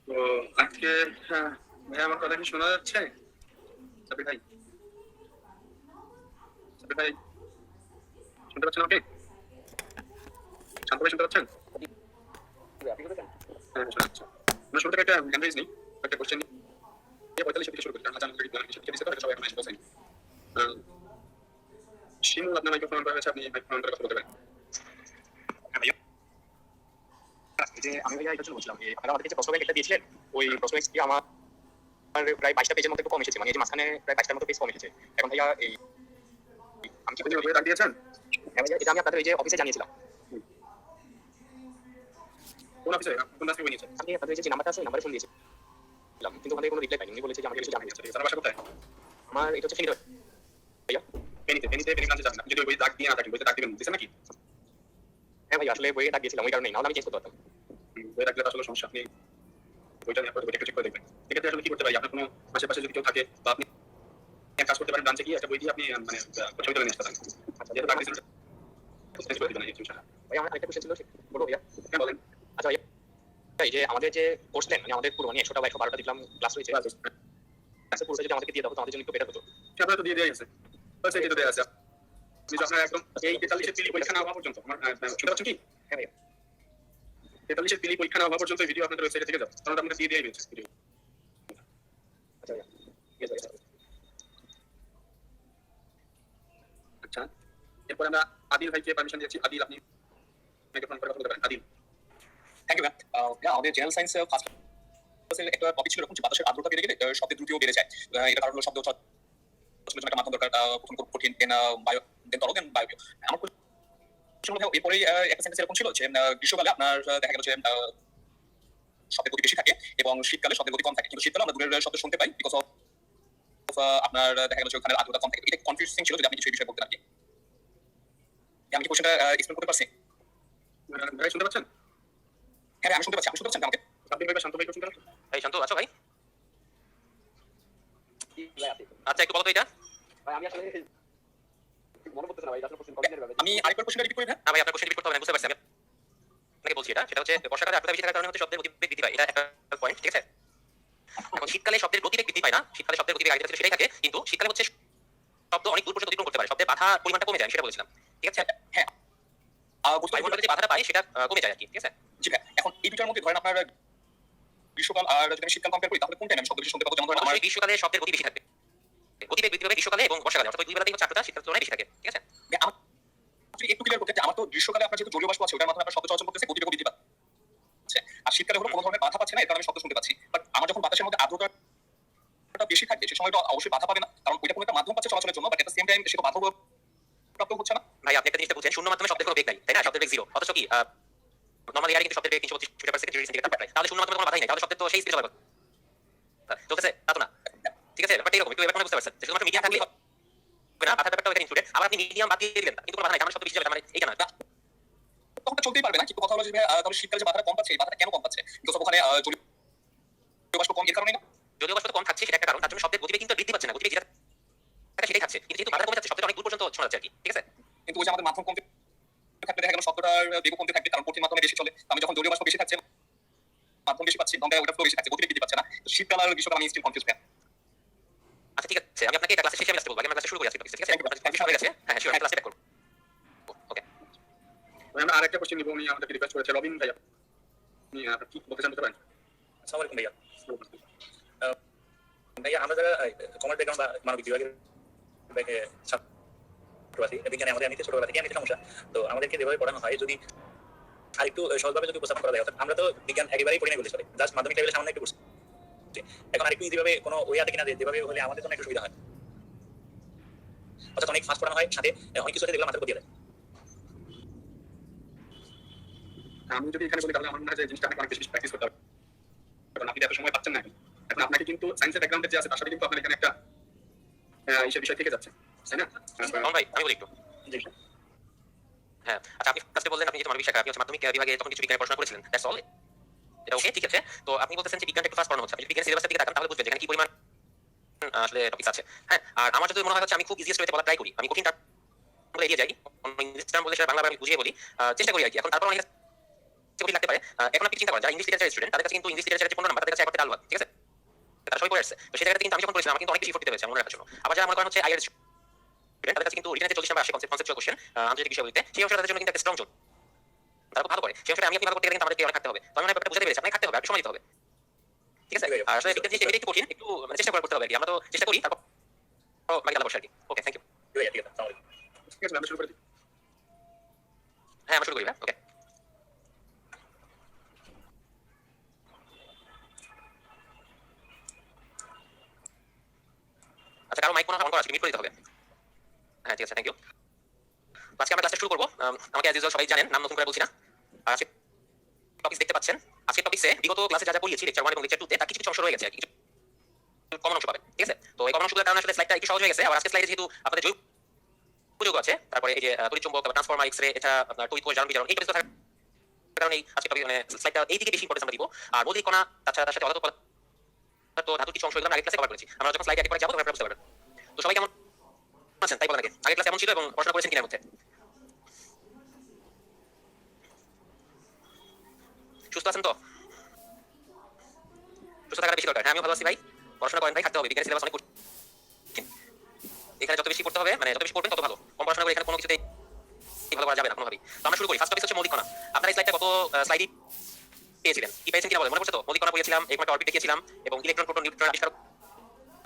তো আজকে ভাই আমার কথা কি শোনা যাচ্ছে? সাবির ভাই, সাবির ভাই শুনতে পাচ্ছেন? ওকে, শান্ত ভাই শুনতে পাচ্ছেন? হ্যাঁ, শোনা যাচ্ছে। আমরা শুরু থেকে একটা জ্ঞান রেজ নেই, একটা কোশ্চেন নিয়ে 45 থেকে শুরু করি, কারণ জানেন অলরেডি প্ল্যান কিসে দিচ্ছে, তো এটা সবাই এখন এসে বসেনি। শিমুল, আপনার মাইক্রোফোন অন করা হয়েছে, আপনি মাইক্রোফোন অন করে কথা বলতে পারেন। হ্যাঁ ভাইয়া, এই যে আমি ভাইয়া এটার জন্য বলছিলাম যে আপনারা আমাদেরকে যে প্রশ্ন ব্যাংক একটা দিয়েছিলেন, ওই প্রশ্ন ব্যাংক কি আমার প্রায় 22টা পেজের মতো একটু কম এসেছে, মানে এই যে মাঝখানে প্রায় 22টার মতো পেজ কম এসেছে। এখন ভাইয়া এই আমি কি বই ডাক দিয়েছেন? হ্যাঁ ভাইয়া, এটা আমি আপনাদের ওই যে অফিসে জানিয়েছিলাম। কোন অফিসে, কোন কাছে বই নিয়েছেন? আমি আপনাদের যে নাম্বারটা আছে ওই নাম্বারে ফোন দিয়েছিলাম, কিন্তু ওখানে কোনো রিপ্লাই পাইনি। উনি বলেছে যে আমাকে কিছু জানাতে হবে। স্যার বাসা কোথায়? আমার এটা হচ্ছে ফেনীতে ভাইয়া। ফেনীতে ব্রাঞ্চে যাবেন। আপনি যদি ওই বই ডাক দিয়ে না থাকেন, বইতে ডাক দিবেন, দিছেন নাকি? হ্যাঁ ভাই, আসলে বইয়ে ডাক দিয়েছিলাম, ওই কারণেই, নাহলে আমি চেঞ্জ করতে পারতাম। বই ডাকলে তো আসলে সমস্যা। আপনি বইটা নিয়ে বইটা একটু চেক করে দেখবেন। এক্ষেত্রে আসলে কি করতে পারি, আপনার কোনো আশেপাশে যদি কেউ থাকে, বা আপনি এক কাজ করতে পারেন, ব্রাঞ্চে গিয়ে একটা বই দিয়ে আপনি মানে ছবি তুলে নিয়ে আসতে পারেন। আচ্ছা, যেহেতু ডাক দিয়েছেন চেঞ্জ করে দিবেন এই জিনিসটা। ভাই আমার আরেকটা কোশ্চেন ছিল, বলবো ভাইয়া? হ্যাঁ বলেন। আচ্ছা ভাইয়া, এই যে আমাদের যে কোর্স প্ল্যান, মানে আমাদের পুরো মানে 100টা বা 112টা দেখলাম ক্লাস রয়েছে, আচ্ছা পুরোটা যদি আমাদেরকে দিয়ে দাও তো আমাদের জন্য একটু বেটার হতো। আপনারা তো দিয়ে দেওয়াই আছে, বলছে কি তো দেওয়া আছে। আপনি তো আপনার একদম এই 43-এর পিলি পরীক্ষা না হওয়া পর্যন্ত, আমার শুনতে পাচ্ছেন কি? হ্যাঁ ভাইয়া, 43-এর পিলি পরীক্ষা না হওয়া পর্যন্ত ভিডিও আপনাদের ওয়েবসাইটে থেকে যাও, কারণ আপনাকে দিয়ে দেওয়াই হয়েছে ভিডিও। আচ্ছা ভাইয়া, ঠিক আছে। আচ্ছা, এরপর আমরা আদিল ভাইকে পারমিশন দিয়েছি। আদিল, আপনি মাইক্রোফোন করে কথা বলতে পারেন। আদিল। Thank you ma'am. আমাদের জেনারেল সায়েন্স ফার্স্ট ক্লাসের একটা টপিক ছিল এরকম যে বাতাসের আর্দ্রতা বেড়ে গেলে শব্দের দ্রুতিও বেড়ে যায়। এটা কারণ হলো শব্দ জন্য একটা মাধ্যম দরকার, প্রথম খুব কঠিন, দেন বায়ো, দেন তরল, দেন বায়বীয়। আমার কোশ্চেন হলো এরপরেই একটা সেন্টেন্স এরকম ছিল যে গ্রীষ্মকালে আপনার দেখা গেল যে শব্দের গতি বেশি থাকে এবং শীতকালে শব্দের গতি কম থাকে, কিন্তু শীতকালে আমরা দূরের শব্দ শুনতে পাই বিকজ অফ আপনার দেখা গেল যে ওখানে আর্দ্রতা কম থাকে। এটা কনফিউজিং ছিল, যদি আপনি কিছু এই বিষয়ে বলতেন আর কি। আমি কি কোশ্চেনটা এক্সপ্লেন করতে পারছি? ভাই শুনতে পাচ্ছেন? হ্যাঁ আমি শুনতে পাচ্ছি। আপনি শুনতে পাচ্ছেন আমাকে? আপনি ভাই শান্ত ভাই শুনতে পাচ্ছেন? ভাই শান্ত আছো ভাই? আচ্ছা একটু বলো তো এটা। ভাই আমি আসলে মনে পড়তেছে না ভাই, এটা আসলে কোশ্চেন কবে হবে? আমি আরেকবার কোশ্চেনটা রিপিট করি না? না ভাই, আপনার কোশ্চেন রিপিট করতে হবে না, বুঝতে পারছি। আমি আপনাকে বলছি সেটা হচ্ছে বর্ষাকালে আর্দ্রতা বেশি থাকার কারণে হচ্ছে শব্দের গতিবেগ বৃদ্ধি পায়, এটা একটা পয়েন্ট, ঠিক আছে? এখন শীতকালে শব্দের গতিবেগ বৃদ্ধি পায় না, শীতকালে শব্দের গতিবেগ আগের সেটাই থাকে, কিন্তু শীতকালে হচ্ছে শব্দ অনেক দূর পর্যন্ত অতিক্রম করতে পারে, শব্দের বাধা পরিমাণটা কমে যায়, সেটা বলেছিলাম, ঠিক আছে? হ্যাঁ, বায়ুমণ্ডলে যে বাধাটা পাই সেটা কমে যায় আর কি, ঠিক আছে? জি হ্যাঁ। এখন এই দুটার মধ্যে ধরেন আপনার গ্রীষ্মকাল আর যদি আমি শীতকাল কম্পেয়ার করি, তাহলে কোনটা আমি শব্দ বেশি শুনতে পাবো? যেমন ধরেন আমার গ্রীষ্মকালে শব্দের গতি বেশি থাকবে, গতিবেগ বৃদ্ধি পাবে গ্রীষ্মকালে এবং বর্ষাকালে, অর্থাৎ ওই দুই বেলাতেই হচ্ছে আর্দ্রতা শীতকালের তুলনায় বেশি থাকে, ঠিক আছে? আমার একটু ক্লিয়ার করতে চাই, আমার তো গ্রীষ্মকালে আপনার যেহেতু জলীয় বাষ্প আছে, ওটার মাধ্যমে আপনার শব্দ চলাচল করতেছে, গতিবেগ বৃদ্ধি পাচ্ছে, আর শীতকালে হলো কোনো ধরনের বাধা পাচ্ছে না, এর কারণে আমি শব্দ শুনতে পাচ্ছি। বাট আমার যখন বাতাসের মধ্যে আর্দ্রতাটা বেশি থাকবে, সে সময়টা অবশ্যই বাধা পাবে না, কারণ ওইটা কোনো একটা মাধ্যম পাচ্ছে চলাচলের জন্য, but at the same time সে তো বাধা প্রাপ্ত হচ্ছে না। ভাই আপনি একটা জিনিসটা বুঝছেন, শূন্য মাধ্যমে শব্দের কোনো বেগ নাই, তাই না? শব্দের বেগ জিরো, অথচ কি নরমাল এয়ারে কিন্তু শব্দের বেগ 325 মিটার পার সেকেন্ড সেন্টিগ্রেড প্রায়। তাহলে শূন্য মাধ্যমে কোনো বাধাই নাই, তাহলে শব্দের তো সেই স্পিডে চলার কথা, চলতেছে তা তো না, ঠিক আছে? ব্যাপারটা এরকম, একটু এবার বুঝতে পারছেন, শুধুমাত্র মিডিয়াম থাকলে হবে না, বাধার ব্যাপারটাও এখানে ইনক্লুডেড। আবার আপনি মিডিয়াম বাদ দিয়ে দিলেন না, কিন্তু কোনো বাধা নাই, আমার শব্দ বেশি যাবে, মানে এইটা না, তখন চলতেই পারবে না। কিন্তু কথা হলো যে তাহলে শীতকালে যে বাধাটা কম পাচ্ছে, এই বাধাটা কেন কম পাচ্ছে? বিকজ ওখানে জলীয় বাষ্প কম, এর কারণে না? জলীয় বাষ্প কম থাকছে সেটা একটা কারণ, তার জন্য শব্দের গতিবেগ কিন্তু বৃদ্ধি পাচ্ছে না, গতিবেগ যেটা সেটাই থাকছে, কিন্তু যেহেতু বাধা কমে যাচ্ছে শব্দটা অনেক দূর পর্যন্ত শোনা যাচ্ছে আর কি, ঠিক আছে? কিন্তু ওই যে আমাদের মাধ্যম কমতে থাকলে দেখা গেল শব্দটার বেগ কমতে থাকবে, কারণ কঠিন মাধ্যমে বেশি চলে। আমি যখন জলীয় বাষ্প বেশি থাকছে, মাধ্যম বেশি পাচ্ছি, তখন ওটা ফ্লো বেশি থাকছে, গতিবেগ বৃদ্ধি পাচ্ছে না। তো শীতকাল আর গ্রীষ্মকাল আমি স্টিল কনফিউজ ম্যাম। আচ্ছা ঠিক আছে, আমি আপনাকে এটা ক্লাসে শেষে আমি আসতে বলবো, আগে আমরা ক্লাস শুরু করি আজকে, ঠিক আছে? কনফিউশন হয়ে গেছে, হ্যাঁ শিওর, আমি ক্লাসে ব্যাক করব। ওকে, আমরা আরেকটা কোশ্চেন নিব। উনি আমাদেরকে রিকোয়েস্ট করেছে, রবিন ভাইয়া, আপনি কি বলতে চান বলতে পারেন? আসসালামু আলাইকুম ভাইয়া। ভাইয়া আমরা যারা কমার্স ব্যাকগ্রাউন্ড বা মানবিক বিভাগের ছাত্র আছি, বিজ্ঞানে আমাদের এমনিতে ছোটবেলা থেকে এমনিতে সমস্যা, তো আমাদেরকে যেভাবে পড়ানো হয় যদি আরেকটু সহজভাবে যদি উপস্থাপন করা যায়, অর্থাৎ আমরা তো বিজ্ঞান একেবারেই পড়ি না বলে চলে, জাস্ট মাধ্যমিক লেভেলে সামান্য একটু পড়ছি, এখন আরেকটু ইজিভাবে কোনো ওয়ে আছে কিনা যেভাবে হলে আমাদের জন্য একটু সুবিধা হয়, অর্থাৎ অনেক ফাস্ট পড়ানো হয়, সাথে অনেক কিছু দেখলাম মাথার উপর দিয়ে দেয়। আমি যদি এখানে বলি তাহলে আমার মনে হয় যে জিনিসটা অনেক বেশি প্র্যাকটিস করতে হবে, কারণ আপনি এত সময় পাচ্ছেন না। এখন আপনাকে কিন্তু সায়েন্সের ব্যাকগ্রাউন্ডে যে আছে তার সাথে কিন্তু আপনার এখানে একটা এই বিষয় থেকে যাচ্ছে, তাই না? ভাই আমি বলি একটু। জি হ্যাঁ, আচ্ছা আপনি ফার্স্টে বললেন আপনি যেহেতু মানবিক শাখা, আপনি হচ্ছে মাধ্যমিক বিভাগে তখন কিছু বিজ্ঞানে পড়াশোনা করেছিলেন, দ্যাটস অল, এটা ওকে, ঠিক আছে? তো আপনি বলতেছেন যে বিজ্ঞানটা একটু ফাস্ট পড়ানো হচ্ছে, আপনি বিজ্ঞান সিলেবাসের দিকে তাকান তাহলে বুঝবেন যেখানে কি পরিমাণ আসলে টপিকস আছে। হ্যাঁ, আর আমার যদি মনে হয় হচ্ছে আমি খুব ইজিয়েস্ট ওয়েতে বলা ট্রাই করি, আমি কঠিন টার্ম বলে এগিয়ে যাই, অন্য ইংলিশ টার্ম বলে সেটা বাংলা আমি বুঝিয়ে বলি, চেষ্টা করি আর কি। এখন তারপর অনেক কঠিন লাগতে পারে। এখন আপনি চিন্তা করেন যারা ইংলিশ লিটারেচার স্টুডেন্ট তাদের কাছে কিন্তু ইংলিশ লিটারেচারের যে 15 নাম্বার তাদের কাছে এক করতে আলু, ঠিক আছে? তারা সবাই পড়ে আসছে। তো সেই জায়গাতে কিন্তু আমি যখন করেছিলাম আমার কিন্তু অনেক বেশি এফোর্ট দিতে হয়েছে মনে রাখার জন্য। আবার যারা মনে করেন হচ্ছে আইএলটিএস স্টুডেন্ট তাদের কাছে কিন্তু রিটেনে 40 নাম্বার আসে কনসেপচুয়াল কোশ্চেন আন্তর্জাতিক বিষয়গুলিতে। সেই অংশটা তাদের জন্য কিন্তু একটা স্ট্রং জোন। তারা খুব ভালো করে। সেই অংশটা আমি আপনি ভালো করতে গেলে কিন্তু আমাদেরকে অনেক খাটতে হবে। তো আমি ব্যাপারটা বুঝাতে পেরেছি, আপনাকে খাটতে হবে, একটু সময় দিতে হবে। ঠিক আছে? আর আসলে বিজ্ঞান জিনিসটা এমনিতেই একটু কঠিন, একটু মানে চেষ্টা করে করতে হবে আরকি। আমরা তো চেষ্টা করি, তারপর বাকি আল্লাহ ভরসা আরকি। ওকে, থ্যাংক ইউ। ঠিক আছে, আসসালামু আলাইকুম। ঠিক আছে, আমরা শুরু করে দিই। হ্যাঁ, আমরা শুরু করি ভাই। ওকে। আচ্ছা, কারো মাইক মনে হয় অন করা আছে, মিউট করে দিতে হবে। হ্যাঁ, ঠিক আছে, থ্যাংক ইউ। আজকে আমরা ক্লাসটা শুরু করব। আমাকে অ্যাজ ইউজুয়াল সবাই জানেন, নাম নতুন করে বলছি না। আর আজকে টপিকস দেখতে পাচ্ছেন। আজকের টপিকসে বিগত ক্লাসে যা যা পড়িয়েছি লেকচার 1 এবং লেকচার 2 তে তার কিছু কিছু অংশ রয়ে গেছে আর কিছু কমন অংশ পাবেন। ঠিক আছে? তো এই কমন অংশগুলোর কারণে আসলে স্লাইডটা একটু সহজ হয়ে গেছে। আর আজকে স্লাইডে যেহেতু আপনাদের জৈব প্রযোগ আছে, তারপরে এই যে তড়িৎ চুম্বক, তারপর ট্রান্সফরমার, এক্স রে, এটা আপনার তড়িৎ কোষ, জারণ বিজারণ, এই টপিকগুলো থাকার কারণে আজকে টপিক মানে স্লাইডটা এই দিকে বেশি ইম্পর্টেন্স আমরা দিব। আর মৌলিক কণা তাছাড়া তার সাথে অধাতু পদার্থ, ধাতুর কিছু অংশ এগুলো আমরা আগের ক্লাসে কভার করেছি। আমরা যখন স্লাইড একবার যাবো তখন আপনারা বুঝতে পারবেন। তো সবাই কেমন আছেন তাই বলেন আগে। আগের ক্লাস কেমন ছিল এবং পড়াশোনা করেছেন কিনা এর মধ্যে? সুস্থ আছেন তো? সুস্থ থাকাটা বেশি দরকার। হ্যাঁ, আমিও ভালো আছি ভাই। পড়াশোনা করেন ভাই, থাকতে হবে। বিজ্ঞানের সিলেবাস অনেক কঠিন। এখানে যত বেশি পড়তে হবে, মানে যত বেশি পড়বেন তত ভালো। কম পড়াশোনা করে এখানে কোনো কিছুতেই ভালো করা যাবে না কোনোভাবেই। তো আমরা শুরু করি। ফার্স্ট টপিক হচ্ছে মৌলিক কণা। আপনারা এই স্লাইডটা কত স্লাইডই পেয়েছিলেন? কি পেয়েছেন কিনা বলেন, মনে পড়ছে তো? মৌলিক কণা পড়িয়েছিলাম, এরকম একটা অরবিট দেখিয়েছিলাম এবং ইলেকট্রন, প্রোটন, নিউট্রন আবিষ্কার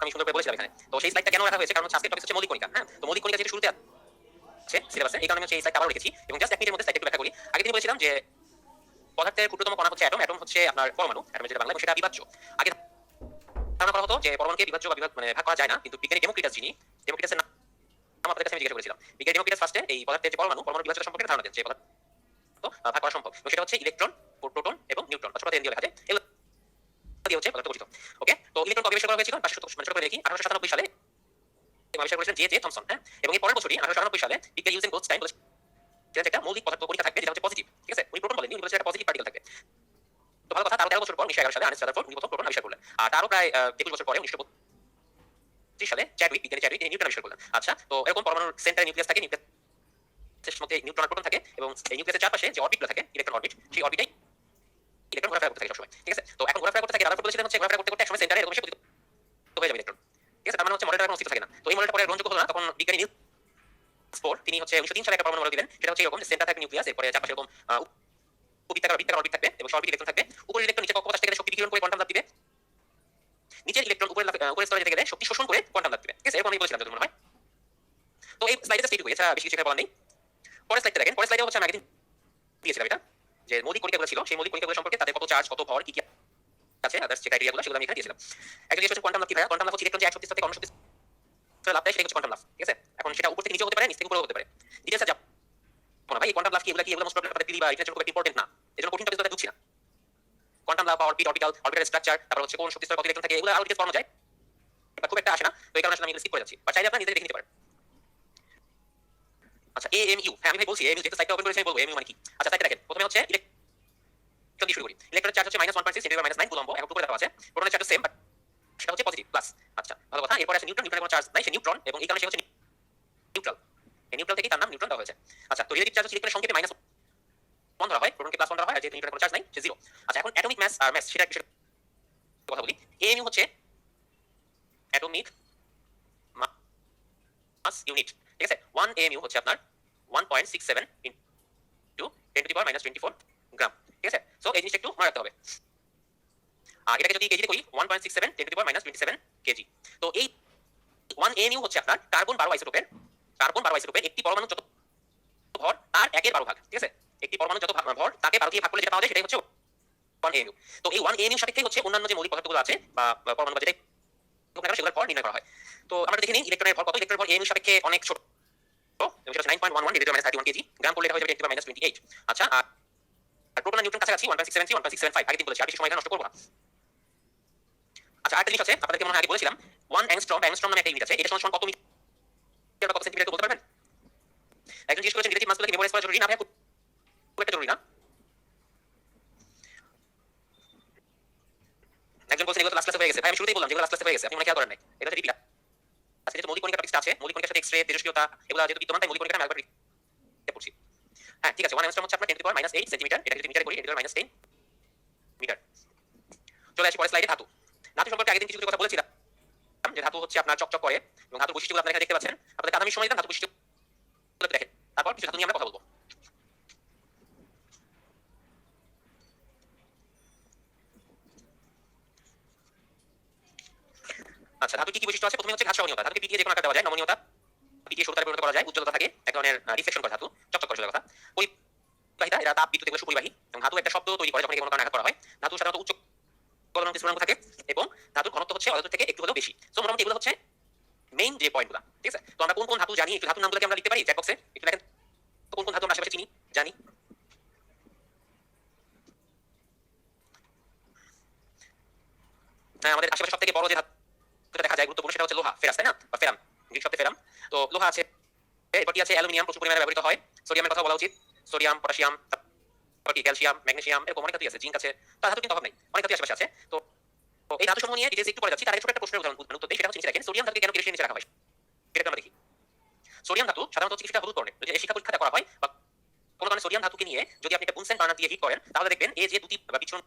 আমি সুন্দর করে বলেছিলাম এখানে। তো সেই স্লাইডটা কেন রাখা হয়েছে? কারণ আজকের টপিক হচ্ছে মৌলিক কণিকা। হ্যাঁ, তো মৌলিক কণিকা যেটা শুরুতে আছে সিলেবাসে, এই কারণে হচ্ছে এই স্লাইডটা আবার রেখেছি এবং জাস্ট 1 মিনিটের মধ্যে স্লাইডটা একটু ব্যাখ্যা করি। আগে দিন বলেছিলাম যে পদার্থের ক্ষুদ্রতম কণা হচ্ছে অ্যাটম। অ্যাটম হচ্ছে আপনার পরমাণু, অ্যাটম যেটা বাংলা, এবং সেটা বিভাজ্য। আগে ধারণা করা হতো যে পরমাণুকে বিভাজ্য বা বিভাগ মানে ভাগ করা যায় না, কিন্তু বিজ্ঞানী ডেমোক্রিটাস, যিনি ডেমোক্রিটাসের নাম আপনাদের কাছে আমি জিজ্ঞাসা করেছিলাম। বিজ্ঞানী ডেমোক্রিটাস ফার্স্টে এই পদার্থের যে পরমাণু বিভাজ্যতা সম্পর্কে ধারণা দেন যে পদার্থ ভাগ করা সম্ভব। এবং সেটা হচ্ছে ইলেকট্রন, প্রোটন এবং নিউট্রন, ছোটতে এন দিয়ে লেখা যায়। এগুলো দিয়ে হচ্ছে পদার্থ গঠিত। ওকে, তো ইলেকট্রন কবে আবিষ্কার করা হয়েছিল? 500 মানে ছোট করে দেখি 1897 সালে আবিষ্কার করেছিলেন জে জে থমসন। হ্যাঁ, এবং এই পরের বছরই 1898 সালে বিজ্ঞানী ইউজেন গোল্ডস্টাইন বলেছিলেন যে একটা মৌলিক পদার্থ কণিকা থাকবে যেটা হচ্ছে পজিটিভ। ঠিক আছে? উনি প্রোটন বলেননি, উনি বলেছিলেন একটা পজিটিভ পার্টিকেল থাকবে। তো ভালো কথা, তারও 13 বছর পর 1911 সালে আর্নেস্ট রাদারফোর্ড উনি প্রথম প্রোটন আবিষ্কার করলেন। আর তারও প্রায় 23 বছর পরে 1932 সালে চ্যাডউইক, বিজ্ঞানী চ্যাডউইক, তিনি নিউটন আবিষ্কার করলেন। আচ্ছা, তো এরকম পরমাণুর সেন্টারে নিউক্লিয়াস থাকে, নিউক্লিয়াসের মধ্যে নিউট্রন আর প্রোটন থাকে এবং এই নিউক্লিয়াসের চারপাশে যে অরবিটগুলো থাকে, ইলেকট্রন অরবিট, সেই অরবিটেই ইলেকট্রন ঘোরাফেরা করতে থাকে সবসময়। ঠিক আছে? তো এখন ঘোরাফেরা করতে থাকে, রাদারফোর্ড বলেছিলেন হচ্ছে ঘোরাফেরা করতে করতে একসময় সেন্টারে এরকম এসে পতিত হয়ে যাবে ইলেকট্রন। ঠিক আছে? তার মানে হচ্ছে মডেলটা এখন অস্তিত্ব থাকে না। তো এই মডেলটা পরে গ্রহণযোগ্য হলো না। তখন বিজ্ঞানী নিলস বোর তিনি হচ্ছে 1903 সালে একটা পরমাণু মডেল দিলেন। সেটা হচ্ছে এরকম, সেন্টার থাকবে নিউক্লিয়াস, এরপরে চারপাশে এরকম উপবৃত্তাকার অরবিট থাকবে এবং অরবিট ইলেকট্রন থাকবে। উপরের ইলেকট্রন নিচে কক্ষপথ থেকে শক্তি বিকিরণ করে কোয়ান্টাম লাফ দিবে। নিচের ইলেকট্রন উপরের স্তরে যেতে গেলে শক্তি শোষণ করে কোয়ান্টাম লাফ দিবে। ঠিক আছে? এরকম আমি বলেছিলাম যদি মনে হয়। তো এই স্লাইডে জাস্ট এইটুকু, এছাড়া বেশি কিছু বলার নেই। পরের স্লাইডটা দেখেন। পরের স্লাইডে হচ্ছে আমি আগের দিন দিয়েছিলাম এটা, যে মৌলিক কণিকাগুলো ছিল, সেই মৌলিক কণিকাগুলো সম্পর্কে তাদের কত চার্জ, কত ভর, কি কি আছে, আদার্স যে ক্রাইটেরিয়াগুলো সেগুলো আমি এখানে দিয়েছিলাম। একটা জিনিস হচ্ছে কোয়ান্টাম লাফ কি ভাইয়া? কোয়ান্টাম লাফ হচ্ছে ইলেকট্রন যে এক শক্তি স্তর থেকে অন্য শক্তি স্তরে লাফ দেয়, সেটা হচ্ছে কোয়ান্টাম লাফ। ঠিক আছে? এখন সেটা উপর থেকে নিচেও হতে পারে, নিচ থেকে উপরেও হতে পারে। ডিটেইলসে যাব না ভাই। এই কোয়ান্টাম লাফ কি, এগুলো মোস্ট প্রবলেম পৃথিবী বা ইন্টারনেট খুব ইম্পর্টেন্ট না, এজন্য কঠিন টপিকগুলো ঢুকছি না। কোয়ান্টাম লাফ, অরবিট, অরবিটাল স্ট্রাকচার, তারপর হচ্ছে কোন শক্তি স্তরে কত ইলেকট্রন থাকে, এগুলো আরো ডিটেইলস পড়ানো যায়, বা খুব একটা আসে না। তো এই কারণে আসলে আমি স্কিপ করে যাচ্ছি, বা চাইলে আপনারা নিজে দেখে নিতে পারেন। আচ্ছা, এএমইউ, হ্যাঁ আমি ভাই বলছি এএমইউ, যেহেতু সাইটটা ওপেন করেছি আমি বলবো এএমইউ মানে কি। আচ্ছা, সাইটটা দেখেন। প্রথমে হচ্ছে ইলেকট্রন দিয়ে শুরু করি। ইলেকট্রনের চার্জ হচ্ছে -1.6 × 10⁻⁹ কুলম্ব, এখন টু করে দেওয়া আছে। প্রোটনের চার্জ সেম, বাট সেটা হচ্ছে পজিটিভ প্লাস। আচ্ছা, ভালো কথা। এরপর আছে নিউট্রন। নিউট্রনের কোনো চার্জ নাই, সে নিউট্রন, এবং এই কারণে সে হচ্ছে নিউট্রাল। এই নিউট্রাল থেকেই তার নাম নিউট্রন দেওয়া হয়েছে। আচ্ছা, তো রিলেটিভ চার্জ হচ্ছে ইলেকট্রনের সংক্ষেপে -1 ধরা হয়, প্রোটনকে +1 ধরা হয়, আর যেহেতু নিউট্রনের কোনো চার্জ নাই সে 0। আচ্ছা, এখন অ্যাটমিক মাস আর মাস সেটা বিষয়ে কথা বলি। এএমইউ হচ্ছে অ্যাটমিক মাস ইউনিট। ঠিক আছে? 1 এএমইউ হচ্ছে আপনার 1.67 × 10⁻24 গ্রাম। ঠিক আছে? সো এই জিনিসটা একটু মনে রাখতে হবে। আর এটাকে যদি কেজিতে করি 1.67 10⁻27 কেজি। তো এই 1 এএমইউ হচ্ছে আপনার কার্বন 12 আইসোটোপের একটি পরমাণু যত ভর তার 1/12 ভাগ। ঠিক আছে? একটি পরমাণু যত ভর তাকে 12 দিয়ে ভাগ করলে যেটা পাওয়া যায় সেটাই হচ্ছে 1 এএমইউ। তো এই 1 এএমইউ সাপেক্ষে হচ্ছে অন্যান্য যে মৌলিক পদার্থগুলো আছে বা পরমাণু বা যেটাই হোক না কেন সেগুলোর ভর নির্ণয় করা হয়। তো আমরা দেখে নিই ইলেকট্রনের ভর কত। ইলেকট্রনের ভর এএমইউ সাপেক্ষে অনেক ছোট, এবং সেটা হচ্ছে 9.11 × 10⁻31 কেজি। গ্রাম করলে এটা হয়ে যাবে 10⁻28। আচ্ছা, আর প্রোটন আর নিউট্রন কাছাকাছি 1.673 1.675। আগের দিন বলেছি, আর বেশি সময় নষ্ট করব না। আচ্ছা, আরেকটা জিনিস আছে আপনাদেরকে মনে হয় আগে বলেছিলাম 1 অ্যাংস্ট্রম। অ্যাংস্ট্রম নামে একটা ইউনিট আছে। এটা সমান কত মিটার বা কত সেন্টিমিটার বলতে পারবেন? একজন জিজ্ঞেস করেছেন রিলেটিভ মাসগুলোকে মেমোরাইজ করা জরুরি না? ভাই খুব একটা জরুরি না। একজন বলছেন এগুলো লাস্ট ক্লাসে হয়ে গেছে। ভাই আমি শুরুতেই বললাম যেগুলো লাস্ট ক্লাসে হয়ে গেছে, আপনি মনে খেয়াল করেন নাই। এটা হচ্ছে রিপিট। আচ্ছা, যেহেতু মৌলিক কণিকা টপিকটা আছে, মৌলিক কণিকার সাথে এক্স রে, তেজস্ক্রিয়তা এগুলো যেহেতু বিদ্যমান, তাই মৌলিক কণিকা আমি একবার পড়ছি। হ্যাঁ ঠিক আছে, 1 অ্যাংস্ট্রম হচ্ছে আপনার 10⁻⁸ সেন্টিমিটার। এটা যদি মিটারে করি, 10 মিটারে করি 10 মিটার। চলে আসি পরের স্লাইডে, ধাতু। ধাতু সম্পর্কে আগের দিন কিছু কথা বলেছিলাম যে ধাতু হচ্ছে আপনার চকচক করে এবং ধাতুর বৈশিষ্ট্যগুলো আপনারা এখানে দেখতে পাচ্ছেন। আপনাদের আগামী সময় দিলাম ধাতু বৈশিষ্ট্যগুলো দেখেন, তারপর কিছু ধাতু নিয়ে আমরা কথা বলবো। আচ্ছা, ধাতুর কি কি বৈশিষ্ট্য আছে? প্রথমে হচ্ছে ঘাত সহনীয়তা। ধাতুকে পিটিয়ে যে কোনো আকার দেওয়া যায়, নমনীয়তা পিটিয়ে সরু তারে পরিণত করা যায়, উজ্জ্বলতা থাকে, এক ধরনের রিফ্লেকশন করে ধাতু, চকচক করে সোজা কথা। পরিবাহিতা, এরা তাপ বিদ্যুৎ এগুলো সুপরিবাহী এবং ধাতু একটা শব্দ তৈরি করে যখন কোনো কারণে আঘাত করা হয়। ধাতু সাধারণত উচ্চ গলনাঙ্ক স্ফুটনাঙ্ক থাকে এবং ধাতুর ঘনত্ব হচ্ছে অধাতু থেকে একটু হলেও বেশি। সো মোটামুটি এগুলো হচ্ছে মেইন যে পয়েন্টগুলো, ঠিক আছে? তো আমরা কোন কোন ধাতু জানি, একটু ধাতুর নামগুলোকে আমরা লিখতে পারি চ্যাট বক্সে, একটু দেখেন কোন কোন ধাতু আমরা আশেপাশে চিনি জানি। আমাদের আশেপাশে সবথেকে বড় যে ধাতুটা দেখা যায় গুরুত্বপূর্ণ সেটা হচ্ছে লোহা, ফেরাস, তাই না? বা ফেরাম, গ্রিক শব্দে ফেরাম। তো লোহা আছে, এরপর আছে অ্যালুমিনিয়াম, প্রচুর পরিমাণে ব্যবহৃত হয়। সোডিয়ামের কথা বলা উচিত, সোডিয়াম, পটাশিয়াম, তারপর কি ক্যালসিয়াম, ম্যাগনেসিয়াম, এরকম অনেক ধাতুই আছে, জিঙ্ক আছে। তো ধাতু কিন্তু অভাব নেই, অনেক ধাতু আশেপাশে আছে। তো এই ধাতু সমূহ নিয়ে ডিটেইলস একটু পরে যাচ্ছি। তার আগে ছোট একটা প্রশ্নের উত্তর দেই, সেটা হচ্ছে নিচে দেখেন সোডিয়াম ধাতুকে কেন কেরোসিনের নিচে রাখা হয়, সেটা আমরা দেখি। সোডিয়াম ধাতু সাধারণত কিছুটা হলুদ বর্ণের। যদি শিক্ষা পরীক্ষাটা করা হয় বা কোনো ধরনের সোডিয়াম ধাতুকে নিয়ে যদি আপনি একটা বুনসেন বার্নার দিয়ে হিট করেন, তাহলে দেখবেন এই যে দুটি বিচ্ছুরণ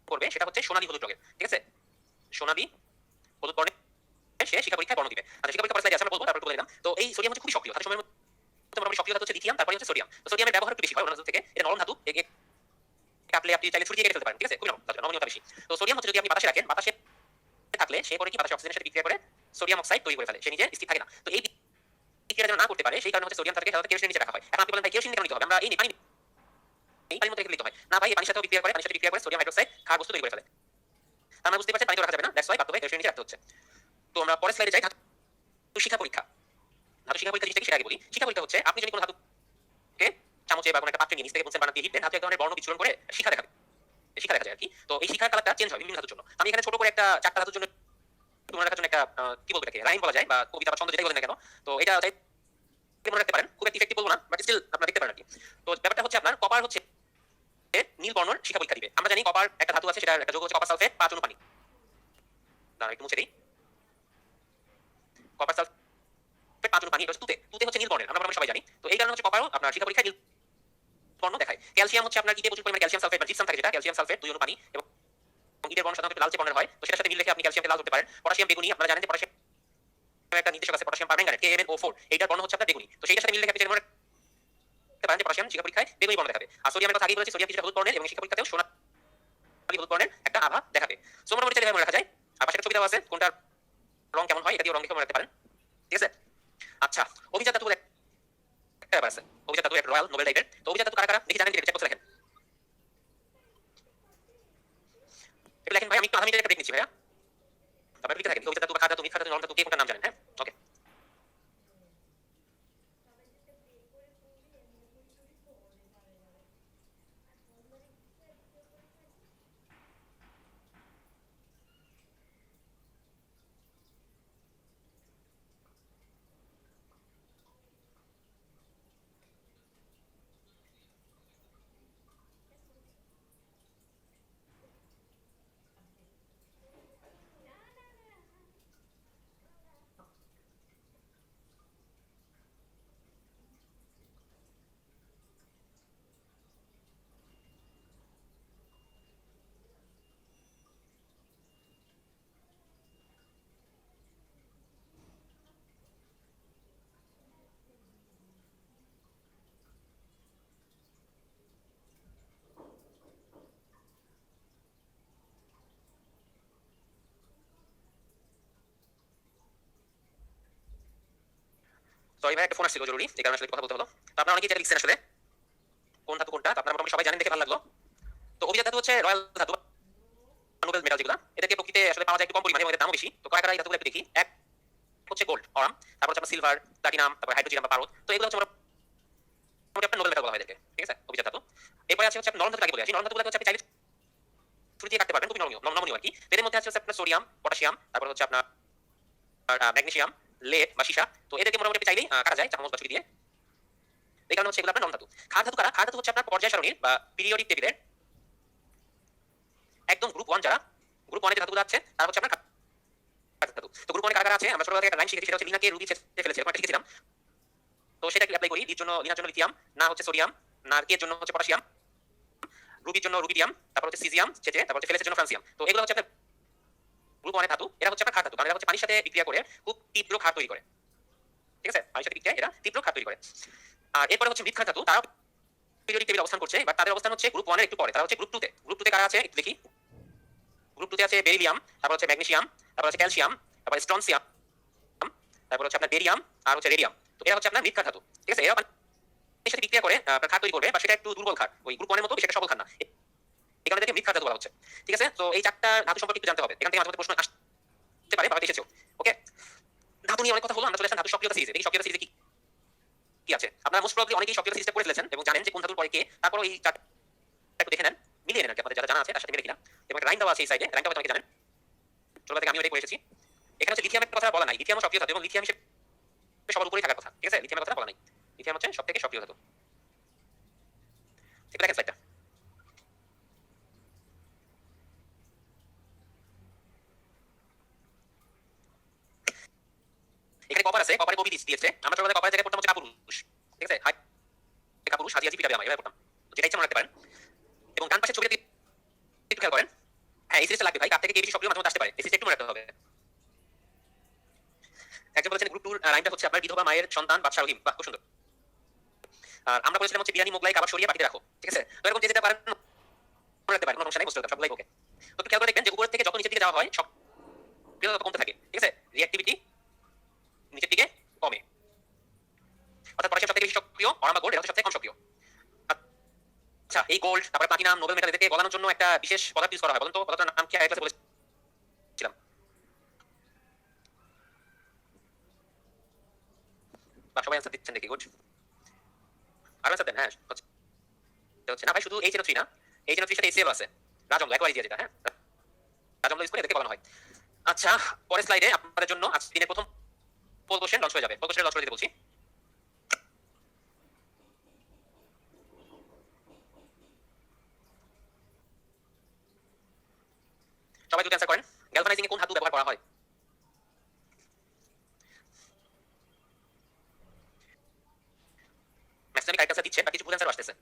করবে সেটা হচ্ছে সোনালী হলুদ রঙের, ঠিক আছে? সোনালী হলুদ বর্ণের, সে শিক্ষা পরীক্ষায় বর্ণ দিবে। আচ্ছা, শিক্ষা পরীক্ষা স্লাইডে আছে, আমরা বলবো, তারপর বলে দিলাম। তো এই সোডিয়াম হচ্ছে খুবই সক্রিয়, ধাতু সময়ের মধ্যে মোটামুটি সক্রিয় ধাতু হচ্ছে লিথিয়াম, তারপরে হচ্ছে সোডিয়াম। তো সোডিয়ামের ব্যবহার একটু বেশি হয় অন্য ধাতু থেকে। এটা নরম ধাতু, কাটলে আপনি চাইলে ছুরি দিয়ে কেটে ফেলতে পারেন, ঠিক আছে? খুবই নরম, নমনীয়তা বেশি। তো সোডিয়াম হচ্ছে যদি আপনি বাতাসে রাখেন, বাতাসে থাকলে সে পরে কি বাতাসে অক্সিজেনের সাথে বিক্রিয়া করে সোডিয়াম অক্সাইড তৈরি করে ফেলে, সে নিজে স্থির থাকে না। তো এই বিক্রিয়া যেন না করতে পারে সেই কারণে হচ্ছে সোডিয়াম ধাতুকে সাধারণত কেরোসিনের নিচে রাখা হয়। এখন আপনি বলেন ভাই কেরোসিন কেন নিতে হবে, আমরা এই পানি পানির মধ্যে রেখে দিতে হয় না ভাই, এই পানির সাথেও বিক্রিয়া করে, পানির সাথে বিক্রিয়া করে সোডিয়াম হাইড্রোক্সাইড খাবার বস্তু তৈরি করে ফেলে। আমরা বুঝতে পারছি পানিতে রাখা যাবে না, দ্যাটস ওয়াই বাধ্য হয়ে কেরোসিনের নিচে রাখতে হচ্ছে। তো আমরা পরের স্লাইডে যাই, ধাতু শিক্ষা পরীক্ষা। ধাতু শিক্ষা পরীক্ষা জিনিসটা কি সেটা আগে বলি। শিক্ষা পরীক্ষা হচ্ছে আপনি যদি কোনো ধাতুকে চামচে বা কোনো একটা পাত্রে নিয়ে নিচ থেকে বুনসেন বার্নার দিয়ে হিট দেন, ধাতু এক ধরনের বর্ণ বিচ্ছুরণ করে শিখা দেখাবে, শিখা দেখা যায় আর কি। তো এই শিখার কালারটা চেঞ্জ হয় বিভিন্ন ধাতুর জন্য। আমি এখানে ছোট করে একটা চারটা ধাতুর জন্য মনে রাখার জন্য একটা কি বলবো এটাকে, লাইন বলা যায় বা কবিতা বা ছন্দ যেটাই বলেন না কেন, তো এটা মনে রাখতে পারেন। খুব একটা ইফেক্টিভ বলবো না, বাট স্টিল আপনারা দেখতে পারেন আর কি। তো ব্যাপারটা হচ্ছে আপনার কপার হচ্ছে নীল বর্ণের শিখা পরীক্ষা দিবে। আমরা জানি কপার একটা ধাতু আছে, সেটা একটা যৌগ হচ্ছে কপার সালফেট 5 অণু পানি। দাঁড়াও একটু মুছে দিই। কপার সালফেট 5 অণু পানি, এটা হচ্ছে তুতে। তুতে হচ্ছে নীল বর্ণের, আমরা সবাই জানি। তো এই কারণে হচ্ছে কপারও আপনার শিখা পরীক্ষায় নীল বর্ণ দেখায়। ক্যালসিয়াম হচ্ছে আপনার ইতে প্রচুর পরিমাণে ক্যালসিয়াম সালফেট বা জিপসাম থাকে, যেটা ক্যালসিয়াম সালফেট 2 অণু পানি এবং ইটের বর্ণ সাধারণত লালচে বর্ণের হয়। তো সেটার সাথে মিল রেখে আপনি ক্যালসিয়ামকে লাল করতে পারেন। পটাশিয়াম বেগুনি, আপনারা জানেন যে পটাশিয়াম একটা নির্দেশক আছে পটাশিয়াম পারম্যাঙ্গানেট, KMnO4, এইটার বর্ণ হচ্ছে আপনার বেগুনি। তো সেইটার সাথে মিল রেখে আপনি যেমন পারেন যে পটাশিয়াম শিখা পরীক্ষায় বেগুনি বর্ণ দেখাবে। আর সোডিয়ামের কথা আগেই বলেছি, সোডিয়াম কিছুটা হলুদ বর্ণের এবং শিখা পরীক্ষাতেও সোনালী হলুদ বর্ণের একটা আভা দেখাবে। সো মোটামুটি চাইলে মনে রাখা যায়। আর পাশে একটা ছবি দেওয়া আছে, কোনটার রং কেমন হয় এটা দিয়ে রং দেখে মনে রাখতে পারেন, ঠিক আছে? আচ্ছা, অভিজাত ধাতু একটা ব্যাপার আছে। অভিজাত ধাতু একটা রয়্যাল নোবেল টাইপের। তো অভিজাত ধাতু কারা কারা দেখি জানেন কি, চেক বক্সে লেখেন। এটা লেখেন ভাই, আমি একটু আধা মিনিটের একটা ব্রেক নিচ্ছি ভাইয়া, তারপর লিখতে থাকেন অভিজাত ধাতু বা খাদ্য ধাতু, মিথ্যা ধাতু, নরম ধাতু, কে কোনটার নাম জানেন। হ্যাঁ ওকে। সরি ভাই, একটা ফোন আসছিল জরুরি, এই কারণে আসলে কথা বলতে হলো। তো আপনারা অনেকেই যেটা লিখছেন আসলে কোন ধাতু কোনটা, আপনারা মোটামুটি সবাই জানেন, দেখে ভালো লাগলো। তো অভিজাত ধাতু হচ্ছে রয়্যাল ধাতু, নোবেল মেটাল যেগুলো, এদেরকে প্রকৃতিতে আসলে পাওয়া যায় একটু কম পরিমাণে এবং এদের দামও বেশি। তো কারা কারা এই ধাতুগুলো একটু দেখি। এক হচ্ছে গোল্ড, অরাম, তারপর হচ্ছে সিলভার, প্লাটিনাম, তারপর হাইড্রোজেন বা পারদ। তো এগুলো হচ্ছে মোটামুটি আপনার নোবেল মেটাল বলা হয় এদেরকে, ঠিক আছে? অভিজাত ধাতু। এরপরে আছে হচ্ছে নরম ধাতু, আগে বলে আসি। নরম ধাতুগুলো হচ্ছে আপনি চাইলে ছুরি দিয়ে কাটতে পারবেন, খুবই নমনীয় আর কি। এদের মধ্যে আছে আপনার সোডিয়াম, পটাশিয়াম, তারপর হচ্ছে আপনার ম্যাগনেসিয়াম, লেড বা সীসা। তো এদেরকে মোটামুটি চাইলেই কাটা যায় চামচ বা ছুরি দিয়ে। এই কারণে হচ্ছে এগুলো আপনার নরম ধাতু। ক্ষার ধাতু কারা? ক্ষার ধাতু হচ্ছে আপনার পর্যায় সারণীর বা পিরিয়ডিক টেবিলের একদম গ্রুপ 1 যারা, গ্রুপ 1 এর যে ধাতুগুলো আছে তারা হচ্ছে আপনার ক্ষার ধাতু। তো গ্রুপ 1 কারা কারা আছে, আমরা ছোটবেলা থেকে একটা লাইন শিখেছি, সেটা হচ্ছে লিনাকে রুবি ছেড়ে ফেলেছে, এরকম একটা লিখেছিলাম। তো সেটা কি অ্যাপ্লাই করি। লির জন্য, লিনার জন্য লিথিয়াম, না হচ্ছে সোডিয়াম, নারকের জন্য হচ্ছে পটাশিয়াম, রুবির জন্য রুবিডিয়াম, তারপর হচ্ছে সিজিয়াম, তারপর হচ্ছে ফেলেসের জন্য ফ্রান্সিয়াম। তো এগুলো হচ্ছে আপনার গ্রুপ 1 এর ধাতু। এরা হচ্ছে আপনার ক্ষার ধাতু, কারণ এরা হচ্ছে পানির সাথে বিক্রিয়া করে খুব তীব্র ক্ষার তৈরি করে। ঠিক আছে, পানির সাথে বিক্রিয়া এরা তীব্র ক্ষার তৈরি করে। আর এরপরে হচ্ছে মৃৎক্ষার ধাতু, তারা পিরিয়ডিক টেবিল অবস্থান করছে, বাট তাদের অবস্থান হচ্ছে গ্রুপ 1 এর একটু পরে, তারা হচ্ছে গ্রুপ 2 তে। গ্রুপ 2 তে কারা আছে একটু দেখি। গ্রুপ 2 তে আছে বেরিলিয়াম, তারপর হচ্ছে ম্যাগনেসিয়াম, তারপর হচ্ছে ক্যালসিয়াম, তারপর স্ট্রনসিয়াম, তারপর হচ্ছে আপনার বেরিয়াম আর হচ্ছে রেডিয়াম। তো এরা হচ্ছে আপনার মৃৎক্ষার ধাতু। ঠিক আছে, এরা পানির সাথে বিক্রিয়া করে আপনার ক্ষার তৈরি করবে, বা সেটা একটু দুর্বল ক্ষার, ওই গ্রুপ 1 এর মতো বেশি একটা সবল ক্ষার না, এই কারণে এদেরকে মৃৎক্ষার ধাতু বলা হচ্ছে। ঠিক আছে, তো এই চারটা ধাতু সম্পর্কে একটু জানতে হবে, এখান থেকে মাঝে মধ্যে প্রশ্ন আসতে পারে বা এসেছেও। ওকে, ধাতু নিয়ে অনেক কথা হলো, আমরা চলে আসলাম ধাতু সক্রিয়তা সিরিজে। এই সক্রিয়তা সিরিজে কি কি আছে আপনারা মোস্ট প্রবাবলি অনেকেই সক্রিয়তা সিরিজটা পড়ে ফেলেছেন এবং জানেন যে কোন ধাতুর পরে কে। তারপর এই চারটা একটু দেখে নেন, মিলিয়ে নেন আর কি, আপনাদের যারা জানা আছে তার সাথে মিলে কিনা। এবং একটা লাইন দেওয়া আছে এই সাইডে, লাইনটা অনেকে জানেন, ছোটবেলা থেকে আমি ওটাই পড়ে এসেছি। এখানে হচ্ছে লিথিয়ামের কথা বলা নাই, লিথিয়াম সক্রিয় ধাতু এবং লিথিয়াম হিসেবে সবার উপরেই থাকার কথা। ঠিক আছে, লিথিয়ামের কথা বলা নাই, লিথিয়াম হচ্ছে সবথেকে সক্রিয় ধাতু। ঠিক আছে, স্লাইডটা এখানে কপার আছে, কপারে কবি দিয়েছে। আমরা ছোটবেলায় কপারের জায়গায় পড়তাম হচ্ছে কাপুরুষ। ঠিক আছে, হাই কাপুরুষ, হাজি হাজি পিটাবে আমার, এভাবে পড়তাম, যেটা ইচ্ছা মনে রাখতে পারেন। এবং ডান পাশের ছবিটা একটু খেয়াল করেন। হ্যাঁ, এই সিরিজটা লাগবে ভাই, কার থেকে কে বেশি সক্রিয় মাঝে মধ্যে আসতে পারে, এই সিরিজটা একটু মনে রাখতে হবে। একজন বলেছেন গ্রুপ 2 লাইনটা হচ্ছে আপনার বিধবা মায়ের সন্তান বাদশা রহিম। বাহ, খুব সুন্দর। আর আমরা বলেছিলাম হচ্ছে বিরিয়ানি মোগলাই কাবাব সরিয়ে বাকিতে রাখো। ঠিক আছে, তো এরকম যে যেটা পারেন মনে রাখতে পারেন, কোনো সমস্যা নেই, বুঝতে হবে সবগুলাই ওকে। তো একটু খেয়াল করে দেখবেন যে উপরের থেকে যত নিচের দিকে যাওয়া হয় সক্রিয়তা তত কমতে থাকে। ঠিক আছে, রিঅ্যাক্টিভিটি নিচের দিকে কমে, অর্থাৎ পটাশিয়াম সবথেকে বেশি সক্রিয়, অরামা গোল্ড এটা হচ্ছে সবথেকে কম সক্রিয়। আচ্ছা, এই গোল্ড তারপরে প্লাটিনাম নোবেল মেটাল এদেরকে গলানোর জন্য একটা বিশেষ পদার্থ ইউজ করা হয়, বলুন তো পদার্থটার নাম কি? আগে ক্লাসে বলেছিলাম। বা সবাই অ্যান্সার দিচ্ছেন দেখি, গুড। আর অ্যান্সার দেন। হ্যাঁ, হচ্ছে না ভাই, শুধু HNO3 না, HNO3 এর সাথে HCl আছে, রাজমল একবারই দিয়ে যেটা, হ্যাঁ রাজমল ইউজ করে এদেরকে গলানো হয়। আচ্ছা, পরের স্লাইডে আপনাদের জন্য আজকে দিনের প্রথম পোল কোশ্চেন লঞ্চ হয়ে যাবে। পোল কোশ্চেন লঞ্চ করে দিতে বলছি। সবাই যদি অ্যান্সার করেন, গ্যালভানাইজিং এ কোন ধাতু ব্যবহার করা হয়? ম্যাক্সিমাম কারেক্ট অ্যান্সার দিচ্ছেন, বা কিছু ভুল অ্যান্সার আসতেছে।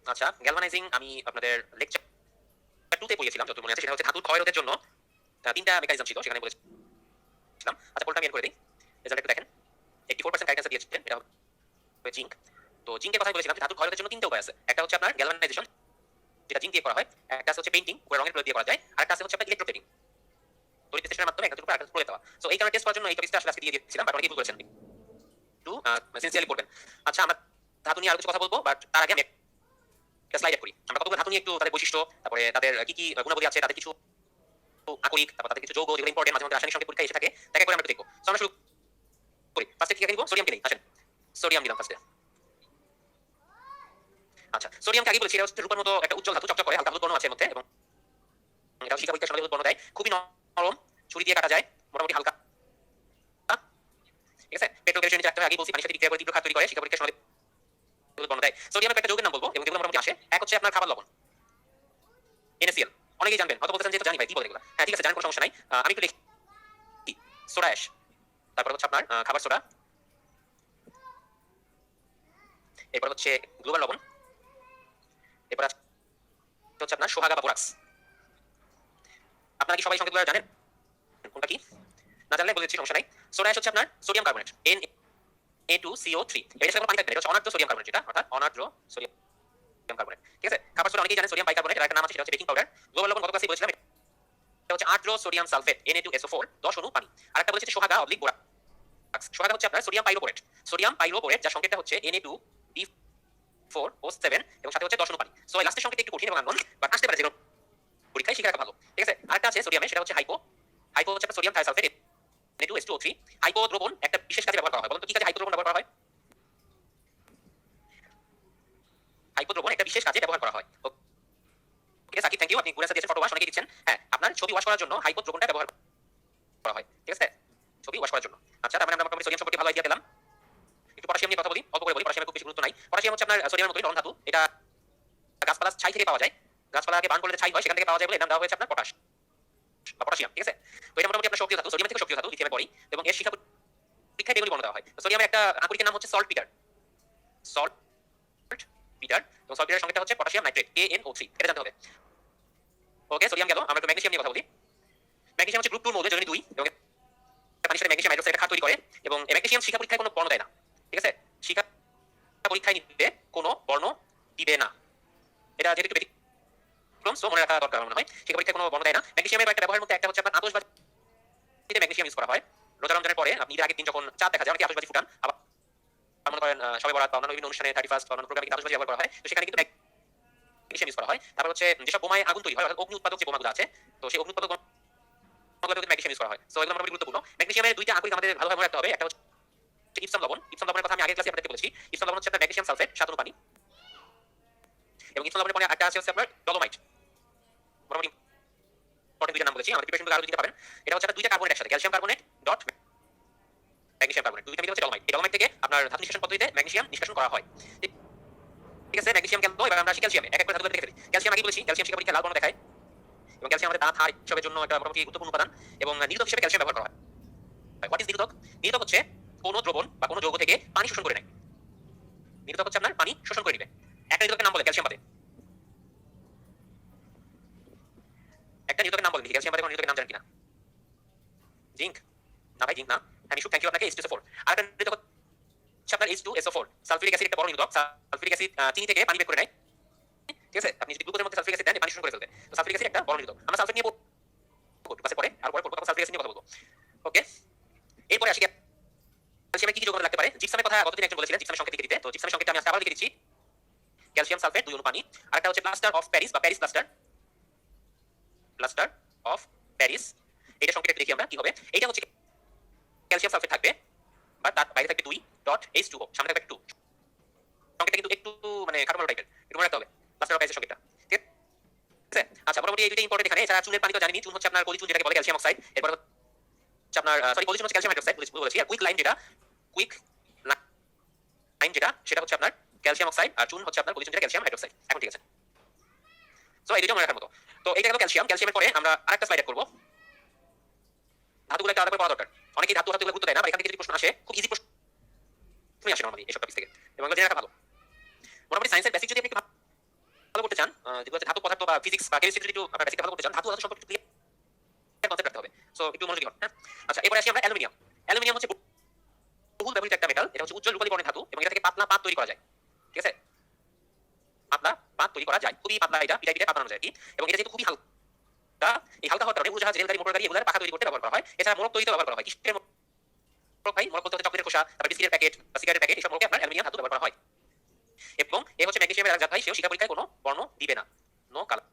আচ্ছা, গ্যালভানাইজিং আমি আপনাদের লেকচার 2 তে পড়িয়েছিলাম, যত মনে আছে, সেটা হচ্ছে ধাতুর ক্ষয় রোধের জন্য তিনটা মেকানিজম ছিল, সেখানে বলেছিলাম। আচ্ছা, পোলটা বের করে দিই, রেজাল্ট একটু দেখেন। 84% কারেক্ট অ্যান্সার দিয়েছেন, এটা হবে জিঙ্ক। তো জিঙ্কের কথা বলেছিলাম যে ধাতুর ক্ষয় রোধের জন্য তিনটা উপায় আছে। একটা হচ্ছে আপনার গ্যালভানাইজেশন, যেটা জিঙ্ক দিয়ে করা হয়। একটা হচ্ছে পেইন্টিং, উপরে রঙের প্রয়োগ দিয়ে করা যায়। আর একটা হচ্ছে আপনার ইলেকট্রোপ্লেটিং, তড়িৎ বিশ্লেষণের মাধ্যমে একটা উপর আরেকটা প্রয়োগ দেওয়া। সো এই কারণে টেস্ট করার জন্য এই টপিকটা আসলে আজকে দিয়ে দিয়েছিলাম, বাট অনেকেই ভুল করেছেন, একটু সিনসিয়ারলি পড়বেন। আচ্ছা, আমরা ধাতু নিয়ে আরো কিছু কথা বলবো, বাট তার আগে আমি একটা স্লাইড করি। আমরা কতগুলো ধাতু নিয়ে একটু তাদের বৈশিষ্ট্য, তারপরে তাদের কি কি গুণাবলী আছে, তাদের কিছু আকরিক, তারপর তাদের কিছু যৌগ যেগুলো ইম্পর্টেন্ট, মাঝে মধ্যে রাসায়নিক সংকেত পরীক্ষায় এসে থাকে, তাকে করে আমরা একটু দেখবো। সো আমরা শুরু করি। ফার্স্টে কি নিব? সোডিয়ামকে নিই, আসেন। সোডিয়াম নিলাম ফার্স্টে। আচ্ছা, সোডিয়ামকে আগে বলেছি এটা হচ্ছে রূপার মতো একটা উজ্জ্বল ধাতু, চকচক করে, হালকা হলুদ বর্ণ আছে এর মধ্যে, এবং এটা শিখা পরীক্ষার সময় হলুদ বর্ণ দেয়, খুবই নরম, ছুরি দিয়ে কাটা যায়, মোটামুটি হালকা। ঠিক আছে, পেট্রোকেমিস্ট্রি চ্যাপ্টারে আগে বলছি পানির সাথে বিক্রিয়া করে তীব্র ক্ষার তৈরি করে, শিখা পরীক্ষার সময় হলুদ বর্ণ দেয়। সোডিয়ামের একটা যৌগের নাম বলবো, এবং যেগুলো মোটামুটি আসে। এক হচ্ছে আপনার খাবার লবণ, NaCl, অনেকেই জানবেন, হয়তো বলতেছেন যে তো জানি ভাই, কি বলে এগুলো। হ্যাঁ, ঠিক আছে, জানেন, কোনো সমস্যা নাই। আমি একটু লিখি, সোডা অ্যাশ, তারপর হচ্ছে আপনার খাবার সোডা, এরপর হচ্ছে গ্লোবাল লবণ, এরপর হচ্ছে আপনার সোহাগা বা বোরাক্স। আপনারা কি সবাই সংকেতগুলো জানেন কোনটা কি? না জানলে বলেছি, সমস্যা নাই। সোডা অ্যাশ হচ্ছে আপনার সোডিয়াম কার্বনেট, Na2CO3, এর সাথে পানি থাকবে, এটা হচ্ছে অনার্দ্র সোডিয়াম কার্বনেট, যেটা অর্থাৎ অনার্দ্র সোডিয়াম কার্বনেট। ঠিক আছে, খাবার সোডা অনেকেই জানেন সোডিয়াম বাইকার্বনেট, এর একটা নাম আছে, সেটা হচ্ছে বেকিং পাউডার। গ্লোবাল লবণ গত ক্লাসে বলেছিলাম, এটা হচ্ছে আর্দ্র সোডিয়াম সালফেট, Na2SO4, 10 অণু পানি। আরেকটা বলেছে সোহাগা অবলিক বোরাক্স। সোহাগা হচ্ছে আপনার সোডিয়াম পাইরোবোরেট, সোডিয়াম পাইরোবোরেট, যার সংকেতটা হচ্ছে Na2B4O7, এবং সাথে হচ্ছে 10 অণু পানি। সো এই লাস্টের সংকেত একটু কঠিন এবং আননোন, বাট আসতে পারে যেগুলো পরীক্ষায় শিখে রাখা ভালো। ঠিক আছে, আরেকটা আছে সোডিয়ামে, সেটা হচ্ছে হাইপো। হাইপো হচ্ছে সোডিয়াম থায়োসালফেট, Na2H2O3। হাইপো দ্রবণ একটা বিশেষ কাজে ব্যবহার করা হয়, বলুন তো কি কাজে হাইপো দ্রবণ ব্যবহার করা হয়? হাইপো দ্রবণ একটা বিশেষ কাজে ব্যবহার করা হয়। ওকে সাকিব, থ্যাংক ইউ, আপনি গুড অ্যান্সার দিয়েছেন, ফটো ওয়াশ অনেকেই দিচ্ছেন। হ্যাঁ, আপনার ছবি ওয়াশ করার জন্য হাইপো দ্রবণটা ব্যবহার করা হয়। ঠিক আছে, ছবি ওয়াশ করার জন্য। আচ্ছা, তার মানে আমরা মোটামুটি সোডিয়াম সম্পর্কে ভালো আইডিয়া পেলাম। একটু পটাশিয়াম নিয়ে কথা বলি, অল্প করে বলি, পটাশিয়ামের খুব বেশি গুরুত্ব নাই। পটাশিয়াম হচ্ছে আপনার সোডিয়ামের মতোই নরম ধাতু, এটা গাছপালার ছাই থেকে পাওয়া যায়, গাছপালাকে বার্ন করলে ছাই হয়, সেখান থেকে পাওয়া যায় বলে এর নাম দেওয়া হয়েছে আপনার পটাশ বা পটাশিয়াম। ঠিক আছে, তো এটা মোটামুটি আপনার সক্রিয় ধাতু, সোডিয়াম থেকে সক্রিয় ধাতু, লিথিয়ামের পরেই, এবং এর শিখা পরীক্ষায় বেগুনি বর্ণ দেওয়া হয়। তো সোডিয়ামের একটা আকরিকের নাম হচ্ছে সল্ট পিটার, সল্ট পিটার, এবং সল্ট পিটারের সংকেতটা হচ্ছে পটাশিয়াম নাইট্রেট KNO3, এটা জানতে হবে। ওকে, সোডিয়াম গেল। আমরা একটু ম্যাগনেসিয়াম নিয়ে কথা বলি। ম্যাগনেসিয়াম হচ্ছে গ্রুপ 2 মৌল, যোজনী 2, এবং পানির সাথে ম্যাগনেসিয়াম হাইড্রোক্সাইড ক্ষার তৈরি করে, এবং ম্যাগনেসিয়াম শিখা পরীক্ষায় কোনো বর্ণ দেয় না, ঠিক আছে? শিখা পরীক্ষায় নিতে কোনো বর্ণ দিবে না, এটা যেহেতু ব্যতিক্রম সো মনে রাখা দরকার মনে হয়। শিখা পরীক্ষায় কোনো বর্ণ দেয় না। ম্যাগনেসিয়ামের কয়েকটা ব্যবহারের মধ্যে একটা হচ্ছে আপনার আতশবাজিতে ম্যাগনেসিয়াম ইউজ করা হয়। রোজা রমজানের পরে আপনি ঈদের আগের দিন যখন চাঁদ দেখা যায় অনেকে আতশবাজি ফুটান, আবার মনে করেন সবে বরাত বা অন্যান্য বিভিন্ন অনুষ্ঠানে 31 বা অন্যান্য প্রোগ্রামে কিন্তু আতশবাজি ব্যবহার করা হয়, তো সেখানে কিন্তু ম্যাগনেসিয়াম ইউজ করা হয়। তারপর হচ্ছে যেসব বোমায় আগুন তৈরি হয়, অর্থাৎ অগ্নি উৎপাদক যে বোমাগুলো আছে, তো সেই অগ্নি উৎপাদক বোমাগুলোতে ম্যাগনেসিয়াম ইউজ করা হয়। সো এগুলো মোটামুটি গুরুত্বপূর্ণ। ম্যাগনেসিয়ামের দুইটা আকরিক আমাদের ভালোভাবে মনে রাখতে হবে। একটা হচ্ছে ইপসাম লবণ। ইপসাম লবণের কথা আমি আগের ক্লাসে আপনাদের বলেছি। ইপসাম লবণ হচ্ছে আপনার ম্যাগনেসিয়াম সালফেট 7 অনু পানি, এবং ইপসাম লবণের পরে একটা আছে আপনার ডলোমাইট। মোটামুটি ইম্পর্টেন্ট দুইটা নাম বলেছি, আমাদের প্রিপারেশন আরো দুইটা পাবেন। এটা হচ্ছে আপনার দুইটা কার্বনেট একসাথে, calcium carbonate dot magnesium carbonate, দুইটা মিলে হচ্ছে ডলোমাইট। এই ডলোমাইট থেকে আপনার ধাতু নিষ্কাশন পদ্ধতিতে ম্যাগনেসিয়াম নিষ্কাশন করা হয়, ঠিক আছে? ম্যাগনেসিয়াম কেন, এবার আমরা আসি ক্যালসিয়ামে। এক এক করে ধাতুগুলো দেখে ফেলি। ক্যালসিয়াম আগেই বলেছি, ক্যালসিয়াম শিখা পরীক্ষায় লাল বর্ণ দেখায়, এবং ক্যালসিয়াম আমাদের দাঁত হাড় হিসাবের জন্য একটা মোটামুটি গুরুত্বপূর্ণ উপাদান, এবং নিরোধক হিসেবে ক্যালসিয়াম ব্যবহার করা হয়। What is নিরোধক? নিরোধক হচ্ছে কোনো দ্রবণ বা কোনো যৌগ থেকে পানি শোষণ করে নেয়। নিরোধক হচ্ছে আপনার পানি শোষণ করে নেবে। একটা নিরোধকের নাম বলে ক্যালসিয়াম বাদে, একটা নিরোধকের নাম বলেন, ক্যালসিয়াম বাদে কোনো নিরোধকের নাম জানেন কিনা? জিঙ্ক? না ভাই, জিঙ্ক না। আমি থ্যাংক ইউ আপনাকে। H2SO4। আর একটা নিরোধক হচ্ছে আপনার H2SO4, সালফিউরিক অ্যাসিড একটা বড় নিরোধক। সালফিউরিক অ্যাসিড চিনি থেকে পানি বের করে নেয়, ঠিক আছে? আপনি যদি গ্লুকোজের মধ্যে সালফিউরিক অ্যাসিড দেন, পানি শোষণ করে ফেলবে। তো সালফিউরিক অ্যাসিড একটা বড় নিরোধক। আমরা সালফেট নিয়ে পড়বো ক্লাসে পরে, আর পরে পড়বো, তখন সালফিউরিক অ্যাসিড নিয়ে কথা বলবো। ওকে, এরপরে আসি ক্যালসিয়ামের কি কি যৌগ লাগতে পারে। জিপসামের কথা গতদিন একজন বলেছিলেন জিপসামের সংকেত লিখে দিতে, তো জিপসামের সংকেতটা আমি আবার লিখে দিচ্ছি। ক্যালসিয়াম সালফেট 2 অনু পানি। আরেকটা হচ্ছে প্লাস্টার অফ প্যারিস বা Paris plaster, plaster of Paris. এটা সংকেত দেখি আমরা কি হবে। এটা হচ্ছে ক্যালসিয়াম সালফেট থাকবে, বা তার বাইরে থাকবে 2 ডট H2O, সামনে থাকবে 2। সংকেতটা কিন্তু একটু মানে কাঠামো টাইপের, একটু মনে রাখতে হবে প্লাস্টার অফ প্যারিসের সংকেতটা, ঠিক আছে? আচ্ছা, মোটামুটি এই দুইটা ইম্পর্টেন্ট এখানে। এছাড়া চুনের পানি তো জানি, চুন হচ্ছে আপনার কলি চুন যেটাকে বলে ক্যালসিয়াম অক্সাইড। এরপর হচ্ছে আপনার কলি চুন হচ্ছে ক্যালসিয়াম হাইড্রোক্সাইড বলেছি। আর কুইক লাইম যেটা, কুইক লাইম যেটা, সেটা হচ্ছে আপনার ক্যালসিয়াম অক্সাইড, আর চুন হচ্ছে আপনার কলি চুন যেটা ক্যালসিয়াম হাইড্রোক্সাইড। এখন ঠিক আছে? সো এই দুটো মনে রাখার মতো। তো এইটা গেল ক্যালসিয়াম। ক্যালসিয়ামের পরে আমরা আরেকটা স্লাইড করব। ধাতুগুলো একটা আলাদা করে পড়া দরকার। অনেকেই ধাতুগুলো গুরুত্ব দেয় না, বা এখান থেকে যদি প্রশ্ন আসে, খুব ইজি প্রশ্ন আসে নরমালি এইসব টপিক থেকে, এবং এগুলো জেনে রাখা ভালো। মোটামুটি সায়েন্সের বেসিক যদি আপনি ভালো করতে চান, যেগুলো ধাতু পদার্থ বা ফিজিক্স বা কেমিস্ট্রি যদি একটু আপনার বেসিক ভালো করতে চান, ধাতু সম্পর্কে একটু কনসেপ্ট রাখতে হবে। সো একটু মনোযোগী হন, হ্যাঁ? আচ্ছা, এবারে আসি আমরা অ্যালুমিনিয়াম। অ্যালুমিনিয়াম হচ্ছে বহুল ব্যবহৃত একটা মেটাল। এটা হচ্ছে উজ্জ্বল রূপালী বর্ণের ধাতু, এবং এটা থেকে পাতলা পাত তৈরি করা যায়, ঠিক আছে? পাতলা পাত তৈরি করা যায়, খুবই পাতলা, এটা পিটাই পিটাই পাত বানানো যায় কি। এবং এটা যেহেতু খুবই হালকা, এই হালকা হওয়ার কারণে উড়োজাহাজ, রেলগাড়ি, মোটরগাড়ি এগুলোর পাখা তৈরি করতে ব্যবহার করা হয়। এছাড়া মোড়ক তৈরিতে ব্যবহার করা হয়। কিসের মোড়ক ভাই? মোড়ক বলতে হচ্ছে চকলেটের খোসা, তারপর বিস্কিটের প্যাকেট বা সিগারেটের প্যাকেট, এইসব মোড়কে আপনার অ্যালুমিনিয়াম ধাতু ব্যবহার করা হয়। এবং এ হচ্ছে ম্যাগনেসিয়ামের আরেক জাত ভাই, সেও শিখা পরীক্ষায় কোনো বর্ণ দিবে না, নো কালার।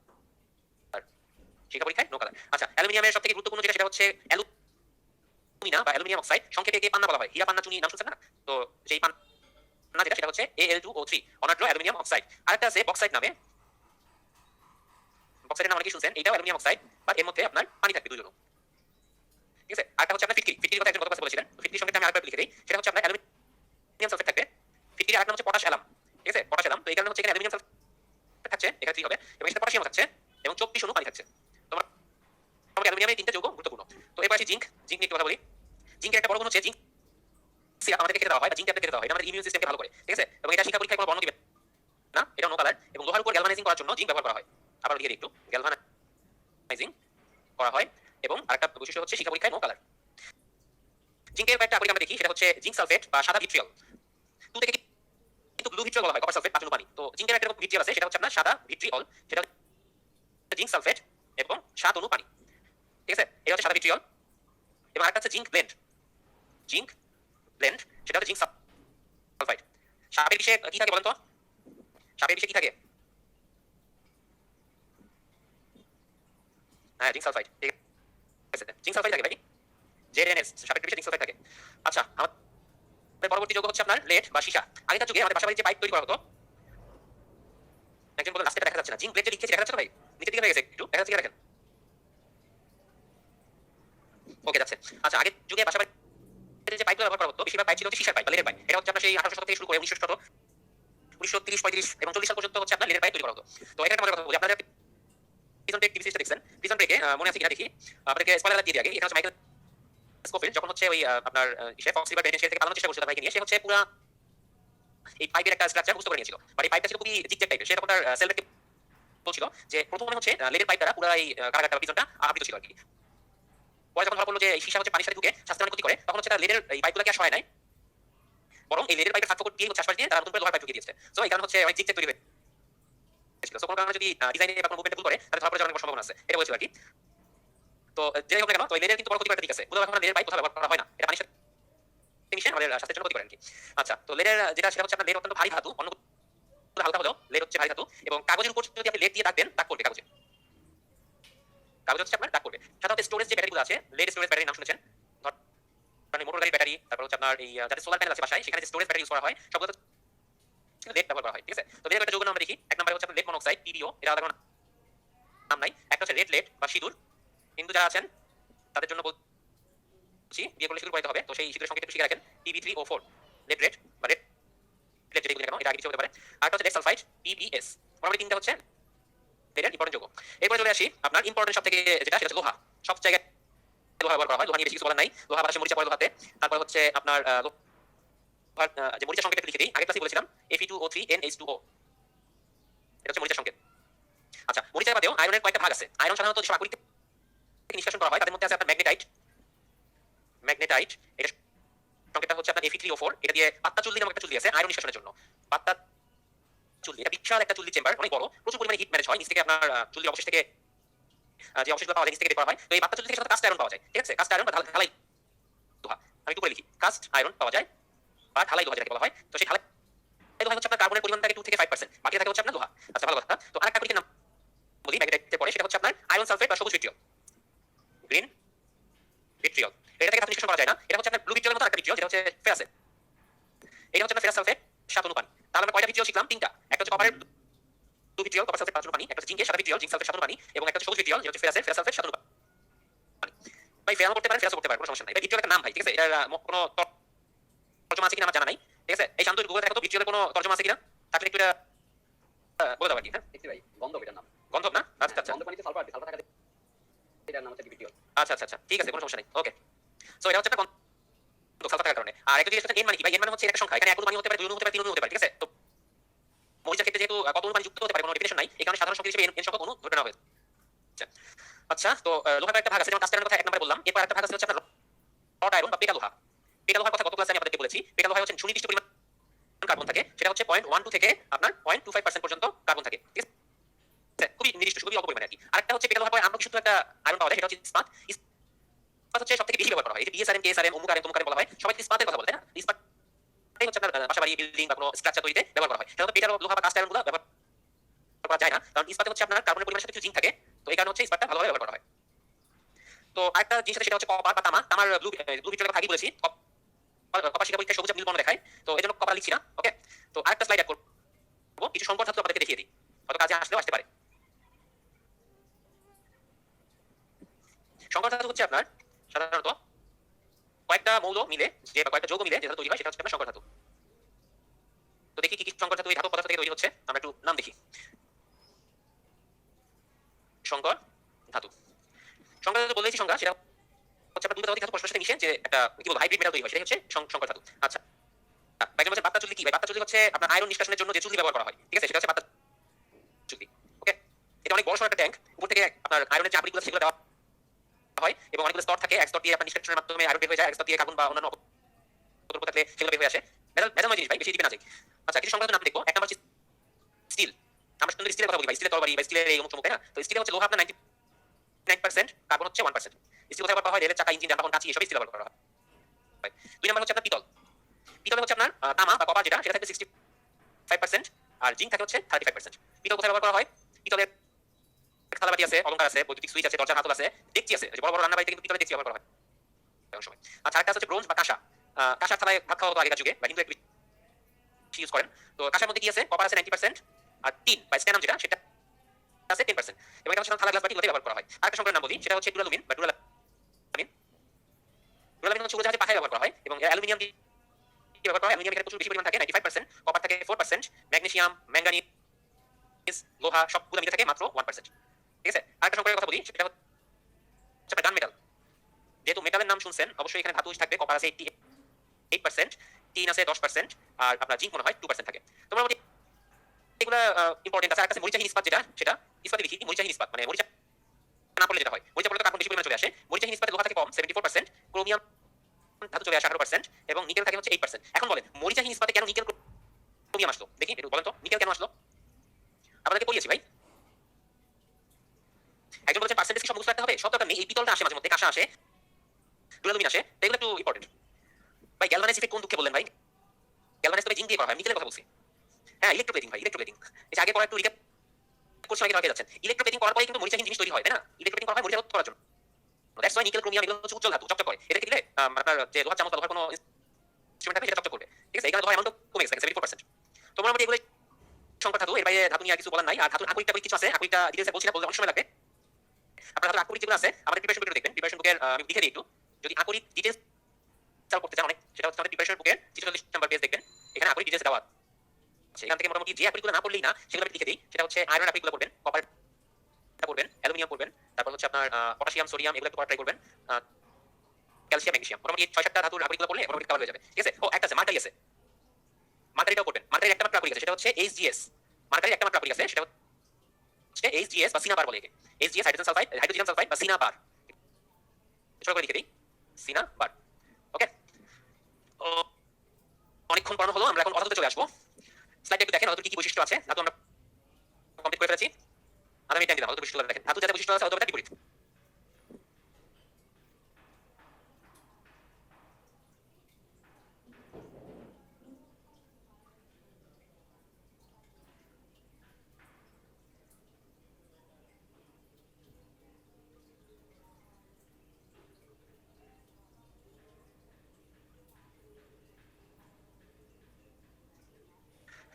শিখা পরীক্ষায় নো কালার। আচ্ছা, অ্যালুমিনিয়ামের সবথেকে গুরুত্বপূর্ণ যেটা, সেটা হচ্ছে অ্যালুমিনা বা অ্যালুমিনিয়াম অক্সাইড। সংক্ষেপে একে পান্না বলা হয়। হীরা পান্না চুনি নাম শুনছেন না? তো সেই পান্না যেটা, সেটা হচ্ছে Al2O3, অনার্দ্র অ্যালুমিনিয়াম অক্সাইড। আরেকটা আছে বক্সাইট নামে। বক্সাইটের নাম অনেকেই শুনছেন। এটাও অ্যালুমিনিয়াম অক্সাইড, বাট এর মধ্যে আপনার পানি থাকবে 2 জন, ঠিক আছে? আরেকটা হচ্ছে আপনার ফিটকিরি। ফিটকিরির কথা একজন গত ক্লাসে বলেছিলেন। তো ফিটকিরির সংকেতটা আমি আরেকবার লিখে দেই। সেটা হচ্ছে আপনার অ্যালুমিনিয়াম সালফেট থাকবে। ফিটকিরির আরেকটা হচ্ছে পটাশ অ্যালাম, ঠিক আছে? Potash alarm. তো এই কারণে হচ্ছে এখানে অ্যালুমিনিয়াম সালফেট থাকছে, এখানে 3 হবে, এবং এর সাথে পটাশিয়াম থাকছে, এবং 24 অনু পানি থাকছে। তোমরা আমাকে অ্যালুমিনিয়ামের 3টা যৌগ গুরুত্বপূর্ণ। তো এবার আসি জিঙ্ক। জিঙ্ক নিয়ে কথা বলি। জিঙ্কের একটা বড় গুণ হচ্ছে জিঙ্ক সিরাপ আমাদেরকে খেতে দেওয়া হয়, বা জিঙ্ক ট্যাবলেট খেতে দেওয়া হয়। এটা আমাদের ইমিউন সিস্টেমকে ভালো করে, ঠিক আছে? এবং এটা শিখা পরীক্ষায় কোনো বর্ণ দিবে না, এটা নো কালার। এবং লোহার উপর গ্যালভানাইজিং করার জন্য জিঙ্ক ব্যবহার করা হয়। আবার লিখে দিই একটু, গ্যালভানাইজিং করা হয়। এবং আরেকটা বৈশিষ্ট্য হচ্ছে শিখা পরীক্ষায় নো কালার। জিঙ্কের কয়েকটা আকরিক আমরা দেখি, সেটা হচ্ছে জিঙ্ক সালফেট বা সাদা ভিট্রিয়ল। টু থেকে কিন্তু ব্লু ভিট্রিয়ল বলা হয়, কপার সালফেট 5 অনু পানি। তো জিঙ্কের একটা ভিট্রিয়ল আছে, সেটা হচ্ছে আপনার সাদা ভিট্রিয়ল, সেটা হচ্ছে জিঙ্ক সালফেট এবং 7 অনু পানি, ঠিক আছে? এটা হচ্ছে সাদা ভিট্রিয়ল। এবং আরেকটা হচ্ছে জিঙ্ক ব্লেন্ড। জিঙ্ক ব্লেন্ড, সেটা হচ্ছে জিঙ্ক সালফাইড। সাপের বিষে কি থাকে বলেন তো? সাপের বিষে কি থাকে? হ্যাঁ, জিঙ্ক সালফাইড, ঠিক আছে? জিঙ্ক সালফাইড থাকে ভাই, ZNS, সাপের বিষে জিঙ্ক সালফাইড থাকে। আচ্ছা, আমাদের পরবর্তী যৌগ হচ্ছে আপনার লেড বা সীসা। আগেকার যুগে আমাদের বাসাবাড়িতে যে পাইপ তৈরি করা হতো, একজন বলে রাস্তাটা দেখা যাচ্ছে না, জিঙ্ক ব্লেড যে লিখেছি দেখা যাচ্ছে না ভাই? নিচের দিকে হয়ে গেছে, একটু দেখা যাচ্ছে কি দেখেন? ওকে, যাচ্ছে। আচ্ছা, আগের যুগে বাসাবাড়িতে যে পাইপগুলো ব্যবহার করা হতো, বেশিরভাগ পাইপ ছিল হচ্ছে সীসার পাইপ বা লেডের পাইপ। এটা হচ্ছে আপনার সেই 1800 শতক থেকে শুরু করে 1900 শতক, 1930, 35 এবং 40 সাল পর্যন্ত হচ্ছে আপনার লেডের পাইপ তৈরি করা হতো। তো এটা একটা মজার কথা বলি, আপনারা প্রিজন ব্রেক টিভি সিরিজটা দেখছেন। প্রিজন ব্রেকে মনে আছে কিনা দেখি, আপনাদেরকে স্পয়লার দিয়ে দিই আগে। এখানে হচ্ছে মাইকেল স্কোফিল্ড যখন হচ্ছে ওই আপনার ফক্স রিভার পেনিনসুলা থেকে পালানোর চেষ্টা করছিল তার ভাইকে নিয়ে, সে হচ্ছে পুরো এই পাইপের একটা স্ট্রাকচার বুঝতে করে নিয়েছিল। বাট এই পাইপটা ছিল খুবই জিগজ্যাগ টাইপের। সে তখন তার সেলমেটকে বলছিল যে প্রথমে হচ্ছে লেডের পাইপ দ্বারা পুরো এই কারাগারটা পিছনটা আবৃত ছিল আর কি। পরে যখন ধরা পড়লো যে এই সীসা হচ্ছে পানির সাথে ঢুকে স্বাস্থ্যের অনেক ক্ষতি করে, তখন হচ্ছে তার লেডের এই পাইপগুলোকে আর সহায় নাই, বরং এই লেডের পাইপের ফাঁক ফোকর দিয়ে হচ্ছে আশপাশ দিয়ে তারা নতুন করে লোহার পাইপ ঢুকিয়ে দিয়েছে। সো এই কারণে হচ্ছে অনেক জিগজ্যাগ তৈরি হয়েছিল। সো কোনো কারণে যদি ডিজাইনে বা কোনো মুভমেন্টে ভুল করে তাহলে ধরা পড়ে যাওয়ার অনেক সম্ভাবনা আছে, এটা বলছিল আর কি। তো যাই হোক না কেন, তো এই লেডের কিন্তু বড় ক্ষতি করা ঠিক আছে, বুঝতে এখন লেডের পাইপ কোথাও ব্যবহার করা হয় না, এটা পানির সাথে মিশে আমাদের স্বাস্থ্যের জন্য ক্ষতি করে আর কি। আচ্ছা, তো লেডের যেটা সেটা হচ্ছে আপনার লেড অত্যন্ত ভারী ধাতু, অন্য হালকা হলেও লেড হচ্ছে ভারী ধাতু, এবং কাগজের উপর যদি আপনি লেড দিয়ে দাগ দেন দাগ পড়বে কাগজে, কাগজ হচ্ছে আপনার দাগ পড়বে। সাধারণত স্টোরেজ যে ব্যাটারিগুলো আছে, লেড স্টোরেজ ব্যাটারি নাম শুনেছেন, ধরেন মোটর গাড়ির ব্যাটারি, তারপর হচ্ছে আপনার এই যাদের সোলার প্যানেল আছে বাসায় সেখানে যে স্টোরেজ ব্যাটারি ইউজ করা হয় সবগুলো লেড ব্যবহার করা হয়, ঠিক আছে। তো লেডের একটা যৌগ আমরা দেখি, এক নম্বরে হচ্ছে আপনার লেড মনোক্সাইড PbO, এটা আলাদা কোনো নাম নাই। একটা হচ্ছে রেড লেড বা সিঁদুর, হিন্দু যারা আছেন তাদের জন্য বলছি বিয়ে করলে সিঁদুর পড়াইতে হবে, তো সেই সিঁদুরের সংকেত একটু শিখে রাখেন, Pb3O4 লেড রেড বা রেড লেড যেটাই বলি না কেন, এটা আগে কিছু হতে পারে। আর একটা হচ্ছে লেড সালফাইড PbS। মোটামুটি তিনটা হচ্ছে লেডের ইম্পর্টেন্ট যৌগ। এরপরে চলে আসি আপনার ইম্পর্টেন্ট সবথেকে যেটা, সেটা হচ্ছে লোহা। সব জায়গায় লোহা ব্যবহার করা হয়, লোহা নিয়ে বেশি কিছু বলার নাই। লোহা বাতাসে মরিচা পড়ে লোহাতে। তারপর হচ্ছে আপনার যে মরিচা সংকেত লিখে দিই, আগের ক্লাসে বলেছিলাম Fe2O3NH2O, এটা হচ্ছে মরিচা সংকেত। আচ্ছা, মরিচা বাদেও আয়রনের কয়েকটা ভাগ আছে। আয়রন সাধারণত যেসব আকরিক থেকে নিষ্কাশন করা হয় তাদের মধ্যে আছে আপনার ম্যাগনেটাইট। এটা সংকেতটা হচ্ছে আপনার Fe3O4, এটা দিয়ে পাত্তা চুল্লি নামক একটা চুল্লি আছে আয়রন নিষ্কাশনের জন্য। পাত্তা চুল্লি এটা বিশাল একটা চুল্লি চেম্বার, অনেক বড়, প্রচুর পরিমাণে হিট ম্যানেজ হয়। নিচ থেকে আপনার চুল্লির অবশেষ থেকে যে অবশেষগুলো পাওয়া যায় নিচ থেকে বের করা হয়। তো এই পাত্তা চুল্লি থেকে সাথে কাস্ট আয়রন পাওয়া যায়, ঠিক আছে। কাস্ট আয়রন বা ঢালাই লোহা, আমি একটু করে লিখি, কাস্ট আয়রন পাওয়া যায় বা ঢালাই লোহা যেটাকে বলা হয়। তো সেই ঢালাই লোহা হচ্ছে আপনার কার্বনের পরিমাণ থাকে 2 থেকে 5%, বাকি থাকে হচ্ছে আপনার লোহা। আচ্ছা, ভালো কথা। তো আরেকটা আকরিকের নাম বলি ম্যাগনেটাইটের পরে, সেটা হচ্ছে আপনার আয়রন সালফেট বা সবুজ ভিট্রিয়ল, গ্রিন ভিট্রিয়ল। এটা থেকে নিষ্কাশন করা যায় না, এটা হচ্ছে আপনার ব্লু ভিট্রিয়লের মতো একটা ভিট্রিয়ল, যেটা হচ্ছে ফেরাসের। এটা হচ্ছে আপনার ফেরাস সালফেট 7 অনুপানি। তাহলে আমরা কয়টা ভিট্রিয়ল শিখলাম? তিনটা। একটা হচ্ছে কপারের ব্লু ভিট্রিয়ল, কপার সালফেট 5 অনুপানি, একটা হচ্ছে জিঙ্কের সাদা ভিট্রিয়ল, জিঙ্ক সালফেট 7 অনুপানি, এবং একটা হচ্ছে সবুজ ভিট্রিয়ল, যেটা হচ্ছে ফেরাসের ফেরাস সালফেট 7 অনুপানি। ভাই ফেরাসও করতে পারেন, ফেরাসও করতে পারেন, কোনো সমস্যা নাই। এটা ভিট্রিয়ল একটা নাম ভাই, ঠিক আছে। এটা কোনো তর্জমা আছে কিনা আমার জানা নাই, ঠিক আছে। এই শান্ত গুগলে দেখো তো ভিট্রিয়লের কোনো তর্জমা আছে কিনা, থাকলে একটু এটা বলে দাও আর কি। হ্যাঁ দেখছি ভাই, গন্ধব এটার নাম, গন্ধব না? আচ্ছা আচ্ছা, গন্ধব পানিতে সালফার আছে, সালফার থাকা এটার নাম হচ্ছে ভিট্রিয়ল। আচ্ছা আচ্ছা আচ্ছা, ঠিক আছে, কোনো সমস্যা নেই, ওকে। সো এটা হচ্ছে একটা গন্ধব সালফার থাকার কারণে। আর একটা জিনিস হচ্ছে এন মানে কি ভাই, এন মানে হচ্ছে একটা সংখ্যা, এখানে 1 অনুপানি হতে পারে, 2 অনুপানি হতে পারে, 3 অনুপানি হতে পারে, ঠিক আছে। তো মরিচার ক্ষেত্রে যেহেতু কত অনুপানি যুক্ত হতে পারে কোনো ডেফিনিশন নাই, এই কারণে সাধারণ সংখ্যা হিসেবে এন সংখ্যক অণু ধরে নেওয়া হয়েছে। আচ্ছা, তো লোহার একটা ভাগ আছে, যেমন কাস্ট আয়রনের কথা এক নম্বরে বললাম। এরপর একটা ভাগ আছে হচ্ছে আপনার রড আয়রন বা পেটা লোহা। পেটা লোহার কথা গত ক্লাসে আমি আপনাদেরকে বলেছি। পেটা লোহায় হচ্ছে সুনির্দিষ্ট পরিমাণ কার্বন থাকে, সেটা হচ্ছে 0.12 থেকে আপনার 0.25% পর্যন্ত কার্বন থাকে, ঠিক আছে। খুবই নির্দিষ্ট, খুবই অল্প পরিমাণে আর কি। আরেকটা হচ্ছে পেটা লোহার পরে আমরা বিশুদ্ধ একটা আয়রন পাওয়া যায়, সেটা হচ্ছে ইস্পাত। ইস্পাত হচ্ছে সবথেকে বেশি ব্যবহার করা হয়। এই যে বিএসআরএম, কেএসআরএম, অমুক আরএম, তমুক আরএম বলা হয়, সবাই ইস্পাতের কথা বলে, তাই না? ইস্পাত হচ্ছে আপনার বাসাবাড়ি, বিল্ডিং বা কোনো স্ট্রাকচার তৈরিতে ব্যবহার করা হয়। সাধারণত পেটা লোহা বা কাস্ট আয়রনগুলো ব্যবহার করা যায় না, কারণ ইস্পাতে হচ্ছে আপনার কার্বনের পরিমাণের সাথে কিছু জিঙ্ক থাকে, তো এই কারণে হচ্ছে ইস্পাতটা ভালোভাবে ব্যবহার করা হয়। তো আরেকটা জিনিস আছে, সেটা হচ্ছে কপার বা তামা। তামার ব্লু ভিট্রিয়লের কথা আগেই বলেছি, কপার শিখা পরীক্ষায় সবুজ নীল বর্ণ দেখায়, তো এই জন্য কপার লিখছি না, ওকে। তো আরেকটা স্লাইড অ্যাড করবো, কিছু সংকর ধাতু আপনাদেরকে দেখিয়ে দিই, হয়তো কাজে আসলেও আসতে পারে। সংকর ধাতু হচ্ছে আপনার সাধারণত কয়েকটা মৌল মিলে যে বা কয়েকটা যৌগ মিলে যে ধাতু তৈরি হয়, সেটা হচ্ছে আপনার সংকর ধাতু। তো দেখি কি কি সংকর ধাতু এই ধাতু পদার্থ থেকে তৈরি হচ্ছে, আমরা একটু নাম দেখি। সংকর ধাতু, সংকর ধাতু বলেছি সংজ্ঞা, সেটা হচ্ছে আপনার দুটো ধাতু পরস্পরের সাথে মিশে যে একটা কি বলবো হাইব্রিড মেটাল তৈরি হয়, সেটাই হচ্ছে সংকর ধাতু। আচ্ছা, বাইরের মাঝে বাত্তা চুল্লি কি ভাই? বাত্তা চুল্লি হচ্ছে আপনার আয়রন নিষ্কাশনের জন্য যে চুল্লি ব্যবহার করা হয়, ঠিক আছে, সেটা হচ্ছে বাত্তা চুল্লি, ওকে। এটা অনেক বড় সড় একটা ট্যাঙ্ক, উপর থেকে আপনার আয়রনের যে আপরিকগুলো সেগুলো দেওয়া হয়, এবং অনেকগুলো স্তর থাকে, এক স্তর দিয়ে আপনার নিষ্কাশনের মাধ্যমে আয়রন বের হয়ে যায়, এক স্তর দিয়ে কার্বন বা অন্যান্য অপদ্রব্য থাকলে সেগুলো বের হয়ে আসে। ভেজালময় জিনিস ভাই, বেশি দিবে না যাই। আচ্ছা, কিছু সংখ্যা নাম দেখবো। এক নম্বর স্টিল। আমরা শুধু স্টিলের কথা বলি ভাই, স্টিলের তরবারি বা স্টিলের এই অমুক তাই না? তো স্টিলে হচ্ছে লোহা আপনার 99%, কার্বন হচ্ছে 1%। স্টিল কোথায় ব্যবহার করা হয়? রেলের চাকা, ইঞ্জিন, যানবাহন, কাঁচি, এসব স্টিল ব্যবহার করা হয়। দুই নম্বর হচ্ছে আপনার পিতল। পিতলে হচ্ছে আপনার তামা বা কপার যেটা, সেটা থাকে 65%, আর জিঙ্ক থাকে হচ্ছে 35%। পিতল কোথায় ব্যবহার করা হয়? পিতলের থালাবাটি আছে, অলংকার আছে, বৈদ্যুতিক সুইচ আছে, দরজার হাতল আছে, ডেকচি আছে, বড় বড় রান্না বাড়িতে কিন্তু পিতলের ডেকচি ব্যবহার করা হয় সময়। আচ্ছা, আরেকটা হচ্ছে ব্রোঞ্জ বা কাঁসা। কাঁসার থালায় ভাত খাওয়া হতো আগেকার যুগে, বা কিন্তু একটু ইউজ করেন। তো কাঁসার মধ্যে কি আছে? কপার আছে 90%, আর টিন বা স্ট্যানাম যেটা, সেটা আছে 10%, এবং এটা হচ্ছে থালা, গ্লাস, বাটি ব্যবহার করা হয়। আরেকটা সংকরের নাম বলি, সেটা হচ্ছে ডুরালুমিন বা ডুরালামিন। ডুরালামিন হচ্ছে উড়োজাহাজে পাখায় ব্যবহার করা হয়, এবং অ্যালুমিনিয়াম দিয়ে ব্যবহার করা হয়। অ্যালুমিনিয়াম এখানে প্রচুর বেশি পরিমাণ থাকে 95%, কপার থাকে 4%, ম্যাগনেসিয়াম, ম্যাঙ্গানিজ, লোহা সবগুলো মিলে থাকে মাত্র 1%, ঠিক আছে। আরেকটা সংকরের কথা বলি, সেটা হচ্ছে গান মেটাল। যেহেতু মেটালের নাম শুনছেন, অবশ্যই এখানে ধাতু থাকবে। কপার আছে 88%, টিন আছে 10%, আর আপনার জিঙ্ক মনে হয় 2% থাকে। তোমরা মোটামুটি এগুলো ইম্পর্টেন্ট আছে। আর কাছে মরিচাহীন ইস্পাত, যেটা সেটা ইস্পাতে লিখি মরিচাহীন ইস্পাত, মানে মরিচা না পড়লে যেটা হয়, মরিচা পড়লে তো কার্বন বেশি পরিমাণে চলে আসে। মরিচাহীন ইস্পাতে লোহা থাকে কম 74%, ক্রোমিয়াম ধাতু চলে আসে 18%, এবং নিকেল থাকে হচ্ছে 8%। এখন বলেন মরিচাহীন ইস্পাতে কেন নিকেল ক্রোমিয়াম আসলো? দেখি একটু বলেন তো, নিকেল কেন আসলো? আপনাদেরকে পড়িয়েছি ভাই। একজন বলেছেন পার্সেন্টেজ কি সব মুখস্থ রাখতে হবে? সব দরকার নেই। এই পিতলটা আসে মাঝে মধ্যে, কাঁসা আসে, ডুরালুমিন আসে, এগুলো একটু ইম্পর্টেন্ট। ভাই গ্যালভানাইজ ইফেক্ট কোন দুঃখে বললেন ভাই? গ্যালভানাইজ তো জিঙ্ক দিয়ে করা হয়, নিকেলের কথা বলছি। হ্যাঁ, ইলেকট্রোপ্লেটিং ভাই, ইলেকট্রোপ্লেটিং। এই আগে পড়া একটু রিক্যাপ করছি, অনেকে আগে যাচ্ছেন। ইলেকট্রোপ্লেটিং করার পরে কিন্তু মরিচাহীন জিনিস তৈরি হয়, তাই না? ইলেকট্রোপ্লেটিং করা হয় মরিচা রোধ করার জন্য। দ্যাটস ওয়াই নিকেল ক্রোমিয়াম এগুলো হচ্ছে উজ্জ্বল ধাতু, চকচক করে। এটাকে দিলে আপনার যে লোহার চামচ বা লোহার কোনো ইনস্ট্রুমেন্ট থাকবে সেটা চকচক করবে, ঠিক আছে? এই কারণে লোহার অ্যামাউন্ট কমে গেছে 74%। তো মোটামুটি এগুলো সংকট ধাতু, এর বাইরে ধাতু নিয়ে আর কিছু বলার নাই। আর ধাতুর আকরিক কিছু আছে, আকরিকটা ডিটেইলসে বলছি না, বলতে অনেক সময় লাগবে। আপনারা ধাতুর আকরিক যেগুলো আছে আমাদের প্রিপারেশন বুকে দেখবেন। প্রিপারেশন বুকের আমি লিখে দিই একটু, যদি আকরিক ডিটেইলস চাল করতে চান অনেক, সেটা হচ্ছে আমাদের প্রিপারেশন বুকের 46 নাম্বার পেজ দেখবেন। এখানে আকরিক ডিটেইলস দেওয়া আছে। এখান থেকে মোটামুটি যে আকরিকগুলো না পড়লেই না সেগুলো আমি লিখে দিই। সেটা হচ্ছে আয়রন আকরিকগুলো পড়বেন, কপারটা পড়বেন, অ্যালুমিনিয়াম পড়বেন, তারপর হচ্ছে আপনার পটাশিয়াম, সোডিয়াম এগুলো একটু ট্রাই করবেন, ক্যালসিয়াম, ম্যাগনেসিয়াম। মোটামুটি 6-7টা ধাতুর আকরিকগুলো পড়লে মোটামুটি কভার হয়ে যাবে, ঠিক আছে? ও একটা আছে মার্কারি আছে, মার্কারিটাও পড়বেন। মার্কারির একটা মাত্র আকরিক আছে, সেটা হচ্ছে এইচজিএস। মার্কারির একটা মাত্র আকরিক আছে, সেটা হচ্ছে এইচজিএস বা সিনাবার বলে একে। এইচজিএস হাইড্রোজেন সালফাইড, হাইড্রোজেন সালফাইড বা সিনাবার। ছোট করে লিখে দিই, সিনাবার। ওকে, অনেকক্ষণ পড়ানো হলো, আমরা এখন অধাতুতে চলে আসবো। স্লাইডে একটু দেখেন অধাতুর কি কি বৈশিষ্ট্য আছে। ধাতু আমরা কমপ্লিট করে ফেলেছি, আর আমি টাইম দিলাম। অধাতুর বৈশিষ্ট্য দেখেন, ধাতু যাতে বৈশিষ্ট্য আছে অধাতুর বিপরীত।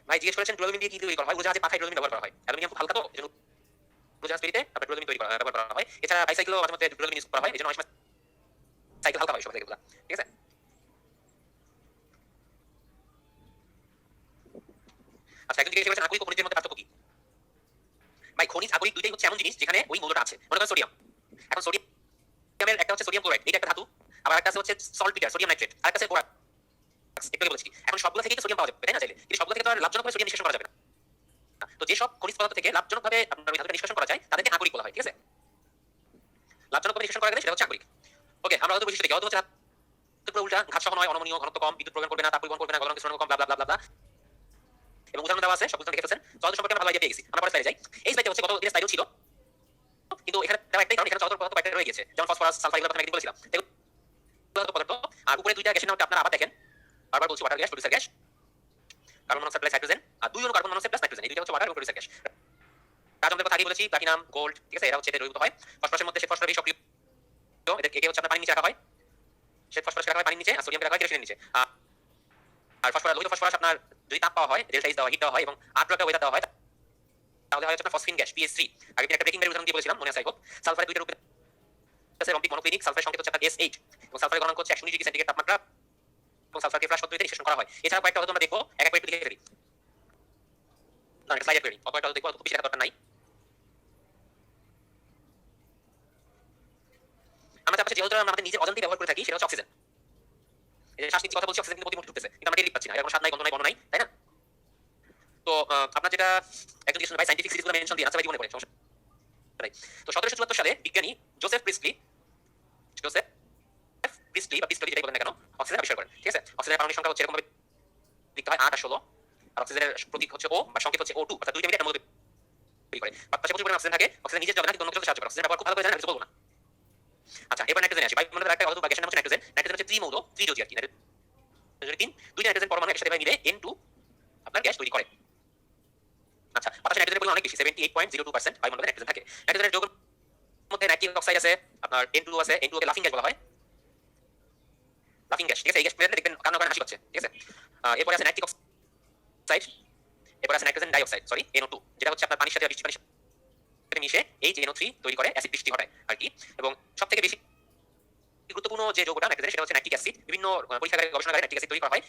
ভাই জিজ্ঞেস করেছেন ডুরালুমিন দিয়ে কি তৈরি করা হয়? উড়োজাহাজে পাখায় ডুরালুমিন ব্যবহার করা হয়। অ্যালুমিনিয়াম খুব হালকা, তো এজন্য উড়োজাহাজ তৈরিতে আপনার ডুরালুমিন তৈরি করা ব্যবহার করা হয়। এছাড়া বাইসাইকেলও মাঝে মধ্যে ডুরালুমিন ইউজ করা হয়, এজন্য অনেক সময় সাইকেল হালকা হয়, সব সাইকেলগুলো, ঠিক আছে? আচ্ছা, একজন জিজ্ঞেস করেছেন আকরিক ও খনিজের মধ্যে পার্থক্য কি? ভাই খনিজ আকরিক দুইটাই হচ্ছে এমন জিনিস যেখানে ওই মৌলটা আছে। মনে করেন সোডিয়াম, এখন সোডিয়ামের একটা হচ্ছে সোডিয়াম ক্লোরাইড, এটা একটা ধাতু, আবার একটা হচ্ছে সল্ট বিটার, সোডিয়াম নাইট্রেট, আর একটা আছে বোরান। একটু আগে বলেছি। এখন সবগুলো থেকেই তো সোডিয়াম পাওয়া যাবে, তাই না? চাইলে কিন্তু সবগুলো থেকে তো আর লাভজনকভাবে সোডিয়াম নিষ্কাশন করা যাবে না। তো যে সব খনিজ পদার্থ থেকে লাভজনকভাবে আপনার ওই ধাতুটা নিষ্কাশন করা যায় তাদেরকে আকরিক বলা হয়, ঠিক আছে? লাভজনকভাবে নিষ্কাশন করা গেলে সেটা হচ্ছে আকরিক। ওকে, আমরা হয়তো বৈশিষ্ট্য দেখি। হয়তো হচ্ছে ধাতুগুলো উল্টা, ঘাত সহ নয়, অনমনীয়, ঘনত্ব কম, বিদ্যুৎ প্রদান করবে না, তাপ পরিবহন করবে না, গলনাঙ্ক কিছু কম, ব্লা ব্লা ব্লা ব্লা। এবং উদাহরণ দেওয়া আছে, সবগুলো দেখে ফেলছেন। জল সম্পর্কে আমরা ভালো আইডিয়া পেয়ে গেছি। আমরা পরে স্লাইডে যাই। এই স্লাইডে হচ্ছে গত দিনের স্লাইডও ছিল, কিন্তু এখানে দেওয়া একটাই কারণ, এখানে জলতর পদার্থ কয়েকটা রয়ে গেছে, যেমন ফসফরাস, সালফার, এগুলো আমি একদিন বলেছিলাম। এগুলো পদার্থ। আর উপরে দুইটা গ্যাসের নামটা আপনারা আবার দেখেন, বারবার বলছি, water gas, producer gas, carbon monoxide plus hydrogen, আর দুই অনু কার্বন মনোক্সাইড প্লাস নাইট্রোজেন, এই দুইটা হচ্ছে ওয়াটার এবং প্রোডিউসার গ্যাস। রাজনের কথা আগেই বলেছি, প্লাটিনাম, গোল্ড, ঠিক আছে? এরা হচ্ছে দ্রবীভূত হয়। ফসফরাসের মধ্যে শ্বেত ফসফরাস বেশি সক্রিয়, এদের একে হচ্ছে আপনার পানির নিচে রাখা হয়। শ্বেত ফসফরাস রাখা হয় পানির নিচে, আর সোডিয়াম রাখা হয় কেরোসিনের নিচে। আর ফসফরাস, লোহিত ফসফরাস আপনার যদি তাপ পাওয়া হয়, ডেল্টা এইচ দেওয়া, হিট দেওয়া হয় এবং আর্দ্র একটা ওয়েদার দেওয়া হয়, তাহলে হয় হচ্ছে আপনার ফসফিন গ্যাস, PH3। আগে একটা ব্রেকিং ব্যাড উদাহরণ দিয়ে বলেছিলাম, মনে আছে? সালফারের দুইটা রূপ আছে, রম্বিক, মনোক্লিনিক। সালফারের সংকেত হচ্ছে আপনার S8, এবং সালফারের গণনাঙ্ক হচ্ছে 119 ডিগ্রি সেন্টিগ্রেড তাপমাত্রা, এবং সালফারকে ফ্লাশ পদ্ধতিতে নিষ্কাশন করা হয়। এছাড়া কয়েকটা হয়তো আমরা দেখবো, এক এক করে একটু লিখে ফেলি। না, এটা স্লাইডে করি, কয়েকটা হয়তো দেখবো, অত বেশি লেখার দরকার নাই। আমরা চাচ্ছি যেহেতু আমরা আমাদের নিজের অজান্তেই ব্যবহার করে থাকি, সেটা হচ্ছে অক্সিজেন। এই যে শ্বাস নিচ্ছি, কথা বলছি, অক্সিজেন কিন্তু প্রতি মুহূর্তে ঢুকতেছে, কিন্তু আমরা টের পাচ্ছি না। এর কোনো স্বাদ নাই, গন্ধ নাই, বর্ণ নাই, তাই না? তো আপনার যেটা একজন জিজ্ঞেস ভাই সাইন্টিফিক সিরিজগুলো মেনশন দিন, আচ্ছা ভাই মনে পড়ে, সমস্যা নাই। তো 1774 সালে বিজ্ঞানী জোসেফ প্রিস্টলি বা প্রিস্টলি যেটাই বলেন না কেন, অক্সিজেন আবিষ্কার করেন, ঠিক আছে? অক্সিজেনের পারমাণবিক সংখ্যা হচ্ছে এরকম ভাবে লিখতে হয় 8 আর 16, আর অক্সিজেনের প্রতীক হচ্ছে O বা সংকেত হচ্ছে O2, অর্থাৎ দুইটা মিলে একটা মৌল তৈরি করে। বাতাসে প্রচুর পরিমাণে অক্সিজেন থাকে, অক্সিজেন নিজে যাবে না, কিন্তু অন্য কিছু সাহায্য করে। অক্সিজেন ব্যবহার খুব ভালো করে জানেন, আমি কিছু বলবো না। আচ্ছা, এবার নাইট্রোজেন আসি। বায়ুমণ্ডলের একটা অধাতু বা গ্যাসের নাম হচ্ছে নাইট্রোজেন। নাইট্রোজেন হচ্ছে ত্রিমৌল, ত্রিযোজী আর কি। নাইট্রোজেন তিন, দুইটা নাইট্রোজেন পরমাণু একসাথে মিলে N2 আপনার গ্যাস তৈরি করে। আচ্ছা, বাতাসে নাইট্রোজেনের পরিমাণ অনেক বেশি, 78.02% বায়ুমণ্ডলে নাইট্রোজেন থাকে। নাইট্রোজেনের যৌগের মধ্যে নাইট্রিক অক্সাইড আছে, আপনার N2 আছে, N2 কে লাফিং গ্যাস বলা হয়। লাফিং গ্যাস, ঠিক আছে? এই গ্যাস পেলে দেখবেন কান্না করে হাসি পাচ্ছে, ঠিক আছে? এরপরে আছে নাইট্রিক অক্সাইড, এরপর আছে নাইট্রোজেন ডাইঅক্সাইড, সরি, NO2, যেটা হচ্ছে আপনার পানির সাথে বৃষ্টি পানির সাথে মিশে HNO3 তৈরি করে, অ্যাসিড বৃষ্টি ঘটায় আর কি। এবং সবথেকে বেশি গুরুত্বপূর্ণ যে যৌগটা নাইট্রোজেন, সেটা হচ্ছে নাইট্রিক অ্যাসিড। বিভিন্ন পরীক্ষাগারে, গবেষণাগারে নাইট্রিক অ্যাসিড তৈরি করা হয়।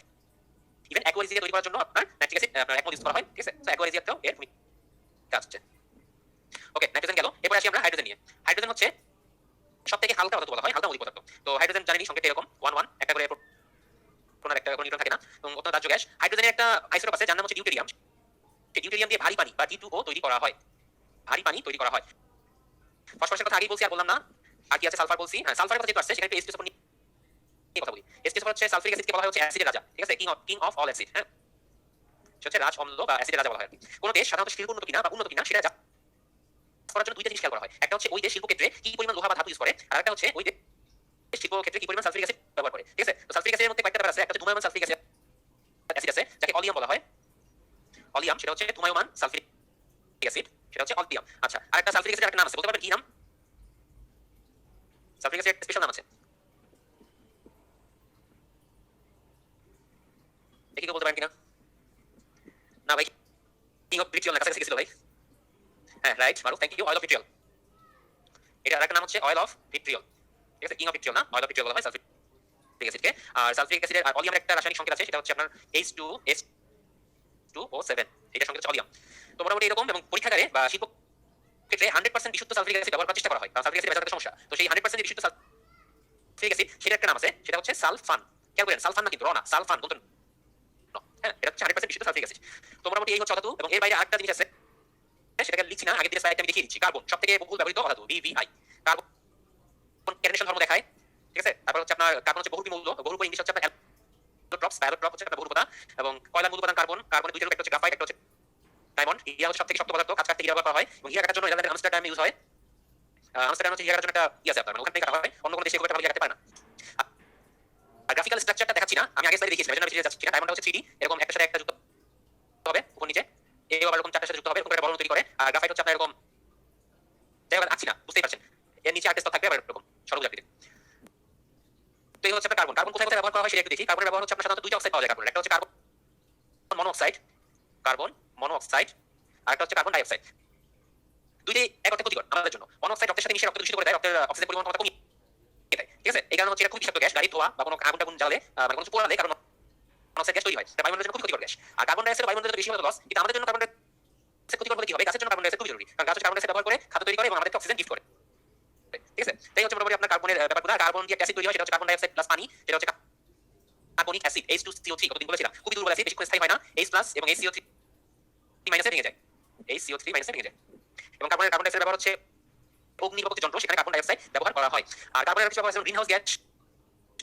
ইভেন অ্যাকোয়ারিজিয়া তৈরি করার জন্য আপনার নাইট্রিক অ্যাসিড আপনার একমল ইউজ করা হয়, ঠিক আছে? সো অ্যাকোয়ারিজিয়াতেও এর ভূমিকা আছে। ওকে, নাইট্রোজেন গেল। এরপর আসি আমরা হাইড্রোজেন নিয়ে। হাইড্রোজেন হচ্ছে সবথেকে হালকা পদার্থ বলা হয়, হালকা মৌলিক পদার্থ। তো হাইড্রোজেন জানেনই সংকেত এরকম 1 1 একটা করে প্রোটন একটা করে নিউট্রন থাকে না, এবং অত্যন্ত দাহ্য গ্যাস। হাইড্রোজেনের একটা আইসোটোপ আছে যার নাম হচ্ছে ডিউটেরিয়াম। সেই ডিউটেরিয়াম দিয়ে ভারী পানি বা D2O তৈরি করা হয়, ভারী পানি তৈরি করা হয়। ফসফরাসের কথা আগেই বলছি, আর বললাম না। আর কি আছে, সালফার বলছি। হ্যাঁ, সালফারের কথা যেটা আসছে সেখানে H2SO4 নিয়ে কথা বলি। H2SO4 হচ্ছে সালফিউরিক অ্যাসিডকে বলা হয় হচ্ছে অ্যাসিডের রাজা, ঠিক আছে, কিং অফ অল অ্যাসিড। হ্যাঁ, সেটা হচ্ছে রাজ অম্ল বা অ্যাসিডের রাজা বলা হয়। কোন দেশ সাধারণত শিল্প উন্নত কিনা বা উন্নত কিনা সেটা করার জন্য দুইটা জিনিস খেয়াল করা হয়। একটা হচ্ছে ওই দেশ শিল্প ক্ষেত্রে কি পরিমাণ লোহা বা ধাতু ইউজ করে, আর একটা হচ্ছে ওই দেশ শিল্প ক্ষেত্রে কি পরিমাণ সালফিউরিক অ্যাসিড ব্যবহার করে, ঠিক আছে। তো সালফিউরিক অ্যাসিডের মধ্যে কয়েকটা ব্যাপার আছে। একটা হচ্ছে ধূময়মান সালফিউরিক অ্যাসিড আছে যাকে অলিয়াম বলা হয়। অলিয়াম সেটা হচ্ছে ধূময়মান সালফিউরিক অ্যাসিড, সেটা হচ্ছে অলিয়াম। আচ্ছা, আরেকটা সালফিউরিক অ্যাসিডের একটা নাম আছে, বলতে পারবেন কি নাম? সালফিউরিক অ্যাসিডের একটা স্পেশাল নাম আছে, দেখি কেউ বলতে পারেন কিনা? না ভাই, কিং অফ ভিট্রিয়ল না, কাছাকাছি গেছিল ভাই। হ্যাঁ right, Maruf, thank you. Oil of vitriol, এটা আরেকটা নাম হচ্ছে অয়েল অফ ভিট্রিয়ল, ঠিক আছে। কিং অফ ভিট্রিয়ল না, অয়েল অফ ভিট্রিয়ল বলা হয় সালফিউরিক অ্যাসিডকে। আর সালফিউরিক অ্যাসিডের আর অলিয়ামের একটা রাসায়নিক সংকেত আছে, সেটা হচ্ছে আপনার H2S2O7, এটা সংকেত হচ্ছে অলিয়াম। তো মোটামুটি এরকম, এবং পরীক্ষাগারে বা শিল্প ক্ষেত্রে 100% বিশুদ্ধ সালফিউরিক অ্যাসিড ব্যবহার করার চেষ্টা করা হয়, কারণ সালফিউরিক অ্যাসিড বেঁচে থাকা সমস্যা। তো সেই 100% বিশুদ্ধ সালফিউরিক অ্যাসিড সেটা একটা নাম আছে, সেটা হচ্ছে সালফান। খেয়াল করেন, সালফান না কিন্তু র না, সালফান বলতেন। হ্যাঁ, এটা হচ্ছে 100% বিশুদ্ধ সালফিউরিক অ্যাসিড। তো মোটামুটি এই হচ্ছে অধাতু, এবং এর বাইরে আরেকটা জিনিস আছে, সেটাকে লিখছি না, আগের দিনের স্লাইডে আমি দেখিয়ে দিচ্ছি। কার্বন সবথেকে বহুল ব্যবহৃত অধাতু, BVI। কার্বন ক্যাটায়নেশন ধর্ম দেখায়, ঠিক আছে। তারপর হচ্ছে আপনার কার্বন হচ্ছে বহুরূপী মৌল, বহুরূপী ইংলিশ হচ্ছে আপনার অ্যালোট্রপস, অ্যালোট্রপ হচ্ছে আপনার বহুরূপতা। এবং কয়লার মূল উপাদান কার্বন, কার্বনের দুইটা রূপ, একটা হচ্ছে গ্রাফাইট, একটা হচ্ছে ডায়মন্ড। ইহা হচ্ছে সবথেকে শক্ত পদার্থ, কাজ কাটতে ইহা ব্যবহার করা হয়, এবং ইহা কাটার জন্য ইরানের আমস্টারডাম ইউজ হয়। আমস্টারডাম হচ্ছে ইহা কাটার জন্য একটা আছে আপনার, মানে ওখান থেকে কাটা হয়, অন্য কোনো দেশে খুব একটা ভালো কাটতে পারে না। আর গ্রাফিক্যাল স্ট্রাকচারটা দেখাচ্ছি না, আমি আগে স্লাইডে দেখিয়েছিলাম, এজন্য আমি ফিরে যাচ্ছি না। ডায়মন্ডটা হচ্ছে 3D, এরকম একটার সাথে একটা যুক্ত হবে উপর নিচে, এই আবার এরকম চারটার সাথে যুক্ত হবে, এরকম একটা বলয় তৈরি করে। আর গ্রাফাইট হচ্ছে আপনার এরকম, যাই হোক আছি না, বুঝতেই পারছেন, এর নিচে আরেকটা স্তর থাকবে আবার এরকম সরল আকৃতির। তো এই হচ্ছে আপনার কার্বন। কার্বন কোথায় কোথায় ব্যবহার করা হয় সেটা একটু দেখি। কার্বনের ব্যবহার হচ্ছে আপনার সাধারণত দুইটা অক্সাইড পাওয়া যায় কার্বনের, একটা হচ্ছে কার্বন মনোঅক্সাইড, কার্বন মনোঅক্সাইড, আর একটা হচ্ছে কার্বন ডাইঅক্সাইড। দুইটাই এক অর্থে ক্ষতিকর আমাদের জন্য। মনোঅক্সাইড রক্তের সাথে মিশে রক্ত দূষিত করে দেয়, রক্তের অক্সিজেনের পরিমাণ কমিয়ে দেয়, ঠিক আছে। এই কারণে হচ্ছে এটা খুব বিষাক্ত গ্যাস, গাড়ি ধোয়া বা কোনো আগুন টাগুন জ্বালালে, মানে কোনো কিছু পোড়ালে কার্বন মনোঅক্সাইড গ্যাস তৈরি হয়, এটা বায়ুমণ্ডলের জন্য খুব ক্ষতিকর গ্যাস। আর কার্বন ডাইঅক্সাইড বায়ুমণ্ডলের বেশি হলো লস, কিন্তু আমাদের জন্য কার্বন ডাইঅক্সাইড ক্ষতিকর বলে কি হবে, গাছের জন্য কার্বন ডাইঅক্সাইড খুব জরুরি, কারণ গাছ হচ্ছে কার্বন ডাইঅক্সাইড ব্যবহার করে খাদ্য তৈরি করে এবং আমাদেরকে অক্সিজেন গিফট করে, ঠিক আছে। তাই হচ্ছে মোটামুটি আপনার কার্বনের ব্যাপারগুলো। কার্বন দিয়ে অ্যাসিড তৈরি হয়, সেটা হচ্ছে কার্বন ডাইঅক্সাইড প্লাস পানি, সেটা হচ্ছে কার্বনিক অ্যাসিড H2CO3। কতদিন বলেছিলাম, খুবই দুর্বল অ্যাসিড, বেশিক্ষণ স্থায়ী হয় না। H+ এবং HCO3 মাইনাসে ভেঙে যায়, HCO3 মাইনাসে ভেঙে যায়। এবং কার্বন ডাইঅক্সাইড ব্যবহার হচ্ছে অগ্নি নির্বাপক যন্ত্র, সেখানে কার্বন ডাইঅক্সাইড ব্যবহার করা হয়। আর কার্বন ডাইঅক্সাইড ব্যবহার গ্রিনহাউস গ্যাস,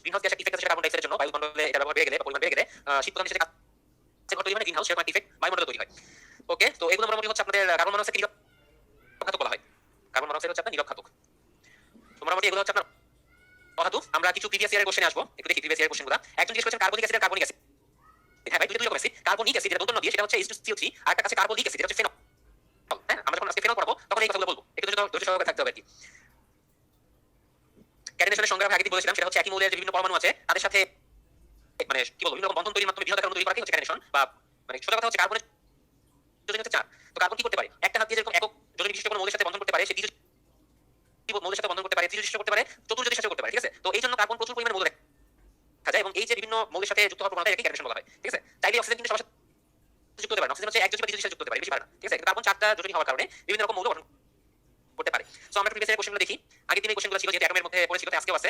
গ্রিনহাউস গ্যাসের ইফেক্ট আছে কার্বন ডাইঅক্সাইডের জন্য, বায়ুমণ্ডলে এটা ব্যবহার বেড়ে গেলে, পরিমাণ বেড়ে গেলে শীত প্রধান দেশে কাছে তৈরি মানে গ্রিনহাউস, সেরকম একটা ইফেক্ট বায়ুমণ্ডলে তৈরি হয়। ওকে, তো এগুলো মোটামুটি হচ্ছে আপনাদের কার্বন মনোক্সাইড নিরক্ষাতক বলা হয়। কার্বন মনোক্সাইড হচ্ছে আপনার নিরক্ষাতক। তো মোটামুটি এগুলো হচ্ছে আপনার অধাতু। আমরা কিছু প্রিভিয়াস ইয়ারের কোশ্চেনে আসবো, একটু দেখি প্রিভিয়াস ইয়ারের কোশ্চেনগুলো। একজন জিজ্ঞেস করেছেন কার্বনিক অ্যাসিড আর কার্বনিক অ্যাসিড। হ্যাঁ ভাই, দুটো রকম অ্যাসিড। কার্বনিক অ্যাসিড যেটা দোতন দিয়ে, সেটা হচ্ছে H2CO3, আর একটা আছে কার্বনিক অ্যাসিড, এটা হচ্ছে ফেনল। হ্যাঁ, আমরা যখন আজকে ফেনল পড়াবো তখন এই কথাগুলো বলবো, একটু ধৈর্য সহকারে থাকতে হবে আর কি। ক্যাটায়নেশনের সংজ্ঞা আগে বলেছিলাম, সেটা হচ্ছে একই মৌলের যে বিভিন্ন পরমাণু আছে তাদের সাথে মানে কি বলবো, বিভিন্ন রকম বন্ধন তৈরির মাধ্যমে বৃহৎ আকার তৈরি করাকে হচ্ছে ক্যাটায়নেশন, বা মানে সোজা কথা হচ্ছে কার্বনের যোজনী হচ্ছে 4। তো কার্বন কি করতে পারে, একটা হাত দিয়ে যেরকম একক যোজনী বিশিষ্ট কোনো মৌলের সাথে বন্ধন করতে পারে, সে দ্বিযোজনী মৌলের সাথে বন্ধন করতে পারে, ত্রিযোজনী করতে পারে, চতুর্যোজনীর সাথে করতে পারে, ঠিক আছে। তো এই জন্য কার্বন প্রচুর পরিমাণে মৌল দেখা যায়, এবং এই যে বিভিন্ন মৌলের সাথে যুক্ত হওয়ার প্রবণতা, এটাকে ক্যাটায়নেশন বলা হয়, ঠিক আছে। চাইলে অক্সিজেন কিন্তু সবার সাথে যুক্ত হতে পারে না, অক্সিজেন হচ্ছে একযোজী বা দ্বিযোজীর সাথে যুক্ত হতে পারে, বেশি পারে না, ঠিক আছে। কিন্তু কার্বন 4টা যোজনী হওয়ার কারণে বিভিন্ন রকম মৌল গঠন করতে পারে। সো আমরা প্রিভিয়াস ইয়ারের কোশ্চেনগুলো দেখি। আগের দিনের কোশ্চেনগুলো ছিল, যেটা অ্যাটমের মধ্যে পড়েছিল, আজকেও আছে।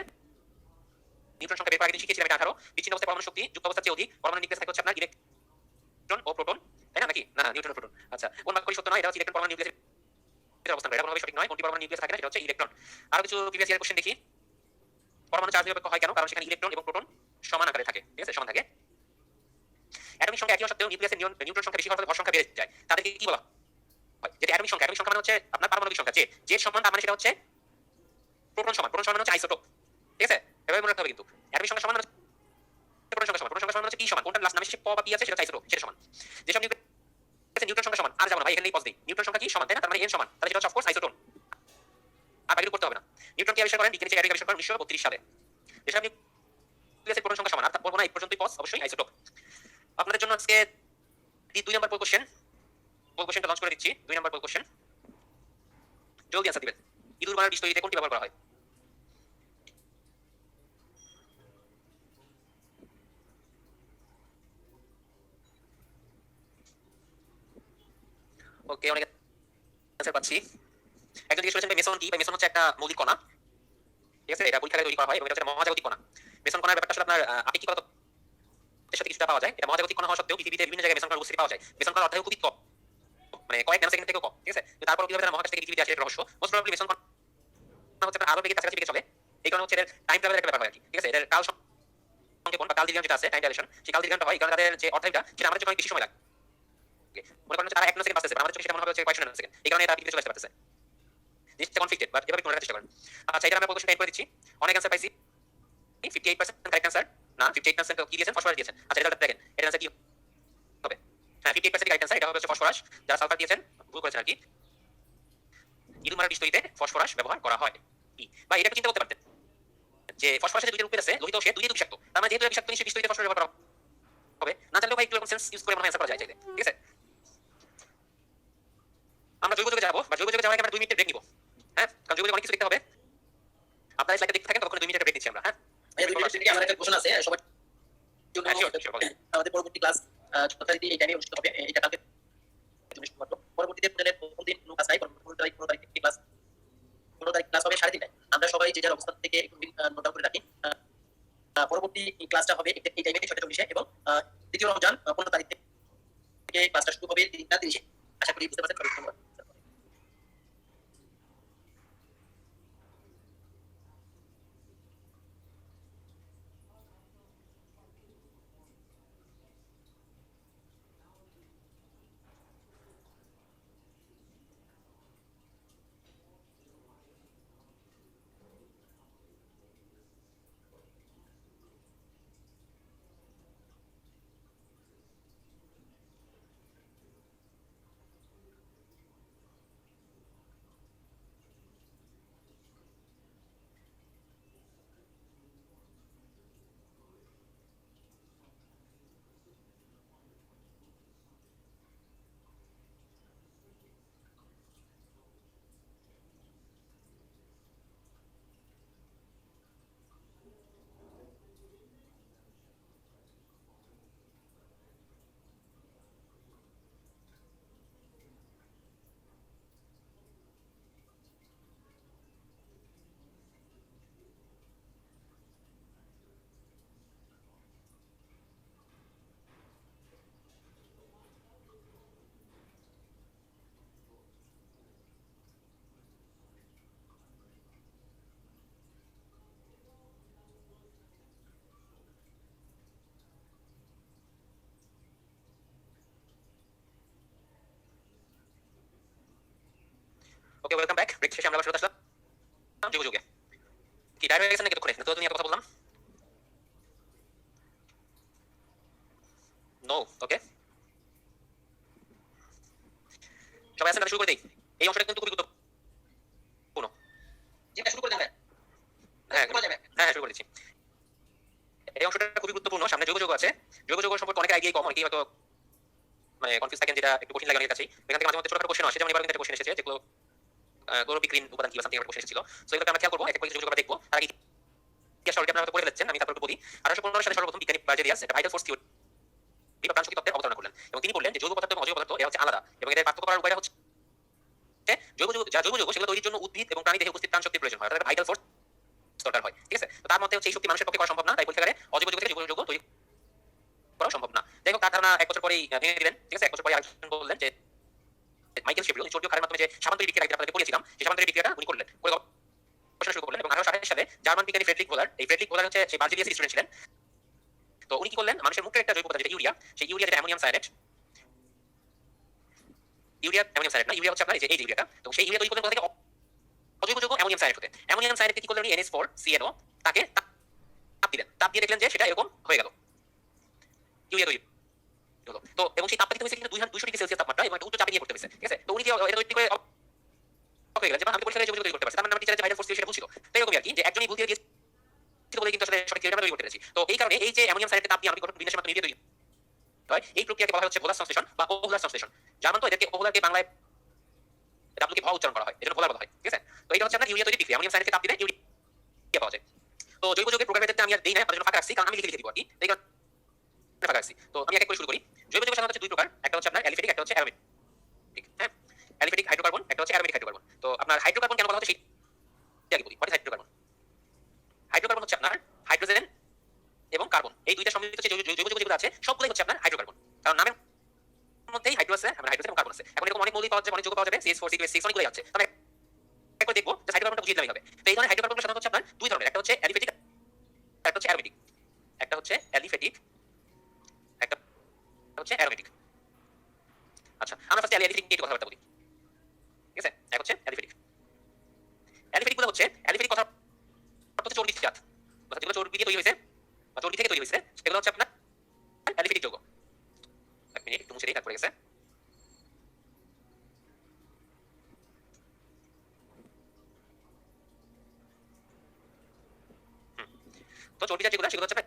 নিউট্রন সংখ্যা বের করার আগে দিন শিখেছিলাম, এটা 18। বিচ্ছিন্ন অবস্থায় পরমাণু শক্তি যুক্ত অবস্থার চেয়ে অধিক, পরমাণু নিউক্লিয়াস থাকে হচ্ছে আপনার ইলেকট্রন ও প্রোটন, তাই না নাকি? না, নিউট্রন ও প্রোটন। আচ্ছা, কোন বাক্যটি সত্য নয়, এটা হচ্ছে ইলেকট্রন পরমাণু নিউক্লিয়াসের অবস্থান করে, এটা কোনোভাবে সঠিক নয়। কোনটি পরমাণু নিউক্লিয়াস থাকে না, সেটা হচ্ছে ইলেকট্রন। আরো কিছু প্রিভিয়াস ইয়ারের কোশ্চেন দেখি। পরমাণু চার্জ নিরপেক্ষ হয় কেন? কারণ সেখানে ইলেকট্রন এবং প্রোটন সমান আকারে থাকে, ঠিক আছে, সমান থাকে। অ্যাটমিক সংখ্যা একই হওয়া সত্ত্বেও নিউক্লিয়াসের নিউট্রন সংখ্যা বেশি হওয়ার ফলে ভর সংখ্যা বেড়ে যায়, তাদেরকে কি বলা হয়? যেটা অ্যাটমিক সংখ্যা, অ্যাটমিক সংখ্যা মানে হচ্ছে আপনার পারমাণবিক সংখ্যা, যে সমান, তার মানে সেটা হচ্ছে প্রোটন সমান। প্রোটন সমান হচ্ছে আইসোটোপ, ঠিক আছে, এভাবে মনে রাখতে হবে কিন্তু। অ্যাটমিক সংখ্যা সমান হচ্ছে প্রোটন সংখ্যা সমান, প্রোটন সংখ্যা সমান হচ্ছে পি সমান, কোনটা লাস্ট নামে শেষে প বা পি আছে সেটা আইসোটোপ, সেটা সমান। যেসব নিউক্লিয়াসের নিউট্রন সংখ্যা সমান, আর যাবো না ভাই, এখানে পজ দেই। নিউট্রন সংখ্যা কি সমান, তাই না? তার মানে n সমান, তাহলে সেটা হচ্ছে অফকোর্স আইসোটোন, আর বাইরে করতে হবে না। নিউট্রন কি আবিষ্কার করেন? বিজ্ঞানী চ্যাডউইক আবিষ্কার করেন 1932 সালে। যেসব নিউক্লিয়াসের প্রোটন সংখ্যা সমান, অর্থাৎ বলবো না এই পর্যন্তই পজ, অবশ্যই আইসোটোপ। আপনাদের জন্য আজকে 2 নম্বর পোল কোশ্চেন, পোল কোশ্চেনটা লঞ্চ করে দিচ্ছি। 2 নম্বর পোল কোশ্চেন, জলদি আনসার দিবেন। ইঁদুর মারার বিষ তৈরিতে কোনটি ব্যবহার করা হয়? ওকে, অনেক আনসার পাচ্ছি। একজন জিজ্ঞেস করেছেন মেসন কি? মেসন হচ্ছে একটা মৌলিক কণা, ঠিক আছে, এটা পরীক্ষায় তৈরি করা হয় এবং এটা হচ্ছে মহাজাগতিক কণা। মেসন কণার ব্যাপারটা আসলে আপনার আপেক্ষিকতা এর সাথে কিছুটা পাওয়া যায়। এটা মহাজাগতিক কণা হওয়া সত্ত্বেও পৃথিবীতে বিভিন্ন জায়গায় মেসন কণার উপস্থিতি পাওয়া যায়। মেসন কণার অর্থায়ও খুবই কম, মানে কয়েক ন্যানোসেকেন্ড থেকেও কম। ঠিক আছে, তো তারপর কিভাবে তারা মহাকাশ থেকে পৃথিবীতে আসে এটা রহস্য। মোস্ট প্রবাবলি মেসন কণা হচ্ছে আপনার আলো বেগের কাছাকাছি বেগে চলে, এই কারণে হচ্ছে এর টাইম ট্রাভেলের একটা ব্যাপার হয় আর কি। ঠিক আছে, এর কাল সংক্ষেপণ বা কাল দীর্ঘায়ন যেটা আছে, টাইম ডাইলেশন, সেই কাল দীর্ঘায়নটা হয় এই কারণে তাদের যে অর্ধায়ুটা সেটা আমাদের জন্য অনেক বেশি সময় লাগে। মনে করেন তারা 1 সেকেন্ড বাঁচতেছে, আমাদের চোখে সেটা মনে হবে হচ্ছে কয়েকশো ন্যানোসেকেন্ড, এই কারণে তারা পৃথিবীতে চলে আসতে পারতেছে। জিনিসটা কনফ্লিক্টেড, বাট এভাবে একটু মনে রাখার চেষ্টা করেন। আচ্ছা, এটা আমরা কোশ্চেনটা এড করে দিচ্ছি। অনেক অ্যান্সার পাইছি, 58% কারেক্ট অ্যান্সার না, 58% কি দিয়েছেন? ফসফরাস দিয়েছেন। আচ্ছা, রেজাল্টটা দেখেন, এর অ্যান্সার কি হবে? হ্যাঁ, 58% কারেক্ট অ্যান্সার, এটা হবে হচ্ছে ফসফরাস। যারা সালফার দিয়েছেন ভুল করেছেন আর কি। ইঁদুর মারার বিষ তৈরিতে ফসফরাস ব্যবহার করা হয়। বা এটা একটু চিন্তা করতে পারতেন যে ফসফরাসের দুইটা রূপ আছে, লোহিত ও শ্বেত, দুইটাই বিষাক্ত। তার মানে যেহেতু বিষাক্ত নিশ্চয়ই বিষ তৈরিতে ফসফরাস ব্যবহার করা হবে। না জানলেও ভাই একটু এরকম সেন্স ইউজ করে মনে হয় অ্যান্সার করা যায় চাইতে। ঠিক আছে, আমরা জৈব যুগে যাবো, বা জৈব যুগে যাওয়ার আগে আমরা 2 মিনিটের ব্রেক নিব। হ্যাঁ, কারণ জৈব যুগে অনেক কিছু দেখতে হবে। আপনারা স্লাইডে দেখতে থাকেন, তখন 2 মিনিটের ব্রেক নিচ্ছি আমরা। হ্যাঁ, এই 2 মিনিটের ব্রেকে আমার একটা কোশ্চেন আছে সবার জন্য। আমাদের পরবর্তী ক্লাস 14 তারিখে এই টাইমে অনুষ্ঠিত হবে, এটা কালকে শুক্রবার। পরবর্তীতে পুনের প্রথম দিন কোনো ক্লাস নাই, 15 তারিখ ক্লাস 15 তারিখ ক্লাস হবে 3:30টায়। আমরা সবাই যে যার অবস্থান থেকে একটু নোট ডাউন করে রাখি। পরবর্তী ক্লাসটা হবে এই টাইমে 6:40 এবং দ্বিতীয় রমজান 15 তারিখ থেকে ক্লাসটা শুরু হবে 3:30। আশা করি বুঝতে পারছেন। ধন্যবাদ। ওকে, ওয়েলকাম ব্যাক। ব্রেক শেষে আমরা আবার ফেরত আসলাম জৈব যুগে। কি টায়ার হয়ে গেছেন নাকি এতক্ষণে? তো তুমি এত কথা বললাম। নো, ওকে, সবাই আছেন, তাহলে শুরু করে দেই। এই অংশটা কিন্তু খুবই গুরুত্বপূর্ণ। যেটা শুরু করে দেন। হ্যাঁ হ্যাঁ, শুরু করে দিচ্ছি। এই অংশটা খুবই গুরুত্বপূর্ণ। সামনে জৈব যৌগ আছে, জৈব যৌগ সম্পর্কে অনেক আইডিয়া কম, অনেকেই হয়তো মানে কনফিউজ থাকেন, যেটা একটু কঠিন লাগে অনেকের কাছেই। এখান থেকে মাঝে মধ্যে ছোটখাটো কোশ্চেন আসে, যেমন এবার কিন্তু একটা কোশ্চেন এসেছে যেগুলো ক্লোরোপিক্রিন উপাদান কি বা সামথিং একটা কোশ্চেন এসেছিল। সো এগুলো আমরা খেয়াল করবো, এক এক করে জৈব যৌগ আমরা দেখবো। তার আগে ইতিহাস অলরেডি আপনারা হয়তো পড়ে ফেলেছেন, আমি তারপর একটু বলি। 1815 সালে সর্বপ্রথম বিজ্ঞানী বার্জেলিয়াস একটা ভাইটাল ফোর্স থিওরি বা প্রাণশক্তি তত্ত্বের অবতারণা করলেন, এবং তিনি বললেন যে জৈব পদার্থ এবং অজৈব পদার্থ এরা হচ্ছে আলাদা, এবং এদের পার্থক্য করার উপায়টা হচ্ছে জৈব যৌগ সেগুলো তৈরির জন্য উদ্ভিদ এবং প্রাণী দেহে উপস্থিত প্রাণশক্তির প্রয়োজন হয়, অর্থাৎ ভাইটাল ফোর্স দরকার হয়। ঠিক আছে, তো তার মধ্যে হচ্ছে এই শক্তি মানুষের পক্ষে করা সম্ভব না, তাই পরীক্ষাগারে অজৈব যৌগ থেকে জৈব যৌগ তৈরি করা সম্ভব না। যাই হোক, তার ধারণা 1 বছর পরেই ভেঙে দিলেন। ঠিক আছে, 1 বছর পরে আরেকজন বললেন যে মাইকেল শেফিল্ড, চর্বীয় ক্ষারের মাধ্যমে যে সামান্তরিক বিক্রিয়া আপনাদের পড়িয়েছিলাম, সেই সামান্তরিক বিক্রিয়াটা উনি করলেন, করে গবেষণা শুরু করলেন। এবং 1828 সালে জার্মান বিজ্ঞানী ফ্রেডরিক ভোলার, এই ফ্রেডরিক ভোলার হচ্ছে সেই বার্জেলিয়াস স্টুডেন্ট ছিলেন। তো উনি কি করলেন, মানুষের মুখের একটা জৈব পদার্থ যেটা ইউরিয়া, সেই ইউরিয়া যেটা ammonium cyanate, urea ammonium cyanate না, ইউরিয়া হচ্ছে আপনার এই যে ইউরিয়াটা। তো সেই ইউরিয়া তৈরি করলেন কোথা থেকে? অজৈব যৌগ অ্যামোনিয়াম সায়ানেট হতে। অ্যামোনিয়াম সায়ানেটকে কি করলেন উনি? NH4CNO, তাকে তাপ দিলেন, তাপ দিয়ে দেখলেন যে সেটা এরকম হয়ে গেল, ইউরিয়া তৈরি হলো। তো এবং সেই তাপটা কিন্তু হয়েছে কিন্তু 200 ডিগ্রি সেলসিয়াস তাপমাত্রা, এবং একটা উচ্চ চাপে নিয়ে করতে হয়েছে। ঠিক আছে, তো উনি যে এটা তৈরি করে হয়ে গেল যে আমি পরীক্ষায় জৈব যৌগ তৈরি করতে পারছি, তার মানে আমার টিচারের যে ভাইটাল ফোর্স সেটা বুঝছিল। তো এরকমই আর কি, যে একজনই ভুল দিয়ে দিয়েছে বলে কিন্তু আসলে সঠিক থিওরিটা তৈরি করতে পেরেছি। তো এই কারণে এই যে অ্যামোনিয়াম সায়ানেটকে তাপ দিয়ে আমি বিন্যাসের মাধ্যমে ইউরিয়া তৈরি হয়, এই প্রক্রিয়াকে বলা হচ্ছে ভোলার সংশ্লেষণ বা ওহুলার সংশ্লেষণ। জার্মান তো এদেরকে ওহুলারকে বাংলায় ডাব্লুকে ভ উচ্চারণ করা হয়, এজন্য ভোলার বলা হয়। ঠিক আছে, তো এটা হচ্ছে আপনার ইউরিয়া তৈরি বিক্রিয়া, অ্যামোনিয়াম সায়ানেটকে তাপ দিলে ইউরিয়া পাওয়া যায়। তো জৈব যৌগের প্রোগ্রামের ক্ষেত্রে আমি আর দেই না, আপনাদের জন্য ফাঁকা রাখছি, কারণ আমি লিখে দিব আর কি, এই কারণে ফাঁকা রাখছি। তো আমি এক এক করে শুরু করি। জৈব যৌগ সাধারণত 2 প্রকার, একটা হচ্ছে আপনার অ্যালিফেটিক, একটা হচ্ছে অ্যারোমেটিক। হ্যাঁ, অ্যালিফেটিক হাইড্রোকার্বন, একটা হচ্ছে অ্যারোমেটিক হাইড্রোকার্বন। তো আপনার হাইড্রোকার্বন কেন বলা হচ্ছে সেই আগে বলি। What is hydrocarbon? হাইড্রোকার্বন হচ্ছে আপনার হাইড্রোজেন এবং কার্বন, এই দুইটা সম্মিলিত যে জৈব যৌগ যেগুলো আছে সবগুলোই হচ্ছে আপনার হাইড্রোকার্বন। কারণ নামের মধ্যেই হাইড্রো আছে, আমরা হাইড্রোজেন এবং কার্বন আছে। এখন এরকম অনেক মৌলিক পাওয়া যাবে, অনেক যৌগ পাওয়া যাবে, CH4 CH6 অনেকগুলোই আছে। তবে একবার দেখবো যে হাইড্রোকার্বনটা বুঝিয়ে দিলেই হবে। তো এই ধরনের হাইড্রোকার্বন সাধারণত হচ্ছে আপনার দুই ধরনের, একটা হচ্ছে অ্যালিফেটিক, একটা হচ্ছে অ্যারোমেটিক। একটা হচ্ছে অ্যালিফেটিক, একটা হচ্ছে অ্যারোমেটিক। আচ্ছা, আমরা ফার্স্ট অ্যালিফেটিক নিয়ে একটু কথাবার্তা বলি, ঠিক আছে? এক হচ্ছে অ্যালিফেটিক। অ্যালিফেটিক গুলো হচ্ছে, অ্যালিফেটিক কথা হচ্ছে চর্বি জাত, অর্থাৎ যেগুলো চর্বি দিয়ে তৈরি হয়েছে বা চর্বি থেকে তৈরি হয়েছে সেগুলো হচ্ছে আপনার অ্যালিফেটিক যৌগ। এক মিনিট একটু মুছে দিই, কাট পড়ে গেছে। তো চর্বি জাত যেগুলো সেগুলো হচ্ছে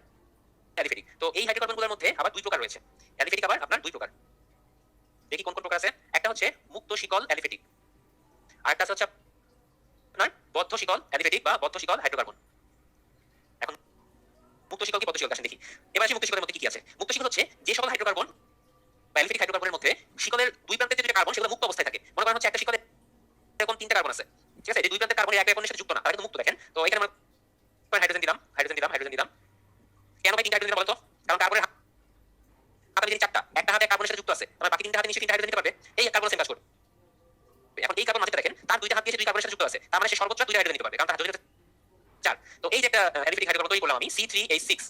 অ্যালিফেটিক। তো এই হাইড্রোকার্বনগুলোর মধ্যে আবার দুই প্রকার রয়েছে। অ্যালিফেটিক আবার আপনার দুই প্রকার। দেখি কোন কোন প্রকার আছে। একটা হচ্ছে মুক্ত শিকল অ্যালিফেটিক, আরেকটা হচ্ছে আপনার বদ্ধ শিকল অ্যালিফেটিক বা বদ্ধ শিকল হাইড্রোকার্বন। এখন মুক্ত শিকল কি বদ্ধ শিকল আসেন দেখি। এবার আসি মুক্ত শিকলের মধ্যে কি কি আছে। মুক্ত শিকল হচ্ছে যে সকল হাইড্রোকার্বন বা অ্যালিফেটিক হাইড্রোকার্বনের মধ্যে শিকলের দুই প্রান্তে যে কার্বন সেগুলো মুক্ত অবস্থায় থাকে। মনে করেন হচ্ছে একটা শিকলে এরকম তিনটা কার্বন আছে, ঠিক আছে? এই দুই প্রান্তের কার্বন একে অপরের সাথে যুক্ত না, তারা কিন্তু মুক্ত। দেখেন তো এখানে আমরা হাইড্রোজেন দিলাম, হাইড্রোজেন দিলাম, হাইড্রোজেন দিলাম। কেন ভাই তিনটা হাইড্রোজেন বলতো? কারণ কার্বনের হাতে যদি চারটা, একটা হাতে কার্বনের সাথে যুক্ত আছে, আমরা বাকি তিনটা হাতে নিচে তিনটা হাইড্রোজেন দিতে পারবে, এই কার্বন সেম কাজ করবে। এখন এই কার্বন মাঝে দেখেন তার দুইটা হাত দিয়ে দুই কার্বনের সাথে যুক্ত আছে, তার মানে সে সর্বোচ্চ দুইটা হাইড্রোজেন দিতে পারবে, কারণ তার হাইড্রোজেন চার। তো এই যে একটা অ্যালিফেটিক হাইড্রোকার্বন তৈরি করলাম আমি C3H6,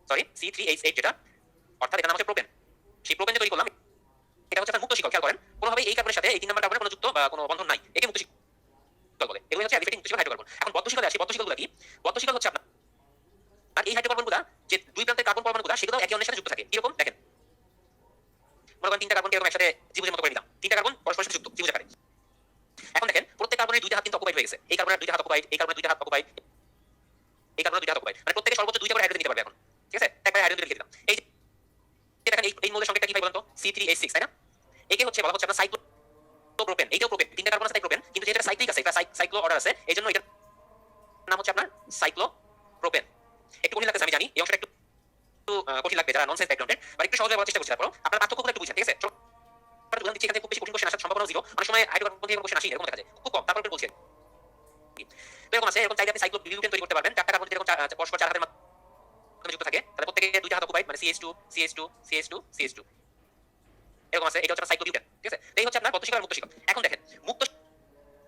সরি C3H8 যেটা, অর্থাৎ এটা নাম হচ্ছে প্রোপেন। সেই প্রোপেন যে তৈরি করলাম এটা হচ্ছে একটা মুক্ত শিকল। খেয়াল করেন কোনোভাবে এই কার্বনের সাথে এই 3 নম্বর কার্বনের কোনো যুক্ত বা কোনো বন্ধন নাই, একে মুক্ত শিকল বলে। এগুলো হচ্ছে অ্যালিফেটিক মুক্ত শিকল হাইড্রোকার্বন। এখন বদ্ধ শিকলে আসি। বদ্ধ শিকলগুলো কি? বদ্ধ শিকল হচ্ছে আপনার আর এই হাইড্রোকার্বনগুলো যে দুই প্রান্তের কার্বন পরমাণুগুলো সেগুলো একে অন্যের সাথে যুক্ত থাকে। এরকম দেখেন, মনে করেন তিনটা কার্বনকে এরকম একসাথে ত্রিভুজের মতো করে নিলাম, তিনটা কার্বন পরস্পরের সাথে যুক্ত ত্রিভুজ আকারে। এখন দেখেন প্রত্যেক কার্বনের দুইটা হাত কিন্তু অকুপাইড হয়ে গেছে। এই কার্বনের দুইটা হাত অকুপাইড, এই কার্বনের দুইটা হাত অকুপাইড, এই কার্বনের দুইটা হাত অকুপাইড, মানে প্রত্যেকে সর্বোচ্চ দুইটা করে হাইড্রোজেন দিতে পারবে এখন, ঠিক আছে? একটা হাইড্রোজেন লিখে দিলাম। এই যে দেখেন এই মৌলের সংখ্যাটা কি হয় বলেন তো? C3H6, তাই না? একে হচ্ছে বলা হচ্ছে আপনার সাইক্লোপ্রোপেন। এইটাও প্রোপেন, তিনটা কার্বন আছে তাই প্রোপেন, কিন্তু যেটা সাইক্লিক আছে, এটা সাইক্লো অর্ডার আছে, এইজন্য এটার নাম হচ্ছে আপনার সাইক্লোপ্রোপেন। একটু কঠিন লাগছে আমি জানি, এই অংশটা একটু কঠিন লাগবে যারা ননসেন্স ব্যাকগ্রাউন্ডের, বা একটু সহজে বলার চেষ্টা করছি। তারপর আপনারা পার্থক্যগুলো একটু বুঝেন, ঠিক আছে? উদাহরণ দিচ্ছি, এখান থেকে খুব বেশি কঠিন কোশ্চেন আসার সম্ভাবনা জিরো। অনেক সময় হাইড্রোকার্বন থেকে কোশ্চেন আসে এরকম দেখা যায়, খুব কম। তারপর একটু বলছি তো এরকম আছে, এরকম চাইলে আপনি সাইক্লোবিউটেন তৈরি করতে পারবেন। চারটা কার্বন যেরকম পরস্পর চার হাতের মাধ্যমে যুক্ত থাকে, তাহলে প্রত্যেকে দুইটা হাত অকুপাইড, মানে CH2 CH2 CH2 CH2 এরকম আছে। এটা হচ্ছে সাইক্লোবিউটেন, ঠিক আছে? এই হচ্ছে আপনার বদ্ধ শিকল আর মুক্ত শিকল। এখন দেখেন মুক্ত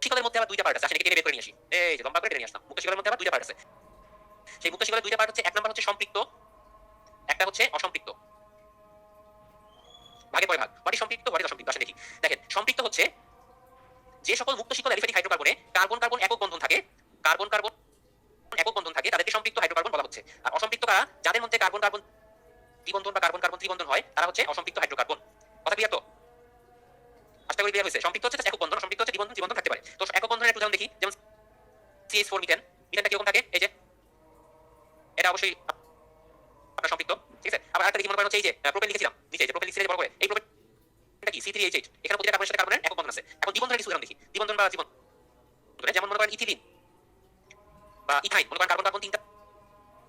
শিকলের মধ্যে আবার দুইটা পার্ট আছে, আসলে টেনে বের করে নিয়ে আসি। এই যে লম্বা করে টেনে নিয়ে আসলাম। মুক্ত শিকলের মধ্যে আবার দুইটা পার্ট আছে। সেই মুক্ত শিকলের দুইটা পার্ট হচ্ছে, এক নাম্বার হচ্ছে সম্পৃক্ত, একটা হচ্ছে অসম্পৃক্ত। ভাগে পরে ভাগ, হোয়াট ইজ সম্পৃক্ত, হোয়াট ইজ অসম্পৃক্ত আসলে দেখি। দেখেন সম্পৃক্ত হচ্ছে যে সকল মুক্ত শিকল অ্যালিফেটিক হাইড্রোকার্বনে কার্বন কার্বন একক বন্ধন থাকে, কার্বন কার্বন একক বন্ধন থাকে, তাদেরকে সম্পৃক্ত হাইড্রোকার্বন বলা হচ্ছে। আর অসম্পৃক্ত কারা? যাদের মধ্যে কার্বন কার্বন দ্বিবন্ধন বা কার্বন কার্বন ত্রিবন্ধন হয়, তারা হচ্ছে অসম্পৃক্ত হাইড্রোকার্বন। কথা ক্লিয়ার তো? আশা করি ক্লিয়ার হয়েছে। সম্পৃক্ত হচ্ছে একক বন্ধন, অসম্পৃক্ত হচ্ছে দ্বিবন্ধন ত্রিবন্ধন থাকতে পারে। তো একক বন্ধনের একটু উদাহরণ দেখি, যেমন CH4 মিথেন। মিথেনটা কিরকম থাকে? এই যে এটা অবশ্যই আপনার সম্পৃক্ত, ঠিক আছে? আবার আরেকটা দেখি, মনে করেন হচ্ছে এই যে প্রোপেন লিখেছিলাম নিচে, যে প্রোপেন লিখেছিলাম বড় করে, এই প্রোপেনটা কি? C3H8। এখানে প্রতিটা কার্বনের সাথে কার্বনের একক বন্ধন আছে। এখন দ্বিবন্ধনের কিছু উদাহরণ দেখি, দ্বিবন্ধন বা জীবন, যেমন মনে করেন ইথিলিন বা ইথাইন। মনে করেন কার্বন কার্বন তিনটা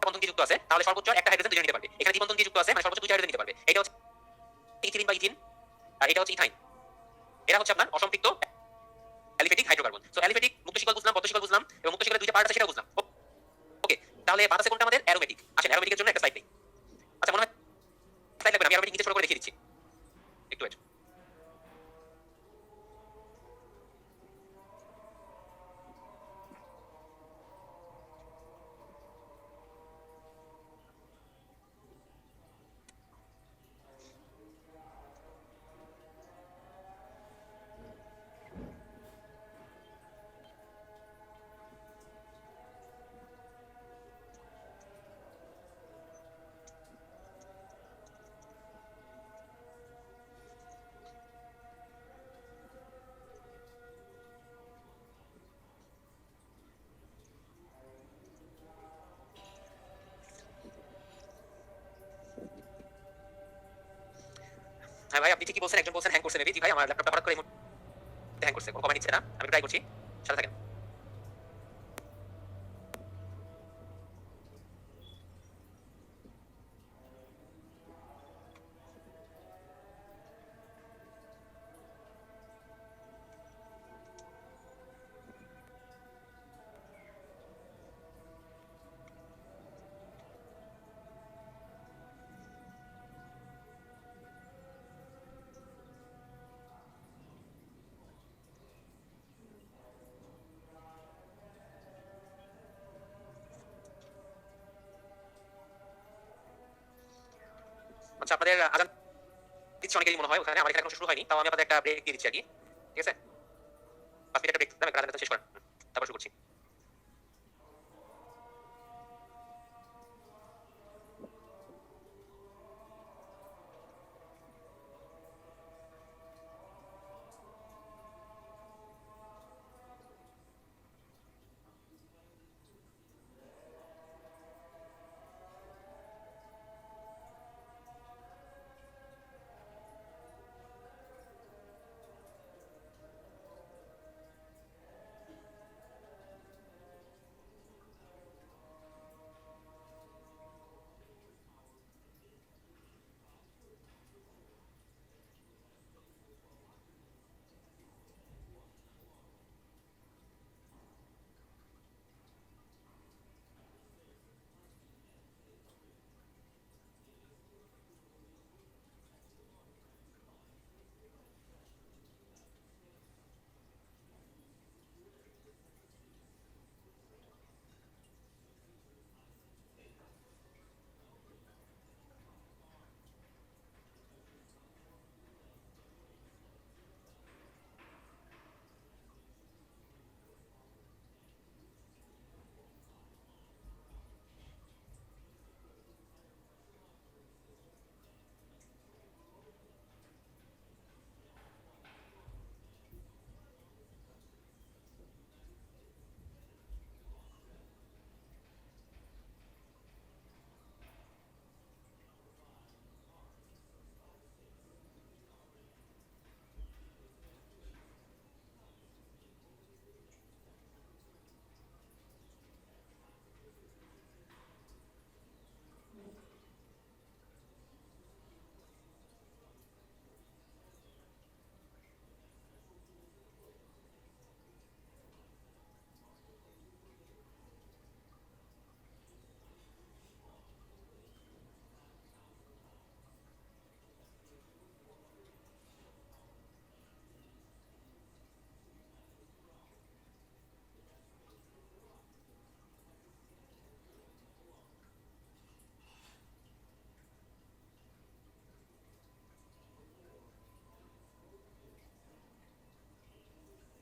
বন্ধন দিয়ে যুক্ত আছে, তাহলে সর্বোচ্চ একটা হাইড্রোজেন দুইজন নিতে পারবে। এখানে দ্বিবন্ধন দিয়ে যুক্ত আছে, মানে সর্বোচ্চ দুইটা হাইড্রোজেন নিতে পারবে। এটা হচ্ছে ইথিলিন বা ইথিন, আর এটা হচ্ছে ইথাইন। এরা হচ্ছে আপনার অসম্পৃক্ত অ্যালিফেটিক হাইড্রোকার্বন। সো অ্যালিফেটিক মুক্ত শিকল বুঝলাম, বদ্ধ শিকল বুঝলাম, এবং মুক্ত শিকলের দুইটা পার্ট আছে সেটা বুঝলাম। ওকে, তাহলে বাদ আছে কোনটা আমাদের? অ্যারোমেটিক। আসেন অ্যারোমেটিকের জন্য একটা স্লাইড নেই। আচ্ছা, মনে হয় স্লাইড লাগবে না, আমি অ্যারোমেটিক নিচে ছোট করে দেখিয়ে দিচ্ছি, একটু ওয়েট। হ্যাঁ ভাই, আপনি ঠিকই বলছেন। একজন বলছেন হ্যাং করছে মেবি। জি ভাই, আমার ল্যাপটপটা হঠাৎ করে হ্যাং করছে, কোনো কমেন্ট নিচ্ছে না। আমি ট্রাই করছি, সাথে থাকেন। হচ্ছে আপনাদের আজান দিচ্ছে অনেকেরই মনে হয় ওখানে, আমার এখানে এখন শুরু হয়নি, তাও আমি আপনাদের একটা ব্রেক দিয়ে দিচ্ছি আর কি। ঠিক আছে, 5 মিনিট একটা ব্রেক দিলাম, একটা আজানটা শেষ করেন, তারপর শুরু করছি।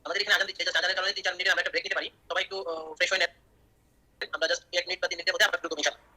আমাদের এখানে আজান দিচ্ছে, জাস্ট আজানের কারণে 3-4 মিনিট আমরা একটা ব্রেক নিতে পারি, সবাই একটু ফ্রেশ হয়ে নেন। আমরা জাস্ট 1 মিনিট বা 3 মিনিটের মধ্যে আমরা শুরু করব ইনশাআল্লাহ।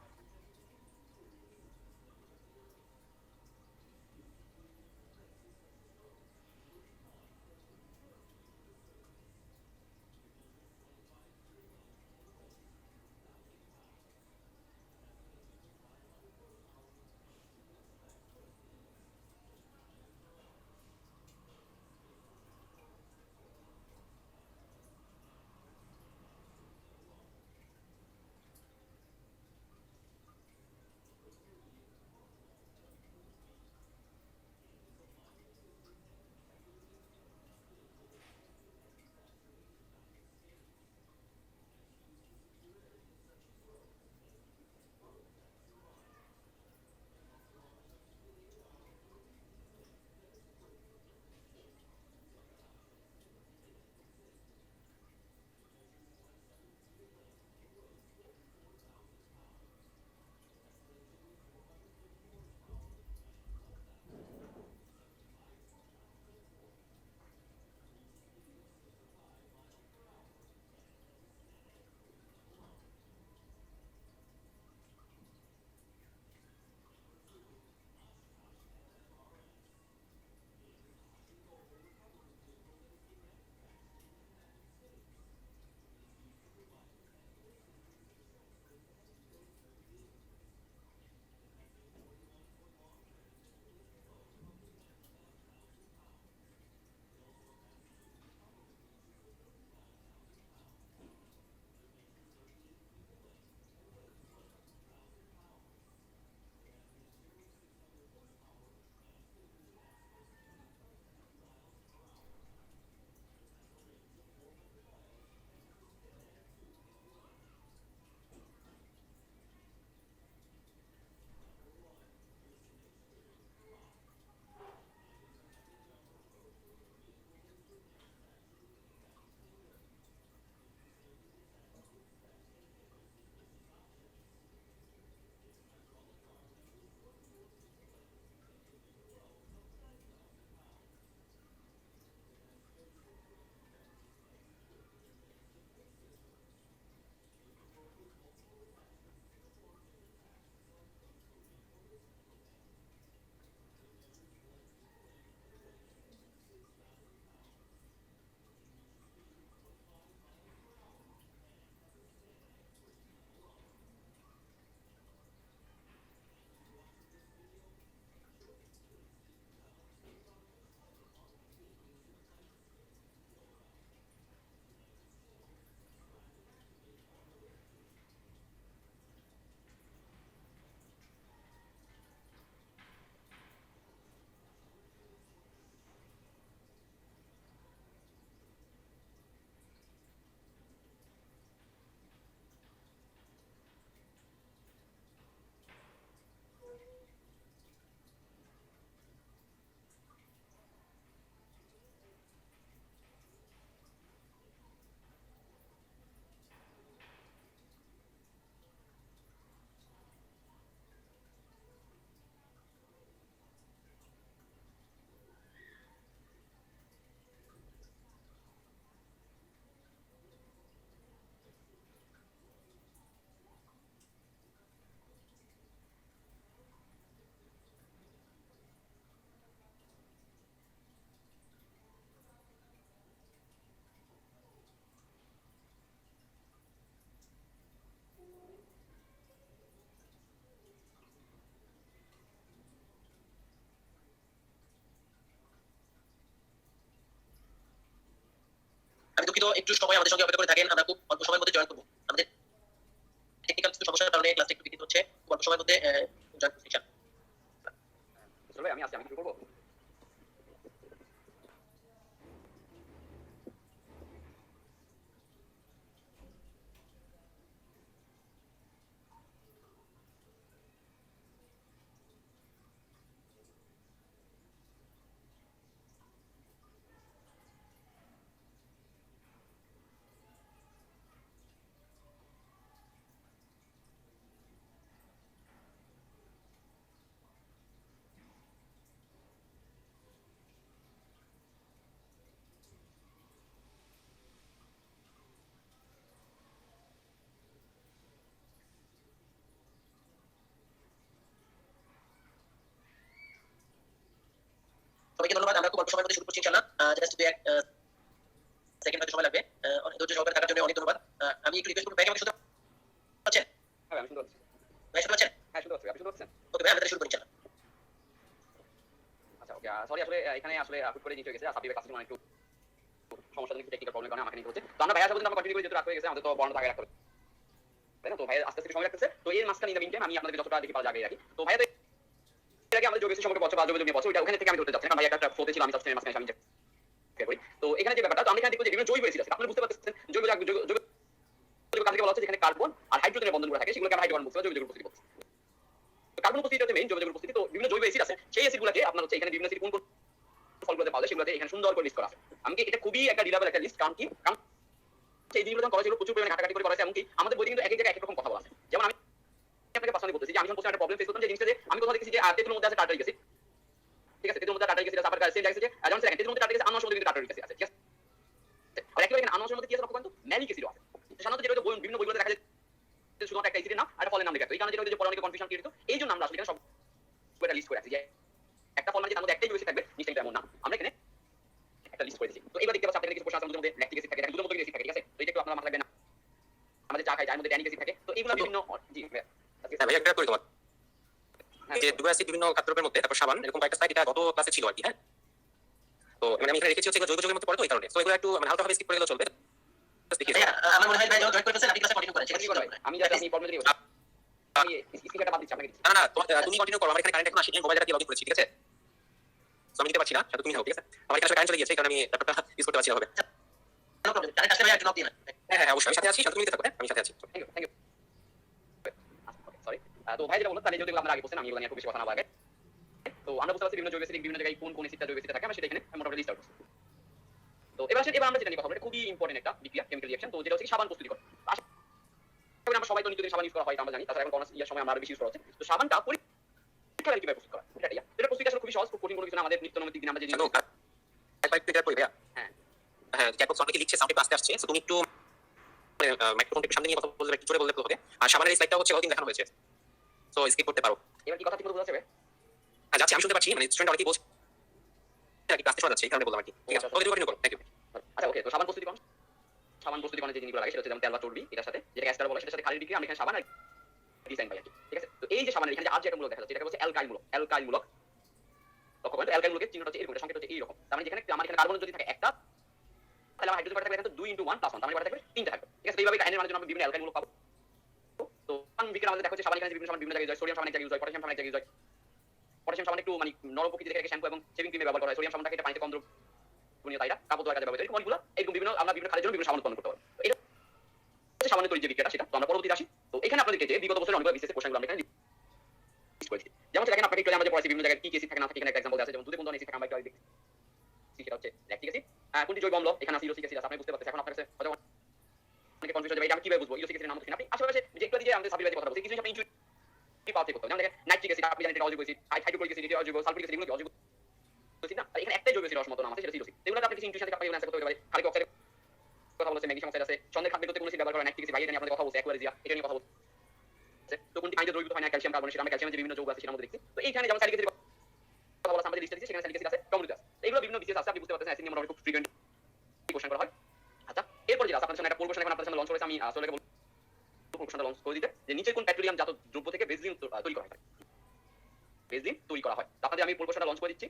দুঃখিত, একটু সময় আমাদের সঙ্গে অপেক্ষা করে থাকেন, আমরা খুব অল্প সময়ের মধ্যে জয়েন করবো। আমাদের টেকনিক্যাল কিছু সমস্যার কারণে ক্লাসটা একটু বিঘ্নিত হচ্ছে, খুব অল্প সময়ের মধ্যে জয়েন করছি ইনশাআল্লাহ। আমি আসছি, আমি শুরু করবো। সবাইকে ধন্যবাদ, আমরা খুব অল্প সময়ের মধ্যে শুরু করছি ইনশাআল্লাহ। জাস্ট 2-1 সেকেন্ড হয়তো সময় লাগবে। অনেক ধৈর্য সহকারে থাকার জন্য অনেক ধন্যবাদ। আমি একটু রিকোয়েস্ট করব, ভাই আমাকে শুনতে পাচ্ছেন? হ্যাঁ আমি শুনতে পাচ্ছি। ভাই শুনতে পাচ্ছেন? হ্যাঁ শুনতে পাচ্ছি, আপনি শুনতে পাচ্ছেন? ওকে ভাই, আমরা তাহলে শুরু করি ইনশাআল্লাহ। আচ্ছা ওকে, সরি আসলে এখানে আসলে হুট করে নিতে হয়ে গেছে, সাবিবের কাছে একটু সমস্যা জন্য টেকনিক্যাল প্রবলেম কারণে আমাকে নিতে হচ্ছে। তো আমরা ভাইয়া সাথে আমরা কন্টিনিউ করে যেহেতু রাত হয়ে গেছে, আমাদের তো বর্ণ আগে রাখতে হবে, তাই না? তো ভাইয়া আস্তে আস্তে সময় রাখতেছে। তো এর মাঝখানে ইন দ্য মিন টাইম আমি আপনাদের যতটা দেখি পারা জায়গায় রাখি। তো ভাইয়া এর আগে আমাদের যোগেশ সম্পর্কে বলছে বা যোগাযোগ নিয়ে বলছে, ওইটা ওখানে থেকে আমি ধরতে যাচ্ছি, কারণ ভাইয়া একটা ফ্লোতে ছিল, আমি সাবস্টেন্সের মাঝখানে আমি করি। তো এখানে যে ব্যাপারটা, তো আমরা এখানে দেখব যে বিভিন্ন জৈব অ্যাসিড আছে, আপনারা বুঝতে পারছেন জৈব কাকে বলা হচ্ছে, যেখানে কার্বন আর হাইড্রোজেনের বন্ধনগুলো থাকে, সেগুলোকে আমরা হাইড্রোকার্বন বলছি, জৈব উপস্থিতি বলছি। তো কার্বন উপস্থিতি হচ্ছে মেইন, জৈব উপস্থিতি। তো বিভিন্ন জৈব অ্যাসিড আছে, সেই অ্যাসিডগুলোকে আপনার হচ্ছে এখানে বিভিন্ন অ্যাসিড কোন কোন ফলগুলোতে পাওয়া যায় সেগুলোতে এখানে সুন্দর করে লিস্ট করা আছে। আমি কি এটা খুবই একটা রিলায়েবল একটা লিস্ট, কারণ কি কারণ এই জিনিসগুলো যখন করা ছিল প্রচুর পরিমাণে ঘাটাঘাটি করে করা আছে, এমনকি আমাদের বইতে কিন্তু এক এক জায়গায় এক এক রকম কথা বলা আছে। যেমন আমি আপনাকে পার্সোনালি বলতেছি যে আমি যখন একটা প্রবলেম ফেস করতাম, যে জিনিসটা যে আমি কোথাও দেখেছি যে তেতুলের মধ্যে আছে টার্টারিক অ্যাসিড, ঠিক আছে, তেতুলের মধ্যে টার্টারিক অ্যাসিড আছে, আবার সেম জায়গায় যে যেমন সেকেন্ড তেতুলের মধ্যে টার্টারিক অ্যাসিড, আনোয়ার মধ্যে কিন্তু টার্টারিক অ্যাসিড আছে, ঠিক আছে। আর একইভাবে এখানে আনোয়ার মধ্যে কি আছে লক্ষ্য করেন তো, ম্যালিক অ্যাসিডও আছে। সাধারণত যেটা বিভিন্ন বইগুলোতে দেখা যায় শুধুমাত্র একটা অ্যাসিডের নাম আর একটা ফলের নাম লেখা আছে, এই কারণে যেটা যে পরে অনেকে কনফিউশন ক্রিয়েট হতো, এই জন্য আমরা আসলে এখানে সব একটা লিস্ট করে রাখছি যে একটা ফল মানে তার মধ্যে একটাই অ্যাসিড থাকবে, নিশ্চয়ই এমন না, আমরা এখানে একটা লিস্ট করে দিয়েছি। তো এবার দেখতে পাচ্ছেন আপনাদের কিছু কোশ্চেন আছে, মধ্যে ল্যাকটিক অ্যাসিড থাকে, দুধের মধ্যে অ্যাসিড থাকে, ঠিক আছে। তো এটা একটু আপনারা মাথায় রাখবেন না, আমাদের চা খাই যার মধ্যে ট্যানিক অ্যাসিড থাকে, তো এইগুলো বিভিন্ন জি হ্যাঁ ভাই, একটা করে তোমার যে দুটো অ্যাসিড বিভিন্ন খাদ্যের মধ্যে, তারপর সাবান, এরকম কয়েকটা সাইড এটা গত ক্লাসে ছিল আর কি। হ্যাঁ, তো মানে আমি এখানে রেখেছি হচ্ছে জৈব যৌগের মধ্যে পড়ে, তো এই কারণে তো এগুলো একটু মানে হালকা ভাবে স্কিপ করে গেলে চলবে। আমার মনে হয় ভাই যখন জয়েন করেছেন আপনি ক্লাসে কন্টিনিউ করেন, ঠিক আছে। আমি জাস্ট আপনি ফর্মুলা দিয়ে আমি স্ক্রিনটা বাদ দিচ্ছি আপনাকে। না না, তুমি কন্টিনিউ করো, আমার এখানে কারেন্ট এখন আসেনি, মোবাইল ডাটা দিয়ে লগইন করেছি, ঠিক আছে। তো আমি নিতে পারছি না, সেটা তুমি নাও, ঠিক আছে। আমার এখানে কারেন্ট চলে গিয়েছে, কারণ আমি ল্যাপটপটা ইউজ করতে পারছি না হবে। নো প্রবলেম, কারেন্ট আসলে ভাই একটু নক দিন। হ্যাঁ হ্যাঁ অবশ্যই, আমি সাথে আছি, সাথে তুমি নিতে থাকো। হ্যাঁ আমি সাথে আছি। Thank you sorry. তো ভাই যেটা বললো তাহলে যেহেতু আপনারা আগে বলছেন, আমি এগুলো নিয়ে খুব বেশি কথা না বলা আগে। তো আমরা বুঝতে পারছি বিভিন্ন জৈব অ্যাসিড বিভিন্ন জায়গায় কোন কোন অ্যাসিডটা জৈব অ্যাসিড থাকে, আমরা সেটা এখানে মোটামুটি লিস্ট আউট করছি। তো এবার আমরা যেটা নিয়ে কথা বলবো, এটা খুবই ইম্পর্টেন্ট একটা বিক্রিয়া, কেমিক্যাল রিঅ্যাকশন। তো যেটা হচ্ছে সাবান প্রস্তুতি করা। আমরা সবাই তো নিত্যদিন সাবান ইউজ করা হয়, আমরা জানি, তাছাড়া এখন করোনা ইয়ার সময় আমরা আরো বেশি ইউজ করা হচ্ছে। তো সাবানটা পরীক্ষাগারে কিভাবে প্রস্তুত করা, এটা প্রস্তুতি আসলে খুবই সহজ, খুব কঠিন কোনো কিছু না, আমাদের নিত্য নৈমিত্তিক দিন আমরা যে জিনিস একবার একটু এটা করি ভাইয়া। হ্যাঁ হ্যাঁ, চ্যাটবক্স অনেকে লিখছে, সাউন্ডে আসতে আসছে, সো তুমি একটু মাইক্রোফোনটা একটু সামনে নিয়ে কথা বললে, একটু জোরে বললে তো হবে। আর সাবানের এই স্লাইডটা হচ্ছে গতদিন দেখানো হয়েছে, সো স্কিপ করতে পারো। এবার কি কথা ঠিক বোঝা যাবে? হ্যাঁ যাচ্ছি, আমি শুনতে পাচ্ছি, মানে স্টুডেন্ট অনেকেই বলছে আর কি ক্লাসে শোনা যাচ্ছে, এই কারণে বললাম আর কি। ঠিক আছে, ওকে কন্টিনিউ করো, থ্যাংক ইউ। আচ্ছা ওকে, তো সাবান প্রস্তুতিকরণ, সাবান প্রস্তুতিকরণের যে জিনিসগুলো লাগে সেটা হচ্ছে যেমন তেল বা চর্বি, এটার সাথে যেটা অ্যাস্টার বলে, সেটার সাথে খালি বিক্রিয়া, আমরা এখানে সাবান আর ডিজাইন পাই আর কি, ঠিক আছে। তো এই যে সাবানের এখানে যে আর যে আইটেমগুলো দেখা যাচ্ছে, এটা হচ্ছে অ্যালকাইল মূলক। লক্ষ্য করেন, তো অ্যালকাইল মূলকের চিহ্নটা হচ্ছে এরকম, সংকেত হচ্ছে এইরকম। তার মানে যেখানে আমার এখানে কার্বন যদি থাকে একটা, তাহলে আমার হাইড্রোজেন থাকবে এখানে 2 * 1 + 1, তার মানে থাকবে 3টা থাকবে, ঠিক আছে। এইভাবে আইনের মানের জন্য আমরা বিভিন্ন অ্যালকাইল মূলক পাবো। তো সাবান বিক্রিয়া আমাদের দেখা হচ্ছে সাবান এখানে বিভিন্ন সাবান বিভিন্ন জায়গায় ইউজ হয়, সোডিয়াম সাবান এক জায়গায় ইউজ হয়, পটাশিয়াম সাবান এক জায়গায় ইউজ হয়। পটাশিয়াম সাবান একটু মানে নরম প্রকৃতির দেখে শ্যাম্পু এবং শেভিং ক্রিমে ব্যবহার করা হয়, সোডিয়াম সাবানটাকে এটা পানিতে কম দ্রবণীয়, তাই না কাপড় ধোয়ার কাজে ব্যবহার হয়। এরকম অনেকগুলো এরকম বিভিন্ন আমরা বিভিন্ন কাজের জন্য বিভিন্ন সাবান উৎপন্ন করতে পারবো। তো এটা হচ্ছে সাবানের তৈরি যে বিক্রিয়াটা, সেটা তো আমরা পরবর্তীতে আসি। তো এখানে আপনাদেরকে যে বিগত বছরের অনেকগুলো বিশেষ কোশ্চেনগুলো আমরা এখানে লিস্ট করেছি। যেমন দেখেন আপনাকে একটু আমরা যে পড়াইছি বিভিন্ন জায়গায় কি অ্যাসিড থাকে না থাকে, এখানে একটা এক্সাম্পল আছে, যেমন দুধে কোন ধরনের অ্যাসিড থাকে আমরা একটু দেখছি, সেটা হচ্ছে ল্যাকটিক অ্যাসিড। কোনটি জৈব অম্ল, এখানে আছে ইউরিক অ্যাসিড আছে, আপনি বুঝতে পারছেন। এখন আপনার কাছে হয়তো অনেকে কনফিউজ হয়ে যাবে, এটা আমি কিভাবে বুঝবো ইউরিক অ্যাসিডের নাম কি না। আপনি আশেপাশে যে একটু দিকে আমাদের সাবির কথা বলছি, কিছু আপনি ইনটুইটিভ পাওয়াতে করতে, যেমন দেখেন নাইট্রিক অ্যাসিড, আপনি জানেন এটা অজৈব অ্যাসিড, হাইড্রোক্লোরিক অ্যাসিড এটা অজৈব, সালফিউরিক অ্যাসিড এগুলো কি অজৈব অ্যাসিড না। আর এখানে একটাই জৈব অ্যাসিড অসমত নাম আছে, সেটা সিরোসিস। এগুলো আপনি কিছু ইনটুইশন থেকে আপনি অ্যান্সার করতে পারবেন। খালিক অক্সাইড কথা বলছে, ম্যাগনেসিয়াম অক্সাইড আছে, সন্ধ্যের খাদ্যে কোন অ্যাসিড ব্যবহার করা, নাইট্রিক অ্যাসিড, বাইরে নিয়ে আপনাদের কথা বলছে, অ্যাকুয়ারিজিয়া এটা নিয়ে কথা বলছে। তো কোনটি পানিতে দ্রবীভূত হয় না, ক্যালসিয়াম কার্বন, সেটা আমরা ক্যালসিয়ামের যে বিভিন্ন যৌগ আছে সেটার মধ্যে দেখছি। তো এইখানে যেমন স্যালিক অ্যাসিড কথা বলা আমাদের লিস্টে দিয়েছে, সেখানে স্যালিক অ্যাসিড আছে, টমেটো আছে, এগুলো বিভিন্ন বিশেষ আছে, আপনি বুঝতে পারছেন। অ্যাসিড নিয়ে আমরা খুব ফ্রিকোয়েন্ট কোশ্চেন করা হয়। আচ্ছা এরপর যেটা আপনাদের সামনে একটা কোশ্চেন এখন আপনাদের সামনে লঞ্চ করেছে, আমি আসলে বলবো কোশ্চেনটা লঞ্চ করে দিতে, যে নিচে কোন পেট্রোলিয়াম জাত দ্রব্য থেকে বেনজিন তৈরি করা হয়, বেনজিন তৈরি করা হয়। আপনাদের আমি কোশ্চেনটা লঞ্চ করে দিচ্ছি,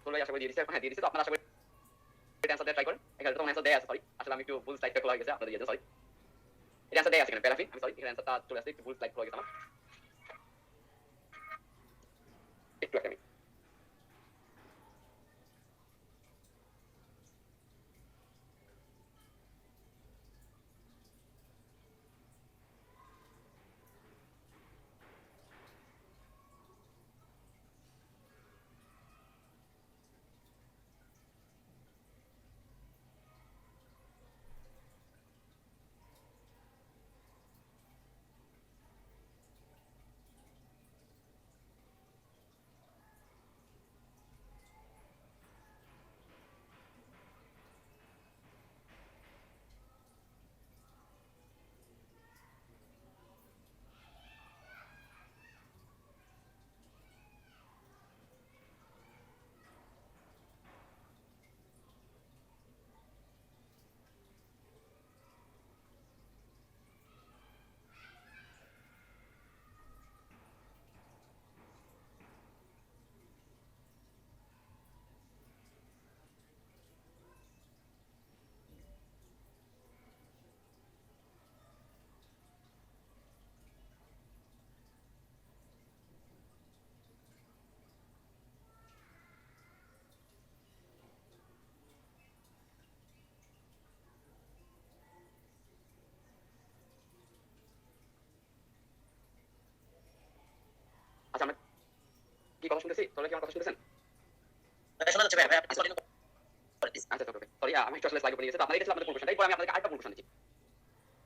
তোমরা আশা করি দিয়ে দিচ্ছি, হ্যাঁ দিয়ে দিচ্ছি। তো আপনারা আশা করি এটা অ্যান্সার দেওয়া ট্রাই করেন। এখানে তো অ্যান্সার দেয়া আছে, সরি আসলে আমি একটু ভুল স্লাইডটা খোলা হয়ে গেছে, আপনাদের দিয়ে সরি। এটা অ্যান্সার দেয়া আছে এখানে প্যারাফিন, আমি সরি এখানে অ্যান্সারটা চলে আসছে, একটু ভুল স্লাইড খোলা হয়ে গেছে আমার, একটু একটা মিনিট। আচ্ছা আমরা কি কথা শুনতেছি, তোমরা কি আমার কথা শুনতেছেন? শোনা যাচ্ছে ভাই, আপনি কন্টিনিউ করেন প্লিজ। আচ্ছা ওকে, সরি আমি একটু আসলে স্লাইড উপরে নিয়েছি, তো আপনারা এটা ছিল আপনাদের পূর্ব কোশ্চেন, এরপর আমি আপনাদেরকে আরেকটা পূর্ব কোশ্চেন দিচ্ছি,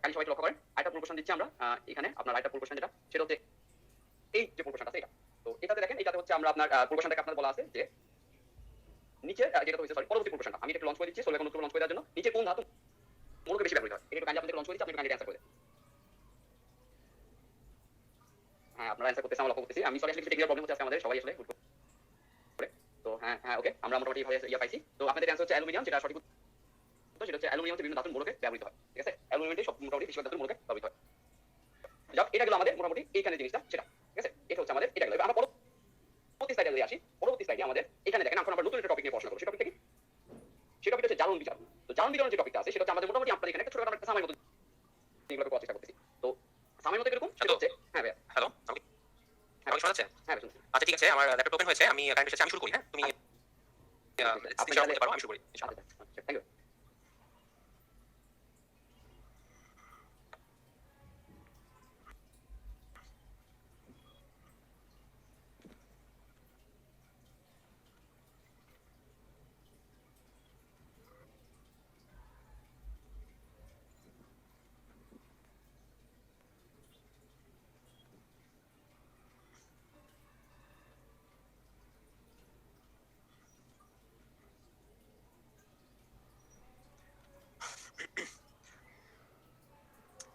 কাইন্ডলি সবাই লক্ষ্য করেন, আরেকটা পূর্ব কোশ্চেন দিচ্ছি আমরা এখানে আপনার আরেকটা পূর্ব কোশ্চেন যেটা সেটা হচ্ছে এই যে পূর্ব কোশ্চেনটা আছে এটা, তো এটাতে দেখেন এটাতে হচ্ছে আমরা আপনার পূর্ব কোশ্চেনটাকে আপনাদের বলা আছে যে নিচে যেটা হচ্ছে সরি পরবর্তী পূর্ব কোশ্চেনটা আমি একটু লঞ্চ করে দিচ্ছি, সোলভের উত্তর লঞ্চ করে দেওয়ার জন্য, নিচে কোন ধাতু মূলকে বেশি ব্যবহৃত হয়, এটা একটু কাইন্ডলি আপনাদের লঞ্চ করে দিচ্ছি, আপনি একটু কাইন্ডলি অ্যানসার করে দেন। হ্যাঁ আপনারা অ্যানসার করতেছেন, আমরা লক্ষ্য করতেছি, আমি সরি আসলে কিছু টেকনিক্যাল প্রবলেম হচ্ছে আজকে আমাদের সবাই আসলে হুট করে, তো হ্যাঁ হ্যাঁ ওকে আমরা মোটামুটি ভাবে ইয়া পাইছি, তো আপনাদের অ্যানসার হচ্ছে অ্যালুমিনিয়াম, যেটা সঠিক উত্তর সেটা হচ্ছে অ্যালুমিনিয়াম হচ্ছে বিভিন্ন ধাতুর মূলকে ব্যবহৃত হয়, ঠিক আছে, অ্যালুমিনিয়ামটি সব মোটামুটি বেশিরভাগ ধাতুর মূলকে ব্যবহৃত হয়। যাক এটা গেল আমাদের মোটামুটি এইখানে জিনিসটা সেটা, ঠিক আছে, এটা হচ্ছে আমাদের এটা গেল। এবার আমরা পরবর্তী স্লাইডে যদি আসি, পরবর্তী স্লাইডে আমাদের এখানে দেখেন এখন আমরা নতুন একটা টপিক নিয়ে পড়াশোনা করব, সেটা টপিকটা কি? সেটা টপিকটা হচ্ছে জারণ বিজারণ। তো জারণ বিজারণ যে টপিকটা আছে সেটা হচ্ছে আমাদের মোটামুটি আপনাদের এখানে একটা ছোটখাটো একটা সামান্য মতো এগুলোকে করার চেষ্টা করতেছি, তো সামান্য মতো এরকম সেটা হচ্ছে হ্যাঁ ভাই হ্যালো, হ্যাঁ শোনা যাচ্ছে? হ্যাঁ ভাই শুনছি। আচ্ছা ঠিক আছে, আমার ল্যাপটপ ওপেন হয়েছে, আমি কারেন্ট এসেছে, আমি শুরু করি। হ্যাঁ তুমি আপনি স্ক্রিনশট করতে পারো, আমি শুরু করি। আচ্ছা আচ্ছা থ্যাংক ইউ।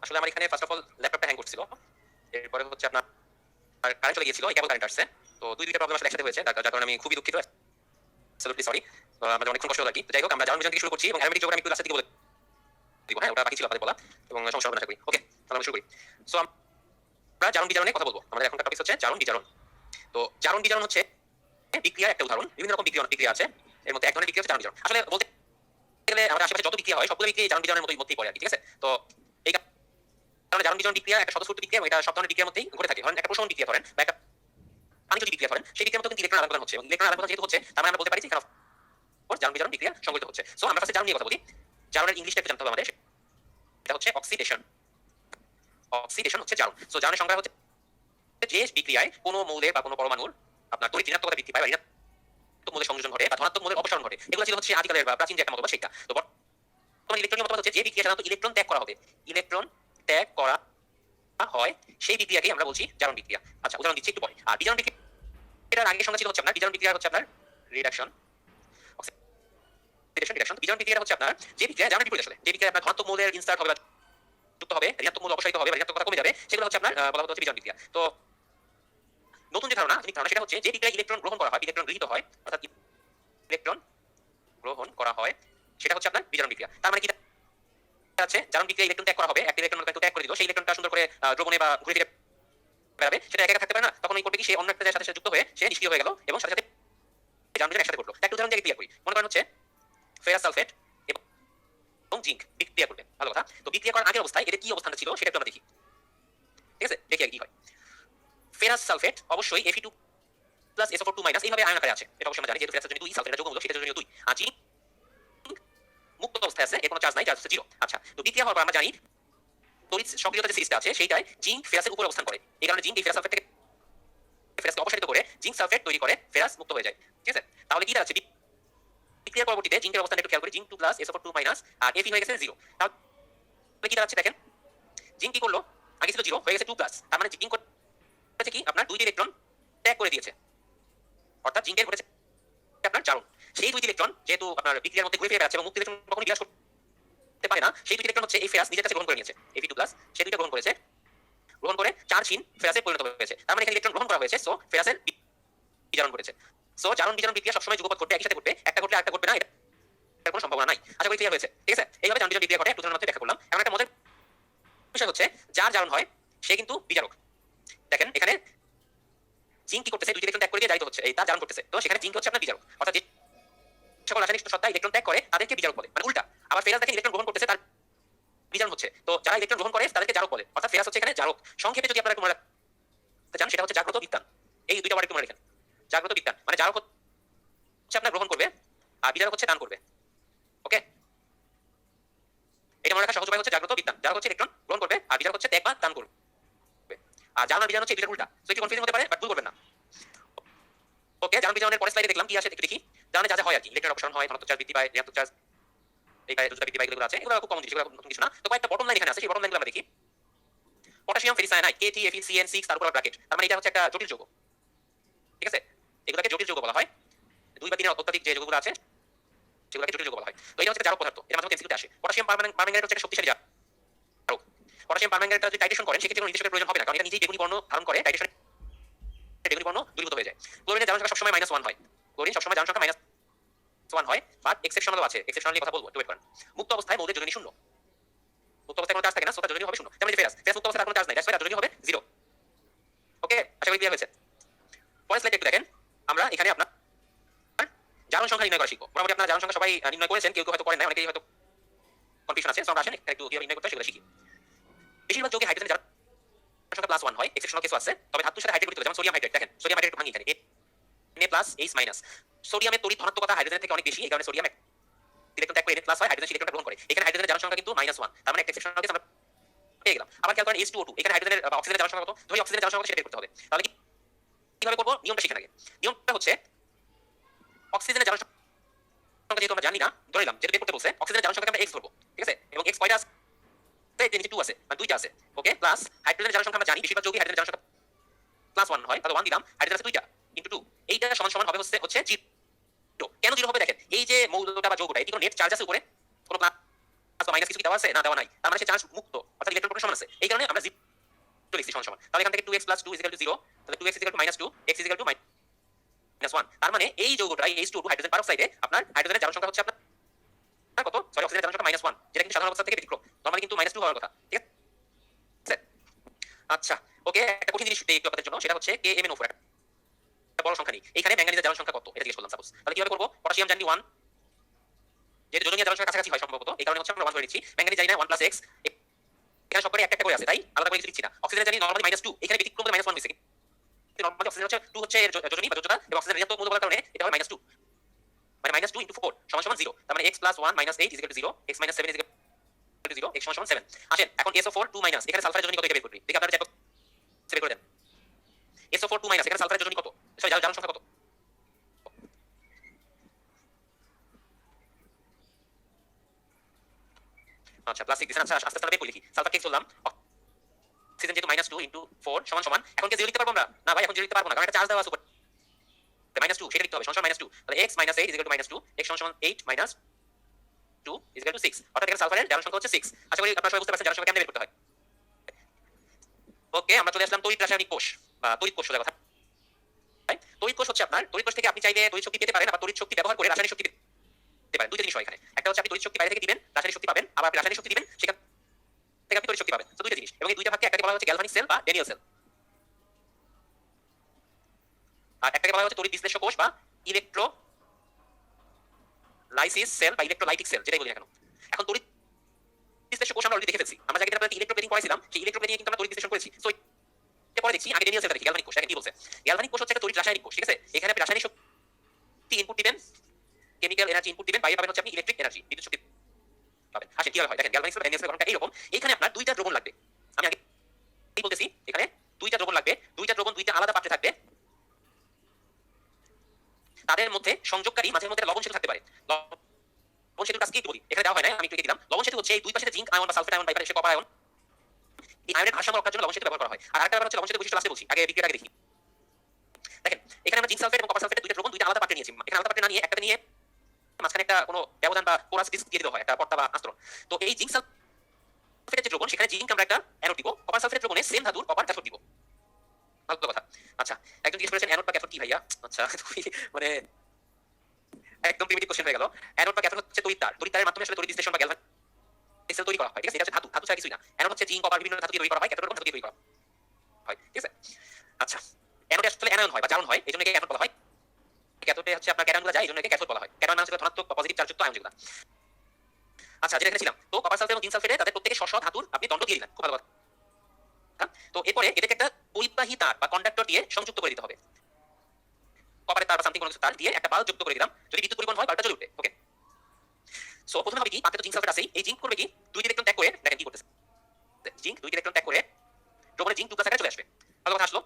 আসলে আমার এখানে ফার্স্ট অফ অল ল্যাপটপটা হ্যাং করছিল, এরপরে হচ্ছে আপনার কারেন্ট চলে গিয়েছিল, এই কেবল কারেন্ট আসছে, তো দুইটা প্রবলেম আসলে একসাথে হয়েছে, যার কারণে আমি খুবই দুঃখিত, অ্যাবসলিউটলি সরি। তো আমাদের অনেকক্ষণ কষ্ট হলো আর কি। তো যাই হোক আমরা জার্মান থেকে শুরু করছি এবং অ্যারোমেটিক যোগ আমি একটু লাস্টের দিকে বলে দিব। হ্যাঁ ওটা বাকি ছিল আপনাদের বলা এবং সমস্যা হবে না আশা করি। ওকে তাহলে আমরা শুরু করি। সো আমরা জারণ বিজারণের কথা বলবো। আমাদের এখনকার টপিক হচ্ছে জারণ বিজারণ। তো জারণ বিজারণ হচ্ছে বিক্রিয়ার একটা উদাহরণ। বিভিন্ন রকম বিক্রিয়া আছে, এর মধ্যে এক ধরনের বিক্রিয়া হচ্ছে জারণ বিজারণ। আসলে বলতে গেলে আমাদের আশেপাশে যত বিক্রিয়া হয় সবগুলো বিক্রিয়া জারণ বিজারণের মধ্যেই পড়ে আর কি, ঠিক আছে। তো এই কারণে জারণ বিজারণ বিক্রিয়া একটা স্বতঃস্ফূর্ত বিক্রিয়া এবং এটা সব ধরনের বিক্রিয়ার মধ্যেই ঘটে থাকে। ধরেন একটা প্রসারণ বিক্রিয়া ধরেন বা একটা পানি যদি বিক্রিয়া ধরেন, সেই বিক্রিয়ার মধ্যে কিন্তু ইলেকট্রন আদান প্রদান হচ্ছে এবং ইলেকট্রন আদান প্রদান যেহেতু হচ্ছে তার মানে আমরা বলতে পারি যে এখানে জারণ বিজারণ বিক্রিয়া সংঘটিত হচ্ছে। সো আমরা ফার্স্টে জারণ নিয়ে কথা বলি। জারণের ইংলিশটা একটু জানতে হবে আমাদের, এটা হচ্ছে অক্সিডেশন। অক্সিডেশন হচ্ছে জারণ। সো জারণের সংজ্ঞা হচ্ছে যে বিক্রিয়ায় কোনো মৌলের বা কোনো পরমাণুর আপনার তড়িৎ ঋণাত্মকতা বৃদ্ধি পায় বা ঋণাত্মক মৌলের সংযোজন ঘটে বা ধনাত্মক মৌলের অপসারণ ঘটে। এগুলো ছিল হচ্ছে আদিকালের বা প্রাচীন যে একটা মতবাদ সেটা। তো বর্তমানে ইলেকট্রনীয় মতবাদ হচ্ছে যে বিক্রিয়া সাধারণত ইলেকট্রন ত্যাগ করা হবে, ইলেকট্রন ত্যাগ করা হয় সেই বিক্রিয়াকে আমরা বলছি জারণ বিক্রিয়া। আচ্ছা উদাহরণ দিচ্ছি একটু পরে। আর বিজারণ বিক্রিয়ার আগে সংজ্ঞা ছিল হচ্ছে আপনার বিজারণ বিক্রিয়া হচ্ছে আপনার রিডাকশন, রিডাকশন। বিজারণ বিক্রিয়া হচ্ছে আপনার যে বিক্রিয়া জারণের বিপরীত আসলে, যে বিক্রিয়া আপনার ধনাত্মক মৌলের ইনসার্ট হবে বা যুক্ত হবে, ঋণাত্মক মৌল অপসারিত হবে বা ঋণাত্মকতা কমে যাবে, সেগুলো হচ্ছে আপনার বলা হচ্ছে বিজারণ বিক্রিয়া। তো নতুন যে ধারণা সেটা হচ্ছে যে বিক্রিয়ায় ইলেকট্রন গ্রহণ করা হয়, ইলেকট্রন গৃহীত হয়, অর্থাৎ ইলেকট্রন গ্রহণ করা হয়, সেটা হচ্ছে আপনার বিজারণ বিক্রিয়া। তার মানে কি আছে, জারণ বিক্রিয়া ইলেকট্রন ত্যাগ করা হবে, একটা ইলেকট্রন ত্যাগ করে দিল, সেই ইলেকট্রনটা সুন্দর করে দ্রবণে বা ঘুরে ফিরে বেড়াবে, সেটা একা থাকতে পারে না, তখন ওই করবে কি সে অন্য একটা সাথে যুক্ত হয়ে সে নিষ্ক্রিয় হয়ে গেল এবং সাথে সাথে জারণ বিজারণ একসাথে ঘটলো। একটা উদাহরণ দিয়ে ক্লিয়ার করি। মনে করেন হচ্ছে ফেরাস সালফেট এবং জিঙ্ক বিক্রিয়া করবে। ভালো কথা। তো বিক্রিয়া করার আগের অবস্থায় এদের কি অবস্থানটা ছিল সেটা একটু আমরা দেখি। ঠিক আছে, দেখি কি হয়। ফেরাস সালফেট অবশ্যই Fe2 প্লাস SO4 2 এইভাবে আয়ন আকারে আছে। এটা অবশ্যই আমরা জানি, যেহেতু ফেরাসের জন্য 2, সালফেটের যোগমূলক, সেটার জন্য 2। আর জিঙ্ক মুক্ত অবস্থায় আছে, এর কোনো চার্জ নাই, চার্জ হচ্ছে 0। আচ্ছা, তো বিক্রিয়া হওয়ার পর আমরা জানি তড়িৎ সক্রিয়তা যে সিরিজটা আছে সেইটায় জিঙ্ক ফেরাসের উপরে অবস্থান করে। এই কারণে জিঙ্ক এই ফেরাস সালফেট থেকে ফেরাসকে অপসারিত করে জিঙ্ক সালফেট তৈরি করে, ফেরাস মুক্ত হয়ে যায়। ঠিক আছে, তাহলে কি দাঁড়াচ্ছে বিক্রিয়ার পরবর্তীতে জিঙ্কের অবস্থান একটু খেয়াল করি, জিঙ্ক 2 প্লাস SO4 2 আর Fe হয়ে গেছে 0। তাহলে কি দাঁড়াচ্ছে দেখেন, জিঙ্ক কি করলো, আগে ছিল 0 হয়ে গেছে 2 প্লাস, তার মানে জিঙ্ক করেছে কি আপনার 2টি ইলেকট্রন ত্যাগ করে দিয়েছে, অর্থাৎ জিঙ্কের ঘটেছে আপনার জারণ। সেই 2টি ইলেকট্রন যেহেতু আপনার বিক্রিয়ার মধ্যে ঘুরে ফিরে বেড়াচ্ছে এবং মুক্ত ইলেকট্রন কখনো বিরাজ করতে পারে না, সেই 2টি ইলেকট্রন হচ্ছে এই ফেরাস নিজের কাছে গ্রহণ করে নিয়েছে, Fe2 প্লাস, সেই 2টা গ্রহণ করেছে, গ্রহণ করে চার্জহীন ফেরাসে পরিণত হয়েছে। তার মানে এখানে ইলেকট্রন গ্রহণ করা হয়েছে, সো ফেরাসের বিজারণ করেছে। সো জারণ বিজারণ বিক্রিয়া সবসময় যুগপৎ ঘটবে, একই সাথে ঘটবে, একটা ঘটলে আরেকটা ঘটবে না, এটার কোনো সম্ভাবনা নাই। আশা করি ক্লিয়ার হয়েছে। ঠিক আছে, এইভাবে জারণ বিজারণ বিক্রিয়া ঘটে, একটু উদাহরণের মধ্যে ব্যাখ্যা করলাম। এখন একটা মজার বিষয় হচ্ছে, যার জারণ হয় সে কিন্তু বিজারক। দেখেন এখানে জিঙ্ক কি করতেছে, 2টি ইলেকট্রন ত্যাগ করে দিয়ে জারিত হচ্ছে, এই তার জারণ করতেছে, তো সেখানে জিঙ্ক হচ্ছে আপনার বিজারক, অর্থাৎ যে সকল রাসায়নিক সত্তা ইলেকট্রন ত্যাগ করে তাদেরকে বিজারক বলে, মানে উল্টা। আবার ফেরাস দেখেন ইলেকট্রন গ্রহণ করতেছে, তার বিজারণ হচ্ছে, তো যারা ইলেকট্রন গ্রহণ করে তাদেরকে জারক বলে, অর্থাৎ ফেরাস হচ্ছে এখানে জারক। সংক্ষেপে যদি আপনারা একটু মনে রাখতে চান, সেটা হচ্ছে জাগ্রত বিজ্ঞান। এই দুইটা ওয়ার্ড একটু মনে রাখেন, জাগ্রত বিজ্ঞান মানে জারক হচ্ছে আপনার গ্রহণ করবে আর বিজারক হচ্ছে দান করবে। ওকে, এটা মনে রাখা সহজ উপায় হচ্ছে জাগ্রত বিজ্ঞান, জারক হচ্ছে ইলেকট্রন গ্রহণ করবে আর বিজারক হচ্ছে ত্যাগ বা দান করবে। আর জারণ আর বিজারণ হচ্ছে এই দুইটার উল্টা, তো একটু কনফিউজিং হতে পারে, বাট ভুল করবেন না। ওকে, জারণ বিজারণের পরের স্লাইডে দেখলাম কি আসে, একটু দেখি। জারণে যা যা হয় আর কি, ইলেকট্রন অপসারণ হয়, ধনাত্মক চার্জ বৃদ্ধি পায়, ঋণাত্মক চার্জ এই কাজে বৃদ্ধি পায়, এগুলো আছে, এগুলো খুব কমন জিনিস, এগুলো নতুন কিছু না। তো কয়েকটা বটম লাইন এখানে আছে, সেই বটম লাইনগুলো আমরা দেখি। পটাশিয়াম ফেরিসায়ানাইড KTFeCN6, তার উপর ব্র্যাকেট, তার মানে এটা হচ্ছে একটা জটিল যৌগ। ঠিক আছে, এগুলোকে জটিল যৌগ বলা হয়। 2 বা 3 এর অত্যধিক যে যৌগগুলো আছে সেগুলোকে জটিল যৌগ বলা হয়। তো এটা হচ্ছে জারক পদার্থ, এটা মাঝে মধ্যে এমসিকিউতে আসে। পটাশিয়াম পারম্যাঙ্গানেট হচ্ছে একটা শক্তিশালী জারক। পটাশিয়াম পারম্যাঙ্গানেটটা যদি টাইট্রেশন করেন, সেক্ষেত্রে কোনো নির্দেশকের প্রয়োজন হবে না, কারণ এটা নিজেই বেগুনি বর্ণ ধারণ করে, টাইট্রেশনে বেগুনি বর্ণ দূরীভূত হয়ে যায়। ক্লোরিনের জারণ সংখ্যা সবসময় -1 হয়, ক্লোরিন সবসময় জারণ সংখ্যা -1 হয়, বাট এক্সেপশনালও আছে, এক্সেপশনালি কথা বলবো, একটু ওয়েট করেন। মুক্ত অবস্থায় মৌলের যোজনী 0, মুক্ত অবস্থায় কোনো চার্জ থাকে না, সো তার যোজনী হবে 0। তেমনি ফেরাস মুক্ত অবস্থায় তার কোনো চার্জ নাই, দ্যাটস ওয়াই তার যোজনী হবে 0। ওকে, আশা করি ক্লিয়ার হয়েছে। পরের স্লাইডে একটু দেখেন, আমরা এখানে আপনার জারণ সংখ্যা নির্ণয় করা শিখবো। মোটামুটি আপনারা জারণ সংখ্যা সবাই নির্ণয় করেছেন, কেউ কেউ হয়তো করেন না, অনেকেই হয়তো কনফিউশন আছে, সো আমরা আসেন একটু কিভাবে নির্ণয় করতে হয় সেগুলো শিখি। বেশিরভাগ যৌগে হাইড্রোজেনের জারণ সংখ্যা +1 হয়, এক্সেপশনাল কেসও আছে, তবে ধাতুর সাথে হাইড্রোজেন যেমন সোডিয়াম হাইড্রেট, দেখেন সোডিয়াম হাইড্রেট একটু ভাঙি এখানে, Na+H-। সোডিয়ামের তড়িৎ ধনাত্মকতা হাইড্রোজেনের থেকে অনেক বেশি, এই কারণে সোডিয়াম ইলেকট্রন ত্যাগ করে Na+ হয়, হাইড্রোজেন ইলেকট্রনটা গ্রহণ করে। এখানে হাইড্রোজেনের জারণ সংখ্যা কিন্তু -1, তার মানে একটা এক্সেপশনাল কেস আমরা পেয়ে গেলাম। আবার খেয়াল করেন H2O2, এখানে হাইড্রোজেনের বা অক্সিজেনের জারণ সংখ্যা কত, ধরি অক্সিজেনের জারণ সংখ্যা সেটা বের করতে হবে। তাহলে কিভাবে করব, নিয়মটা শিখে আগে। নিয়মটা হচ্ছে অক্সিজেনের জারণ সংখ্যা যেহেতু আমরা জানি না, ধরে নিলাম যেটা বের করতে বলছে, অক্সিজেনের জারণ সংখ্যাকে আমরা x ধরব। ঠিক আছে, এবং x কয়টা আছে, এর নিচে 2 আছে, মানে 2টা আছে। ওকে, প্লাস হাইড্রোজেনের জারণ সংখ্যা আমরা জানি, বেশিরভাগ যৌগে হাইড্রোজেনের জারণ সংখ্যা +1 হয়, তাহলে 1 দিলাম, হাইড্রোজেন আছে 2টা * 2, এইটা সমান সমান হবে হচ্ছে 0। কেন 0 হবে দেখেন, এই যে মৌলটা বা যৌগটা, এটি কোনো নেট চার্জ আছে উপরে, কোনো প্লাস বা মাইনাস কিছু কি দেওয়া আছে, না দেওয়া নাই, তার মানে সে চার্জ মুক্ত, অর্থাৎ ইলেকট্রন প্রোটন সমান আছে, এই কারণে আমরা 0 লিখছি সমান সমান। তাহলে এখান থেকে 2x + 2 = 0, তাহলে 2x = -2, x = -1। তার মানে এই যৌগটা H2O2 হাইড্রোজেন পারঅক্সাইডে আপনার হাইড্রোজেনের জারণ সংখ্যা হচ্ছে আপনার কত, সরি অক্সিজেনের জারণ সংখ্যা -1, যেটা কিন্তু সাধারণ অবস্থা থেকে ব্যতিক্রম, নরমালি কিন্তু -2 হওয়ার কথা। ঠিক আছে, আচ্ছা ওকে, একটা কঠিন জিনিস একটু আপনাদের জন্য, সেটা হচ্ছে KMnO4, একটা বড় সংখ্যা নেই, এইখানে ম্যাঙ্গানিজের জারণ সংখ্যা কত এটা জিজ্ঞেস করলাম সাপোজ। তাহলে কিভাবে করব, পটাশিয়াম জানি 1, যেহেতু যোজনীয় জারণ সংখ্যা কাছাকাছি হয় সম্ভবত, এই কারণে হচ্ছে আমরা 1 ধরে নিচ্ছি। ম্যাঙ্গানিজ জানি না 1 + x, এখানে সবকটি একটা একটা করে আছে, তাই আলাদা করে কিছু লিখছি না। অক্সিজেন জানি নরমালি -2, এখানে ব্যতিক্রম বলে -1 হইছে, কিন্তু নরমালি অক্সিজেন হচ্ছে 2 হচ্ছে এর যোজনী বা যোজ্যতা, এবং অক্সিজেন ঋণাত্মক মূল্য বলার কারণে এটা হয় -2, মানে -2 * 4 = 0। তার মানে x + 1 - 8 = 0, x - 7 = 0, x = 7। আসেন এখন SO4 2 - এখানে সালফারের যোজনী কত এটা বের করবি, দেখি আপনারা চ্যাট বক্সে বের করে দেন। SO4 2 - এখানে সালফারের যোজনী কত, সরি জারণ সংখ্যা কত? আচ্ছা প্লাস্টিক দিছেন, আচ্ছা আস্তে আস্তে বের করে লিখি। সালফার কে বললাম, অক্সিজেন যেহেতু -2 * 4 = এখন কি 0 লিখতে পারবো আমরা, না ভাই এখন 0 লিখতে পারবো না, কারণ একটা চার্জ দেওয়া আছে উপরে -2, সেটা লিখতে হবে সমান -2। তাহলে x - 8 = -2, x = 8 - 2 = 6, অর্থাৎ এখানে সালফারের জারণ সংখ্যা হচ্ছে 6। আশা করি আপনারা সবাই বুঝতে পারছেন জারণ সংখ্যা কেমনে বের করতে হয়। ওকে, আমরা চলে আসলাম তড়িৎ রাসায়নিক কোষ বা তড়িৎ কোষ সোজা কথা। তড়িৎ কোষ হচ্ছে আপনার, তড়িৎ কোষ থেকে আপনি চাইলে তড়িৎ শক্তি পেতে পারেন, আবার তড়িৎ শক্তি ব্যবহার করে রাসায়নিক শক্তি পেতে পারেন। দুইটা জিনিস হয় এখানে, একটা হচ্ছে আপনি তড়িৎ শক্তি বাইরে থেকে দিবেন, রাসায়নিক শক্তি পাবেন, আবার আপনি রাসায়নিক শক্তি দিবেন, সেখান থেকে আপনি তড়িৎ শক্তি পাবেন। তো দুইটা জিনিস, এবং এই দুইটা ভাগকে একটাকে বলা হচ্ছে গ্যালভানিক সেল বা ড্যানিয়েল সেল, আর একটাকে বলা হচ্ছে তড়িৎ বিশ্লেষ্য কোষ বা ইলেকট্রো লাইসিস সেল বা ইলেকট্রোলাইটিক সেল যেটাই বলি না কেন। এখন তড়িৎ বিশ্লেষণ কোষ আমরা অলরেডি দেখে ফেলছি। আমরা যেটা আপনাদের ইলেকট্রোপ্লেটিং পড়াইছিলাম সেই ইলেকট্রোপ্লেটিং কিন্তু আমরা তড়িৎ বিশ্লেষণ করেছি। সো এরপরে দেখছি আগে ডেনিয়াল সেলটা দেখি গ্যালভানিক কোষ। দেখেন কি বলছে। গ্যালভানিক কোষ হচ্ছে একটা তড়িৎ রাসায়নিক কোষ, ঠিক আছে? এখানে আপনি রাসায়নিক শক্তি ইনপুট দিবেন, কেমিক্যাল এনার্জি ইনপুট দিবেন, বাইরে পাবেন হচ্ছে আপনি ইলেকট্রিক এনার্জি, বিদ্যুৎ শক্তি পাবেন। আসেন কিভাবে হয় দেখেন। গ্যালভানিক সেল বা ডেনিয়াল সেল গঠনটা এইরকম। এখানে আপনার দুইটা দ্রবণ লাগবে। আমি আগে বলতেছি এখানে দুইটা দ্রবণ লাগবে। দুইটা দ্রবণ দুইটা আলাদা পাত্রে থাকবে। তাদের মধ্যে সংযোগকারী মাঝে মধ্যে লবণ সেতু থাকতে পারে। লবণ সেতুর কাজ কি বলি এখানে দেওয়া হয় না, আমি একটু দিলাম। লবণ সেতু হচ্ছে এই দুই পাশে জিঙ্ক আয়ন বা সালফেট আয়ন বা এখানে এসে কপার আয়ন, এই আয়নের ভারসাম্য রক্ষার জন্য লবণ সেতু ব্যবহার করা হয়। আর আরেকটা ব্যাপার হচ্ছে লবণ সেতু বৈশিষ্ট্য লাস্টে বলছি, আগে বিক্রিয়াটা আগে দেখি। দেখেন এখানে আমরা জিঙ্ক সালফেট এবং কপার সালফেট দুইটা দ্রবণ দুইটা আলাদা পাত্রে নিয়েছি। এখানে আলাদা পাত্রে না নিয়ে একটা নিয়ে মাঝখানে একটা কোনো ব্যবধান বা কোরাস ডিস্ক দিয়ে দিতে হয়, একটা পর্দা বা আস্তরণ। তো এই জিঙ্ক সালফেটের যে দ্রবণ সেখানে জিঙ্ক আমরা একটা অ্যানোড দিব, কপার সালফেটের দ্রবণে সেম ধাতুর কপার ক্যাথোড দিব। ভালো কথা। আচ্ছা, একজন জিজ্ঞেস করেছেন অ্যানোড বা ক্যাথোড কি ভাইয়া? আচ্ছা মানে একদম প্রিমিটিভ কোশ্চেন হয়ে গেল। অ্যানোড বা ক্যাথোড হচ্ছে তড়িৎ তার। তড়িৎ তারের মাধ্যমে আসলে তড়িৎ বিশ্লেষণ বা গ্যালভানিক সেল তৈরি করা হয়, ঠিক আছে? এটা হচ্ছে ধাতু, ধাতু ছাড়া কিছুই না। অ্যানোড হচ্ছে জিঙ্ক কপার বিভিন্ন ধাতু দিয়ে তৈরি করা হয়, ক্যাথোড ধাতু দিয়ে তৈরি করা হয়, ঠিক আছে? আচ্ছা, অ্যানোডে আসলে অ্যানায়ন হয় বা জারণ হয়, এইজন্য একে অ্যানোড বলা হয়। ক্যাথোডে হচ্ছে আপনার ক্যাটায়নগুলো যায়, এইজন্য একে ক্যাথোড বলা হয়। ক্যাটায়ন মানে হচ্ছে ধনাত্মক বা পজিটিভ চার্জযুক্ত আয়ন যেগুলো। আচ্ছা, যেটা এখানে ছিলাম, তো কপার সালফেট এবং জিঙ্ক সালফেটে তাদের প্রত্যেকে স্ব ধাতুর আপনি দণ্ড দিয়ে দিলেন, খুব ভালো কথা। তো এরপরে এটাকে একটা পরিবাহী তার বা কন্ডাক্টর দিয়ে সংযুক্ত করে দিতে হবে। কপারের তার বা সামথিং কোনো কিছু তার দিয়ে একটা বাল্ব যুক্ত করে দিলাম। যদি বিদ্যুৎ পরিবহন হয় বাল্বটা জ্বলে উঠবে। ওকে, সো প্রথমে হবে কি, পাত্রে তো জিঙ্ক সালফেট আছেই, এই জিঙ্ক করবে কি দুই ইলেকট্রন ত্যাগ করে, দেখেন কি করতেছে। জিঙ্ক দুই ইলেকট্রন ত্যাগ করে দ্রবণে জিঙ্ক 2+ আকারে চলে আসবে। ভালো কথা আসলো।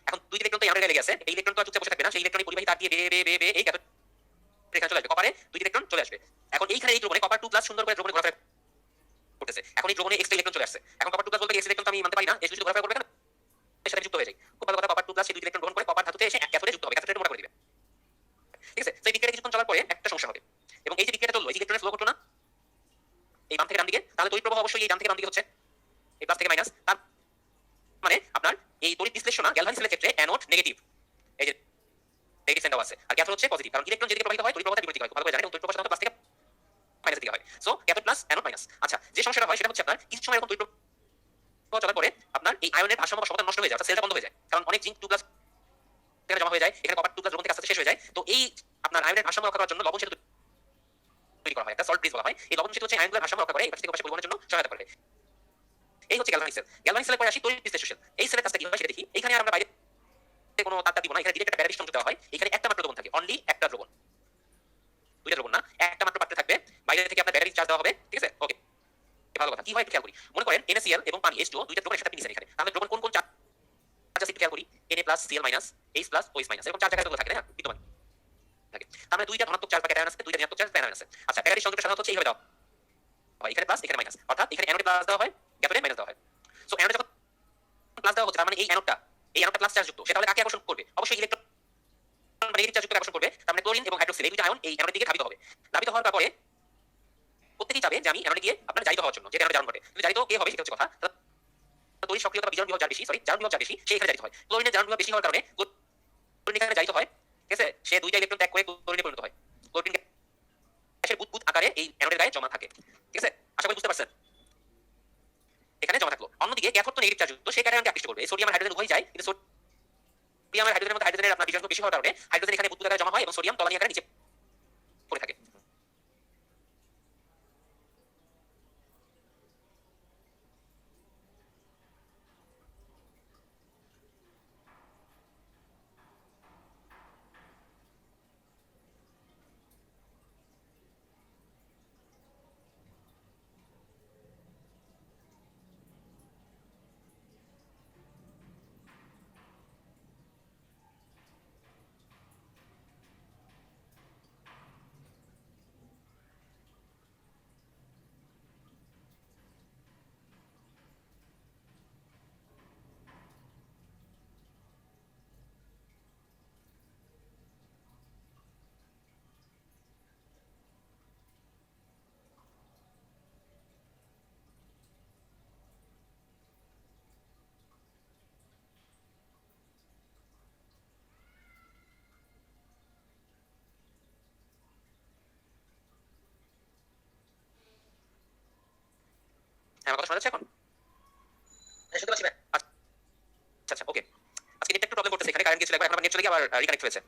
এখন দুই ইলেকট্রন তো ইয়ারের গায়ে লেগে আছে, এই ইলেকট্রন তো আর চুপচাপ বসে থাকবে না, সেই ইলেকট্রনের পরিবাহী তার দিয়ে বে এই ক্যাথোড এখানে চলে আসবে। কপারে দুই ইলেকট্রন চলে আসবে। এখন এইখানে এই দ্রবণে কপার 2+ সুন্দর করে দ্রবণে ঘোরাফেরা করতেছে। এখন এই দ্রবণে এক্সট্রা ইলেকট্রন চলে আসছে। এখন কপার 2+ বলতে এক্সট্রা ইলেকট্রন তো আমি মানতে পারি না, এই শুধু ঘোরাফেরা করবে কেন, এর সাথে যুক্ত হয়ে যায়। খুব ভালো কথা। কপার 2+ সেই দুই ইলেকট্রন গ্রহণ করে কপার ধাতুতে এসে ক্যাথোডে যুক্ত হবে, ক্যাথোডে মোটা করে দিবে, ঠিক আছে? তো এই বিক্রিয়াটা কিছুক্ষণ চলার পরে একটা সমস্যা হবে, এবং এই যে বিক্রিয়াটা চললো, এই ইলেকট্রনের ফ্লো করতো না এই বাম থেকে ডান দিকে, তাহলে তড়িৎ প্রবাহ অবশ্যই এই ডান থেকে বাম দিকে হচ্ছে, এই প্লাস থেকে মাইনাস। তার মানে আপনার এই তড়িৎ বিশ্লেষণ গ্যালভানিক সেলের ক্ষেত্রে অ্যানোড নেগেটিভ, এই যে নেগেটিভ সেন্টার আছে, আর ক্যাথোড হচ্ছে পজিটিভ, কারণ ইলেকট্রন যেদিকে প্রবাহিত হয় তড়িৎ প্রবাহটা বিপরীত হয়, ভালো করে জানেন। তড়িৎ প্রবাহ সাধারণত প্লাস থেকে মাইনাস দিকে হয়। So cathode plus anode minus. আচ্ছা, যে সমস্যাটা হয় সেটা হচ্ছে আপনার কিছু সময় এরকম তড়িৎ প্রবাহ চলার পরে আপনার এই আয়নের ভারসাম্য বা সমতা নষ্ট হয়ে যায়, অর্থাৎ সেলটা বন্ধ হয়ে যায়, কারণ অনেক জিঙ্ক 2+ এখানে জমা হয়ে যায়, এখানে কপার 2+ দ্রবণ থেকে আস্তে আস্তে শেষ হয়ে যায়। তো এই আপনার আয়নের ভারসাম্য রক্ষা করার জন্য লবণ সেতু তৈরি করা হয়, একটা সল্ট ব্রিজ বলা হয়। এই লবণ সেতু হচ্ছে আয়নগুলোর ভারসাম্য রক্ষা করে, এই পাশ থেকে ওপাশে পরিবহনের জন্য সহায়তা করে। এই হচ্ছে গ্যালভানিক সেল। গ্যালভানিক সেলের পরে আসি তড়িৎ বিশ্লেষণ সেল। এই সেলের কাজটা কি হয় সেটা দেখি। এখানে আর আমরা বাইরে কোনো তারটা দিব না, এখানে ডিরেক্ট একটা ব্যাটারি সংযোগ দেওয়া হয়। এখানে একটা মাত্র দ্রবণ থাকে, অনলি একটা দ্রবণ, দুইটা দ্রবণ না, একটা মাত্র পাত্রে থাকবে। বাইরে থেকে আপনার ব্যাটারি চার্জ দেওয়া হবে, ঠিক আছে? ওকে, ভালো কথা। কি হয় একটু খেয়াল করি। মনে করেন NaCl এবং পানি H2O দুইটা দ্রবণ একসাথে নিছেন এখানে, তাহলে দ্রবণ কোন কোন চার্জ আছে একটু খেয়াল করি। Na+Cl- H+OH- এরকম চার জায়গায় থাকে না, বিদ্যমান থাকে। তার মানে দুইটা ধনাত্মক চার্জ বা ক্যাটায়ন আছে, দুইটা ঋণাত্মক চার্জ বা অ্যানায়ন আছে। আচ্ছা, ব্যাটারির সংযোগটা সাধারণত হচ্ছে এইভাবে দেওয়া হয়, এখানে প্লাস এখানে মাইনাস, অর্থাৎ এখানে অ্যানোডে প্লাস দেওয়া হয়, ক্যাথোডে মাইনাস দেওয়া হয়। সো অ্যানোডে যখন প্লাস দেওয়া হচ্ছে তার মানে এই অ্যানোডটা প্লাস চার্জ যুক্ত, সেটা হলে কাকে আকর্ষণ করবে? অবশ্যই ইলেকট্রন বা নেগেটিভ চার্জ যুক্ত আকর্ষণ করবে। তার মানে ক্লোরিন এবং হাইড্রোক্সিল এই দুইটা আয়ন এই অ্যানোডের দিকে ধাবিত হবে। ধাবিত হওয়ার পরে প্রত্যেকেই চাবে যে আমি অ্যানোডে গিয়ে আপনার জারিত হওয়ার জন্য, যে অ্যানোডে জারণ ঘটে। কিন্তু জারিত কে হবে সেটা হচ্ছে কথা। তড়িৎ সক্রিয়তা বা বিজারণ বিভব যার বেশি, জারণ বিভব যার বেশি, সে এখানে জারিত হয়। ক্লোরিনের জারণ বিভব বেশি হওয়ার কারণে ক্লোরিন এখানে জারিত হয়, ঠিক আছে? সে দুইটা ইলেকট্রন ত্যাগ করে ক্লোরিনে পরিণত হয়। ক্লোরিন গ্যাসের বুদবুদ আকারে এই অ্যানোডের গায়ে জমা থাকে, ঠিক আছে? আশা করি বুঝতে পারছেন। এখানে জমা থাকলো। অন্যদিকে ক্যাথোড তো নেগেটিভ চার্জ যুক্ত, সেই ক্যাটায়নকে আকৃষ্ট করবে। এই সোডিয়াম আর হাইড্রোজেন উভয়ই যায়, কিন্তু সোডিয়াম আর হাইড্রোজেনের মধ্যে হাইড্রোজেনের আপনার বিজারণ বেশি হওয়ার কারণে হাইড্রোজেন এখানে বুদবুদ আকারে জমা হয় এবং সোডিয়াম তলানি আকারে নিচে পড়ে থাকে। হ্যাঁ, আমার কথা শোনা যাচ্ছে এখন? শুনতে পাচ্ছি ভাই। আচ্ছা আচ্ছা, ওকে। আজকে নেটটা একটু প্রবলেম করতেছে, এখানে কারেন্ট গিয়েছিল একবার, এখন আবার নেট চলে গিয়ে আবার রিকানেক্ট হয়েছে।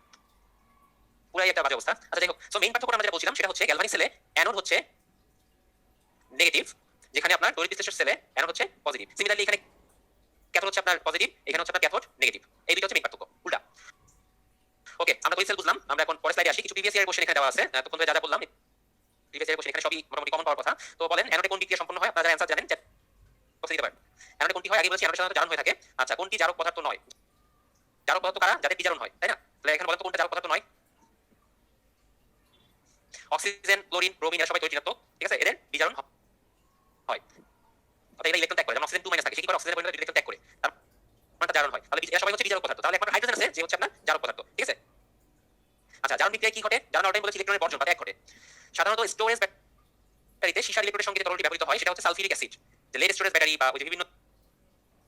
পুরাই একটা বাজে অবস্থা। আচ্ছা যাই হোক, সো মেইন পার্থক্য আমরা যেটা বলছিলাম সেটা হচ্ছে গ্যালভানিক সেলে অ্যানোড হচ্ছে নেগেটিভ, যেখানে আপনার তড়িৎ বিশ্লেষক সেলে অ্যানোড হচ্ছে পজিটিভ। সিমিলারলি এখানে ক্যাথোড হচ্ছে আপনার পজিটিভ, এখানে হচ্ছে আপনার ক্যাথোড নেগেটিভ। এই দুটো হচ্ছে মেইন পার্থক্য, উল্টা। ওকে, আমরা তড়িৎ সেল বুঝলাম। আমরা এখন পরের স্লাইডে আসি। কিছু প্রিভিয়াস ইয়ার কোশ্চেন এখানে দেওয়া আছে। তখন যা যা বললাম প্রিভিয়াস ইয়ার কোশ্চেন এখানে সবই মোটামুটি কমন পাওয়ার কথা। তো বলেন অ্যানোডে কোন বিক্রিয়া সম্পন্ন হয়? আপনারা অ্যানসার জানেন, দিতে পারেন। অ্যানোডে কোনটি হয়? আগে বলেছি অ্যানোডে সাধারণত জারণ হয়ে থাকে। আচ্ছা, কোনটি জারক পদার্থ নয়? জারক পদার্থ কারা? যাদের বিজারণ হয়, তাই না? তাহলে এখানে বলেন তো কোনটা জারক পদার্থ নয়? অক্সিজেন, ক্লোরিন, ব্রোমিন এরা সবাই তড়িৎ ঋণাত্মক, ঠিক আছে? এদের বিজারণ হয়। অর্থাৎ এরা ইলেকট্রন ত্যাগ করে, যেমন অক্সিজেন 2 থাকে, সে কি করে? অক্সিজেনের পরিমাণে ইলেকট্রন ত্যাগ করে, তার মানে জারণ হয়। তাহলে এরা সবাই হচ্ছে বিজারক পদার্থ। তাহলে একমাত্র হাইড্রোজেন আছে যে হচ্ছে আপনার জারক পদার্থ, ঠিক আছে? আচ্ছা, জারণ বিক্রিয়ায় কি ঘটে? জারণ অর্ডার বলেছি ইলেকট্রনের বর্জন বা ত্যাগ ঘটে। সাধারণত স্টোরেজ ব্যাটারিতে সীসার ইলেকট্রনের সঙ্গে যে তরলটি ব্যবহৃত হয় সেটা হচ্ছে সালফিউরিক অ্যাসিড। যে লেড স্টোরেজ ব্যাটারি বা ওই যে বিভিন্ন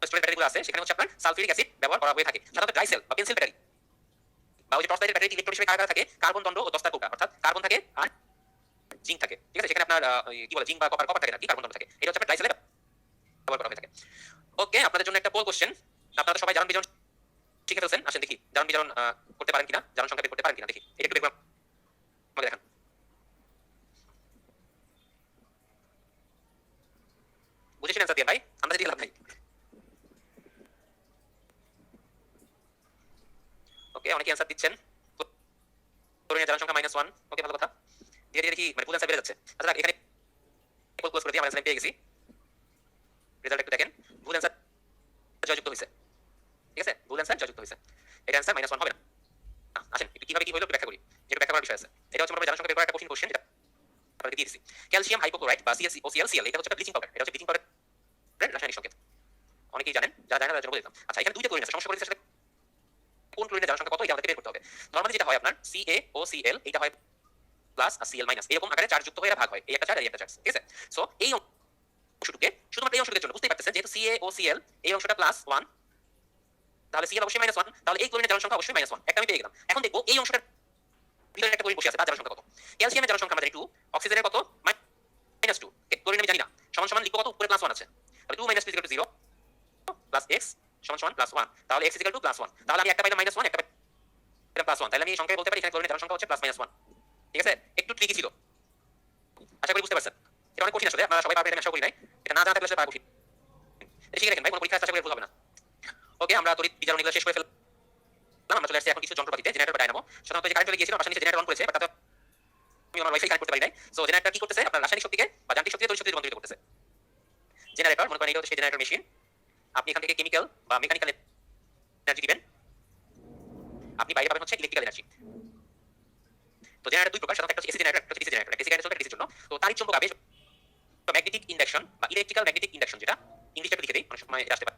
স্টোরেজ ব্যাটারিগুলো আছে সেখানে হচ্ছে আপনার সালফিউরিক অ্যাসিড ব্যবহার করা হয়ে থাকে। সাধারণত ড্রাই সেল বা পেন্সিল ব্যাটারি বা ওই যে টর্চ লাইটের ব্যাটারি ইলেকট্রন হিসেবে কারা থাকে? কার্বন দণ্ড ও দস্তা কৌটা, অর্থাৎ কার্বন থাকে আর জিঙ্ক থাকে, ঠিক আছে? সেখানে আপনার কি বলে জিঙ্ক বা কপার থাকে না, কি কার্বন দণ্ড থাকে। এটা হচ্ছে আপনার ড্রাই সেলে ব্যবহার করা হয়ে থাকে। ওকে, আপনাদের জন্য একটা পোল কোশ্চেন। আপনারা সবাই জারণ বিজারণ শিখে ফেলছেন, আসেন দেখি জারণ বিজারণ করতে পারেন কিনা, জারণ সংখ্যা বের করতে পারেন কিনা দেখি। এটা একটু দেখবেন, আমাকে দেখান। বুঝেছেন অ্যান্সার দিয়ে ভাই? আমরা যদি লাভ নাই। ওকে, অনেকে অ্যান্সার দিচ্ছেন। ক্লোরিনের জারণ সংখ্যা -1। ওকে, ভালো কথা। ধীরে ধীরে দেখি মানে ফুল অ্যান্সার বেড়ে যাচ্ছে। আচ্ছা, এখানে পোল ক্লোজ করে দিয়ে আমরা অ্যান্সার পেয়ে গেছি। রেজাল্ট একটু দেখেন। ভুল অ্যান্সার জয়যুক্ত হয়েছে, ঠিক আছে? ভুল অ্যান্সার জয়যুক্ত হয়েছে। এটা অ্যান্সার -1 হবে না। আসেন একটু কিভাবে কি হলো একটু ব্যাখ্যা করি, যেটা ব্যাখ্যা করার বিষয় আছে। এটা হচ্ছে মোটামুটি জারণ সংখ্যা বের করার একটা কঠিন কোশ্চেন, যেটা আপনাদের দিয়ে দিছি। ক্যালসিয়াম হাইপোক্লোরাইড বা CaCl এটা হচ্ছে ব্লিচিং পাউডার। এটা হচ্ছে ব্লিচিং পাউডারের রাসায়নিক সংকেত। অনেকেই জানেন, যারা জানেন তাদের জন্য বলে দিলাম। আচ্ছা, এখানে দুইটা ক্লোরিন আছে। সমস্যা করে সাথে কোন ক্লোরিনের জারণ সংখ্যা কত এটা আমাদের বের করতে হবে। নরমালি যেটা হয় আপনার CaOCl এটা হয় প্লাস আর Cl মাইনাস, এরকম আকারে চার্জ যুক্ত হয়ে এরা ভাগ হয়। এই একটা চার্জ আর এই একটা চার্জ, ঠিক আছে? সো এই অংশটুকে শুধুমাত্র এই অংশটুকের জন্য বুঝতেই পারতেছেন, যেহেতু CaOCl এই অংশটা +1, তাহলে Cl অবশ্যই -1, তাহলে এই ক্লোরিনের জারণ সংখ্যা অবশ্যই -1। একটা আমি পেয়ে গেলাম। এখন দেখবো এই অংশটার ভিতরে একটা ক্লোরিন বসে আছে, তার জারণ সংখ্যা কত? ক্যালসিয়ামের জারণ সংখ্যা আমরা জানি 2, অক্সিজেনের কত? -2। ক্লোরিন আমি জানি না, সমান সমান লিখবো কত? উপরে +1 আছে, তাহলে 2 - 2 = 0 প্লাস x সমান সমান +1, তাহলে x = +1। তাহলে আমি একটা পাইলাম -1, একটা পাইলাম +1, তাহলে আমি এই সংখ্যায় বলতে পারি এখানে ক্লোরিনের জারণ সংখ্যা হচ্ছে +-1, ঠিক আছে? একটু ট্রিকি ছিল, আশা করি বুঝতে পারছেন। এটা অনেক কঠিন আসলে, আপনারা সবাই পারবেন এটা আমি আশা করি নাই। এটা না জানা থাকলে আসলে পারা কঠিন। এটা শিখে রাখেন ভাই, কোনো পরীক্ষা আশা করি ভুল হবে না। ওকে, আমরা তড়িৎ বিজারণ এগুলো শেষ করে ফেললাম। আমরা চলে আসছি এখন কিছু যন্ত্রপাতিতে, জেনারেটর বা ডায়নামো। সাধারণত যে কারেন্ট চলে গিয়েছিল বাসার নিচে জেনারেটর অন করেছে, বাট তাতে আমি আমার ওয়াইফাই কানেক্ট করতে পারি নাই। সো জেনারেটর কি করতেছে? আপনার রাসায়নিক শক্তিকে বা যান্ত্রিক শক্তিকে তড়িৎ শক্তিতে রূপান্তরিত করতেছে। জেনারেটর মনে করেন এটা হচ্ছে সেই জেনারেটর মেশিন। আপনি এখান থেকে কেমিক্যাল বা মেকানিক্যাল এনার্জি দিবেন, আপনি বাইরে পাবেন হচ্ছে ইলেকট্রিক্যাল এনার্জি। তো জেনারেটর দুই প্রকার, সাধারণত একটা হচ্ছে এসি জেনারেটর, একটা হচ্ছে ডিসি জেনারেটর। এসি জেনারেটর চলতে ডিসির জন্য। তো তাড়িৎ চৌম্বক আবেশ বা ম্যাগনেটিক ইন্ডাকশন বা ইলেকট্রিক্যাল ম্যাগনেটিক ইন্ডাকশন, যেটা ইংলিশটা লিখে দেই, অনেক সময় এটা আসতে পারে।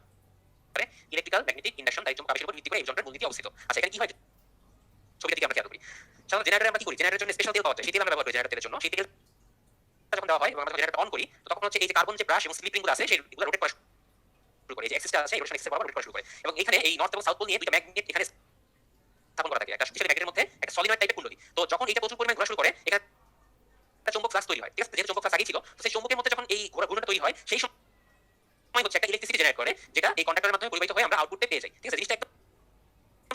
ইলেকট্রিক্যাল ম্যাগনেটিক ইন্ডাকশন তাড়িৎ চৌম্বক আবেশের উপর ভিত্তি করে এই যন্ত্রের মূলনীতি অবস্থিত। আচ্ছা, এখানে কি হয় ছবিটা দিকে আমরা খেয়াল করি। সাধারণত জেনারেটরে আমরা কি করি? জেনারেটরের জন্য স্পেশাল তেল পাওয়া যায়, সেই তেল আমরা ব্যবহার করি জেনারেটর তেলের জন্য। সেই তেল যখন দেওয়া হয় এবং আমরা জেনারেটর অন করি, তো তখন হচ্ছে এই যে কার্বন যে ব্রাশ এবং স্লিপ রিংগুলো আছে সেগুলো রোটেট করা শুরু করে। এই যে এক্সিসটা আছে, এই রোটেশন এক্সিস বরাবর রোটেট করা শুরু করে। এবং এখানে এই নর্থ এবং সাউথ পোল নিয়ে দুইটা ম্যাগনেট এখানে স্থাপন করা থাকে। একটা শক্তিশালী ম্যাগনেটের মধ্যে একটা সলিনয়েড টাইপের কুণ্ডলী। তো যখন এটা প্রচুর পরিমাণে ঘোরা শুরু করে, এখানে একটা চৌম্বক ফ্লাক্স তৈরি হয়, ঠিক আছে? যেহেতু চৌম্বক ফ্লাক্স আগেই ছিল, তো সেই চৌম্বকের মধ্যে যখন এই ঘূর্ণনটা তৈরি হয়, সেই সময় হচ্ছে একটা ইলেকট্রিসিটি জেনারেট করে, যেটা এই কন্ডাক্টরের মাধ্যমে পরিবাহিত হয়ে আমরা আউটপুটে পেয়ে যাই, ঠিক আছে? জিনিসটা একদম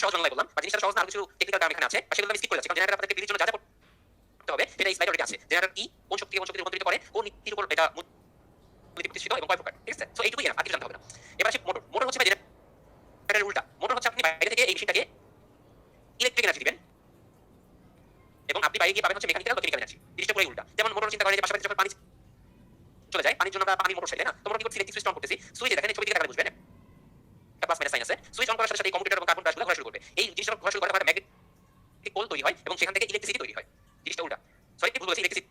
সহজ বাংলায় বললাম, বা জিনিসটা সহজ না, আর কিছু টেকনিক্যাল টার্ম এখানে আছে, আর সেগুলো আমি স্কিপ করে যাচ্ছি, কারণ জেনারেটর আপনাদের বিলির জন্য যা যা করতে হবে সেটা এই স্লাইডে অলরেডি আছে। জেনারেটর কি, কোন শক্তিকে কোন শক্তিতে রূপান্তরিত করে, কোন নীতির উপর এটা মূলনীতি প্রতিষ্ঠিত এবং কয় প্রকার, ঠিক আছে? সো এইটুকুই আর কিছু জানতে হবে না। এবার আসি মোটর। মোটর হচ্ছে জেনারেটরের উল্টা। মোটর হচ্ছে আপনি বাইরে থেকে এই মেশিনটাকে ইলেকট্রিক এনার্জি দিবেন এবং আপনি বাইরে গিয়ে পাবেন হচ্ছে মেকানিক্যাল বা কেমিক্যাল এনার্জি। জিনিসটা পুরো উল্টা। যেমন মোটর চিন্তা করেন যে পাশাপাশি যখন পানি চলে যায়, পানির জন্য আমরা পানি মোটর চাই, তাই না? তো মোটর কি করছে? ইলেকট্রিক সুইচ অন করতেছি, সুইচে দেখেন ছবি দিকে তাকালে বুঝবেন একটা প্লাস মাইনাস সাইন আছে। সুইচ অন করার সাথে সাথে এই কম্পিউটার এবং কার্বন ব্রাশগুলো ঘোরা শুরু করবে। এই জিনিসটা ঘোরা শুরু করার পরে ম্যাগনেটিক পোল তৈরি হয় এবং সেখান থেকে ইলেকট্রিসিটি তৈরি হয়। জিনিসটা উল্টা। সরি, ভুল বলেছি, ইলেকট্রিসিটি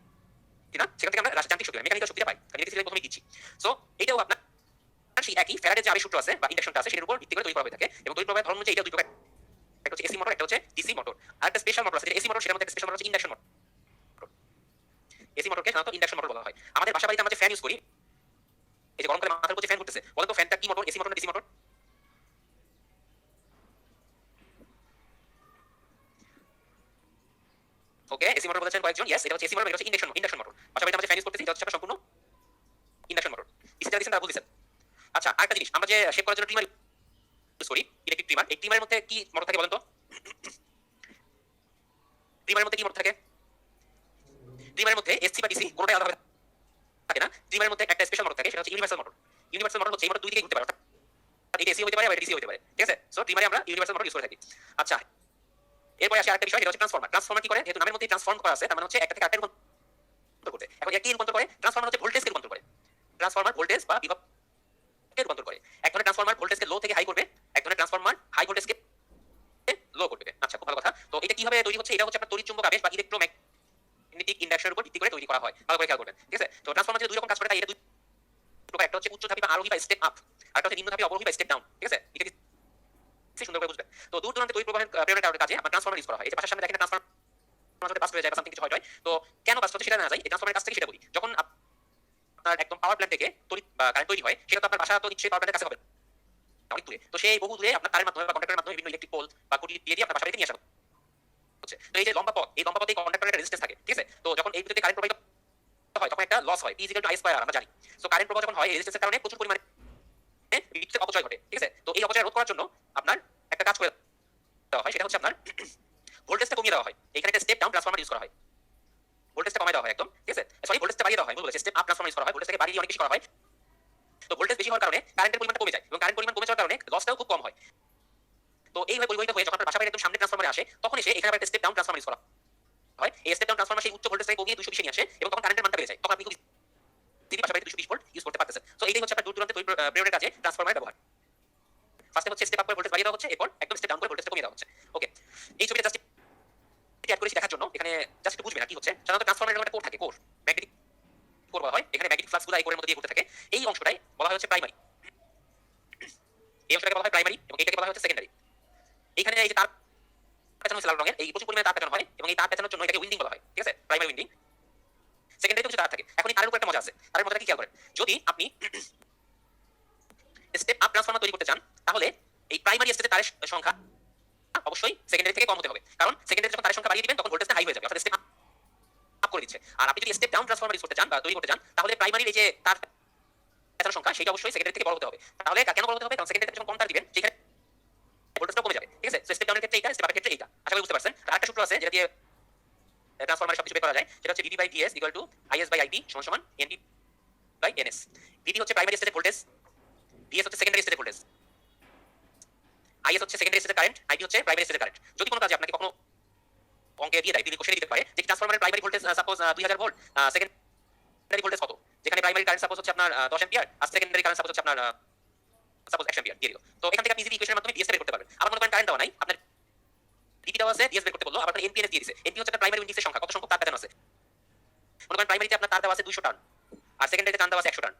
না, সেখান থেকে আমরা যান্ত্রিক শক্তি পাই, মেকানিক্যাল শক্তিটা পাই। আমি ইলেকট্রিসিটি প্রথমেই দিচ্ছি। সো এটাও আপনার সেই একই ফ্যারাডের যে আবেশ সূত্র আছে বা ইন্ডাকশনটা আছে সেটার উপর ভিত্তি করে তৈরি করা হয়ে থাকে। এবং তৈরি প্রবাহের ধরন হচ্ছে এটা দুই প্রকার, একটা হচ্ছে এসি মোটর, একটা হচ্ছে ডিসি মোটর। আর একটা স্পেশাল মোটর আছে, যেটা এসি মোটর, সেটার মধ্যে একটা স্পেশাল মোটর হচ্ছে ইন্ডাকশন মোটর। এসি মোটরকে সাধারণত ইন্ডাকশন মোটর বলা হয়। আমাদের বাসা বাড়িতে আমরা যে ফ্যান ইউজ করি, এই যে গরমকালে মাথার উপর যে ফ্যান ঘুরতেছে, বলেন তো ফ্যানটা কি মোটর? এসি মোটর না ডিসি মোটর? ওকে, এসি মোটর বলেছেন কয়েকজন। ইয়েস, এটা হচ্ছে এসি মোটর, এটা হচ্ছে ইন্ডাকশন মোটর। বাসা বাড়িতে আমরা যে ফ্যান ইউজ করতেছি, এটা হচ্ছে সম্পূর্ণ ইন্ডাকশন মোটর। ডিসি যারা দিচ্ছেন তারা বলতেছেন। আচ্ছা, আরেকটা জিনিস, আমরা যে শেপ করার জন্য ট্রিমার ইউজ করি, ইলেকট্রিক ট্রিমার, এই ট্রিমারের মধ্যে কি মোটর থাকে বলেন তো? ট্রিমারের মধ্যে কি মোড থাকে? ট্রিমারের মধ্যে এসসি বা ডিসি কোনটাই আলাদা থাকে না। ট্রিমারের মধ্যে একটা স্পেশাল মোটর থাকে, সেটা হচ্ছে ইউনিভার্সাল মোটর। ইউনিভার্সাল মোটর হচ্ছে এই মোটর দুই দিকে ঘুরতে পারে, অর্থাৎ এটা এসি হতে পারে আবার ডিসি হতে পারে, ঠিক আছে? সো ট্রিমারে আমরা ইউনিভার্সাল মোটর ইউজ করে থাকি। আচ্ছা, এরপরে আসে আরেকটা বিষয়, এটা হচ্ছে ট্রান্সফরমার। ট্রান্সফরমার কি করে? যেহেতু নামের মধ্যে ট্রান্সফর্ম করা আছে, তার মানে হচ্ছে একটা থেকে আরেকটা রূপান্তর করতে। এখন এর কি রূপান্তর করে? ট্রান্সফরমার হচ্ছে ভোল্টেজকে রূপান্তর করে। ট্রান্সফরমার ভোল্টেজ বা বিভবকে রূপান্তর করে। এক ধরনের ট্রান্সফরমার ভোল্টেজকে লো থেকে হাই করবে, এক ধরনের ট্রান্সফরমার হাই ভোল্টেজকে লো করবে। আচ্ছা, খুব ভালো কথা। তো এটা কিভাবে তৈরি হচ্ছে? এটা হচ্ছে আপনার তড়িৎচুম্বক আবেশ বা ইলেক্ট্রোম্যাগনেটিক ইন্ডাকশনের উপর ভিত্তি করে তৈরি করা হয়। ভালো করে খেয়াল করবেন, ঠিক আছে? তো ট্রান্সফরমার যে দুই রকম কাজ করে, তাই এটা দুই প্রকার। একটা হচ্ছে উচ্চধাপী বা আরোহী বা স্টেপ আপ, আর একটা হচ্ছে নিম্নধাপী অবরোহী বা স্টেপ ডাউন, ঠিক আছে? এটা কি সুন্দর করে বুঝবেন। তো দূর দূরান্তে তড়িৎ প্রবাহের প্রেরণের কাজে আমরা ট্রান্সফরমার ইউজ করা হয়। এই যে পাশের সামনে দেখেন ট্রান্সফরমার যদি বাস্ট হয়ে যায় বা সামথিং কিছু হয়, তো কেন বাস্ট হচ্ছে সেটা না যায়, এই ট্রান্সফরমারের কাছ থেকে সেটা বলি। যখন আপনার একদম পাওয়ার প্ল্যান্ট থেকে তড়িৎ বা কারেন্ট তৈরি হয়, সেটা তো আপনার বাসা তো নিশ্চয়ই পাওয়ার প্ল্যান্টের কাছে হবে অনেক দূরে। তো সেই বহু দূরে আপনার তারের মাধ্যমে বা কন্ডাক্টরের মাধ্যমে বিভিন্ন ইলেকট্রিক পোল বা খুঁটি দিয়ে আপনার বাসা বাড়িতে নিয়ে আসা হচ্ছে। তো এই যে লম্বা পথ, এই লম্বা পথে কন্ডাক্টরের একটা রেজিস্ট্যান্স থাকে, ঠিক আছে? তো যখন এই ভিতরে কারেন্ট প্রবাহিত হয়, তখন একটা লস হয়, E = I², আমরা জানি। সো কারেন্ট প্রবাহ যখন হয়, এই রেজিস্ট্যান্সের কারণে প্রচুর পরিমাণে বিদ্যুতের অপচয় ঘটে, ঠিক আছে? তো এই অপচয় রোধ করার জন্য আপনার একটা কাজ করে দেওয়া হয়, সেটা হচ্ছে আপনার ভোল্টেজটা কমিয়ে দেওয়া হয়। এখানে একটা স্টেপ ডাউন ট্রান্সফরমার ইউজ করা হয়। ভোল্টেজটা কমায় দেওয়া হয় একদম, ঠিক আছে? সরি, ভোল্টেজটা বাড়িয়ে দেওয়া হয়, ভুল বলেছি। স্টেপ আপ ট্রান্সফরমার ইউজ করা হয়, ভোল্টেজটাকে বাড়িয়ে অনেক বেশি করা হয়। তো ভোল্টেজ বেশি হওয়ার কারণে কারেন্টের পরিমাণটা কমে যায়, এবং কারেন্ট পরিমাণ কমে যাওয়ার কারণে লসটাও খুব কম হয়। তো এইভাবে পরিবর্তিত হয়ে যখন আপনার বাসা বাড়ির একদম সামনে ট্রান্সফরমারে আসে, তখন এসে এখানে একটা স্টেপ ডাউন ট্রান্সফরমার ইউজ করা হয়। এই স্টেপ ডাউন ট্রান্সফরমার সেই উচ্চ ভোল্টেজটাকে কমিয়ে 220 নিয়ে আসে, এবং তখন কারেন্টের মানটা বেড়ে যায়। তখন আপনি খুব ইজিলি বাসা বাড়িতে 220 ভোল্ট ইউজ করতে পারতেছেন। সো এইটাই হচ্ছে আপনার দূর দূরান্তে প্রেরণের কাজে ট্রান্সফরমারের ব্যবহার। ফার্স্টে হচ্ছে স্টেপ আপ করে ভোল্টেজ বাড়িয়ে দেওয়া হচ্ছে, এরপর একদম স্টেপ ডাউন করে ভোল্টেজটা কমিয়ে দেওয়া হচ্ছে। ওকে, এই ছবিটা জাস্ট অ্যাড করেছি দেখার জন্য। এখানে জাস্ট একটু বুঝবেন না কি হচ্ছে। সাধারণত ট্রান্সফরমারের একটা কোর থাকে, কোর, ম্যাগনেটিক কোর বলা হয়। এখানে ম্যাগনেটিক ফ্লাক্সগুলো এই কোরের মধ্যে দিয়ে ঘুরতে থাকে। এই অংশটাই বলা হয় হচ্ছে প্রাইমারি, এই অংশটাকে বলা হয় প্রাইমারি, এবং এটাকে বলা হয় হচ্ছে সেকেন্ডারি। এখানে এই যে তার পেঁচানো হচ্ছে লাল রঙের, এই প্রচুর পরিমাণে তার পেঁচানো হয়, এবং এই তার পেঁচানোর জন্য এটাকে উইন্ডিং বলা হয়, ঠিক আছে? Primary winding. সেকেন্ডারিতে কিছু তার থাকে। এখন এই তারের উপর একটা মজা আছে। তারের মজাটা কি খেয়াল করেন। যদি আপনি স্টেপ আপ ট্রান্সফরমার তৈরি করতে চান, তাহলে এই প্রাইমারি স্টেজে তারের সংখ্যা অবশ্যই সেকেন্ডারি থেকে কম হতে হবে, কারণ সেকেন্ডারি যখন তারের সংখ্যা বাড়িয়ে দিবেন, তখন ভোল্টেজটা হাই হয়ে যাবে, অর্থাৎ স্টেপ আপ করে দিচ্ছে। আর আপনি যদি স্টেপ ডাউন ট্রান্সফরমার ইউজ করতে চান বা তৈরি করতে চান, তাহলে প্রাইমারির এই যে তার পেঁচানোর সংখ্যা, সেটা অবশ্যই সেকেন্ডারি থেকে বড় হতে হবে। তাহলে কেন বড় হতে হবে? কারণ সেকেন্ডারি যখন কম তার দিবেন, সেখানে ভোল্টেজটা কমে যাবে, ঠিক আছে? স্টেপ ডাউনের ক্ষেত্রে এইটা, স্টেপ আপের ক্ষেত্রে এইটা। আশা করি বুঝতে পারছেন। আরেকটা সূত্র আছে যেটা দিয়ে ট্রান্সফরমারে সবকিছু বের করা যায়, সেটা হচ্ছে VB/DS = IS/IP = NP/NS। VB হচ্ছে প্রাইমারি স্টেজের ভোল্টেজ, DS হচ্ছে সেকেন্ডারি স্টেজের ভোল্টেজ, IS হচ্ছে সেকেন্ডারি স্টেজের কারেন্ট, IP হচ্ছে প্রাইমারি স্টেজের কারেন্ট। যদি কোনো কাজে আপনাকে কখনো অঙ্কে দিয়ে দেয়, কোশ্চেনে দিতে পারে যে ট্রান্সফরমারের primary voltage suppose 2000 volt, secondary voltage কত? যেখানে প্রাইমারি কারেন্ট সাপোজ হচ্ছে আপনার 10 অ্যাম্পিয়ার, আর সেকেন্ডারি কারেন্ট সাপোজ হচ্ছে আপনার সাপোজ 1 অ্যাম্পিয়ার দিয়ে দিল। তো এখান থেকে আপনি ইজিলি ইকুয়েশনের মাধ্যমে DS বের করতে পারবেন। আবার মনে করেন কারেন্ট দেওয়া নাই, আপনার VB দেওয়া আছে, DS বের করতে বললো, আবার আপনার NPNS দিয়ে দিয়েছে। NP হচ্ছে আপনার প্রাইমারি উইন্ডিংসের সংখ্যা, কত সংখ্যক তার পেঁচানো আছে। মনে করেন প্রাইমারিতে আপনার তার দেওয়া আছে 200 টার্ন, আর সেকেন্ডারিতে তার দেওয়া আছে 100 টার্ন।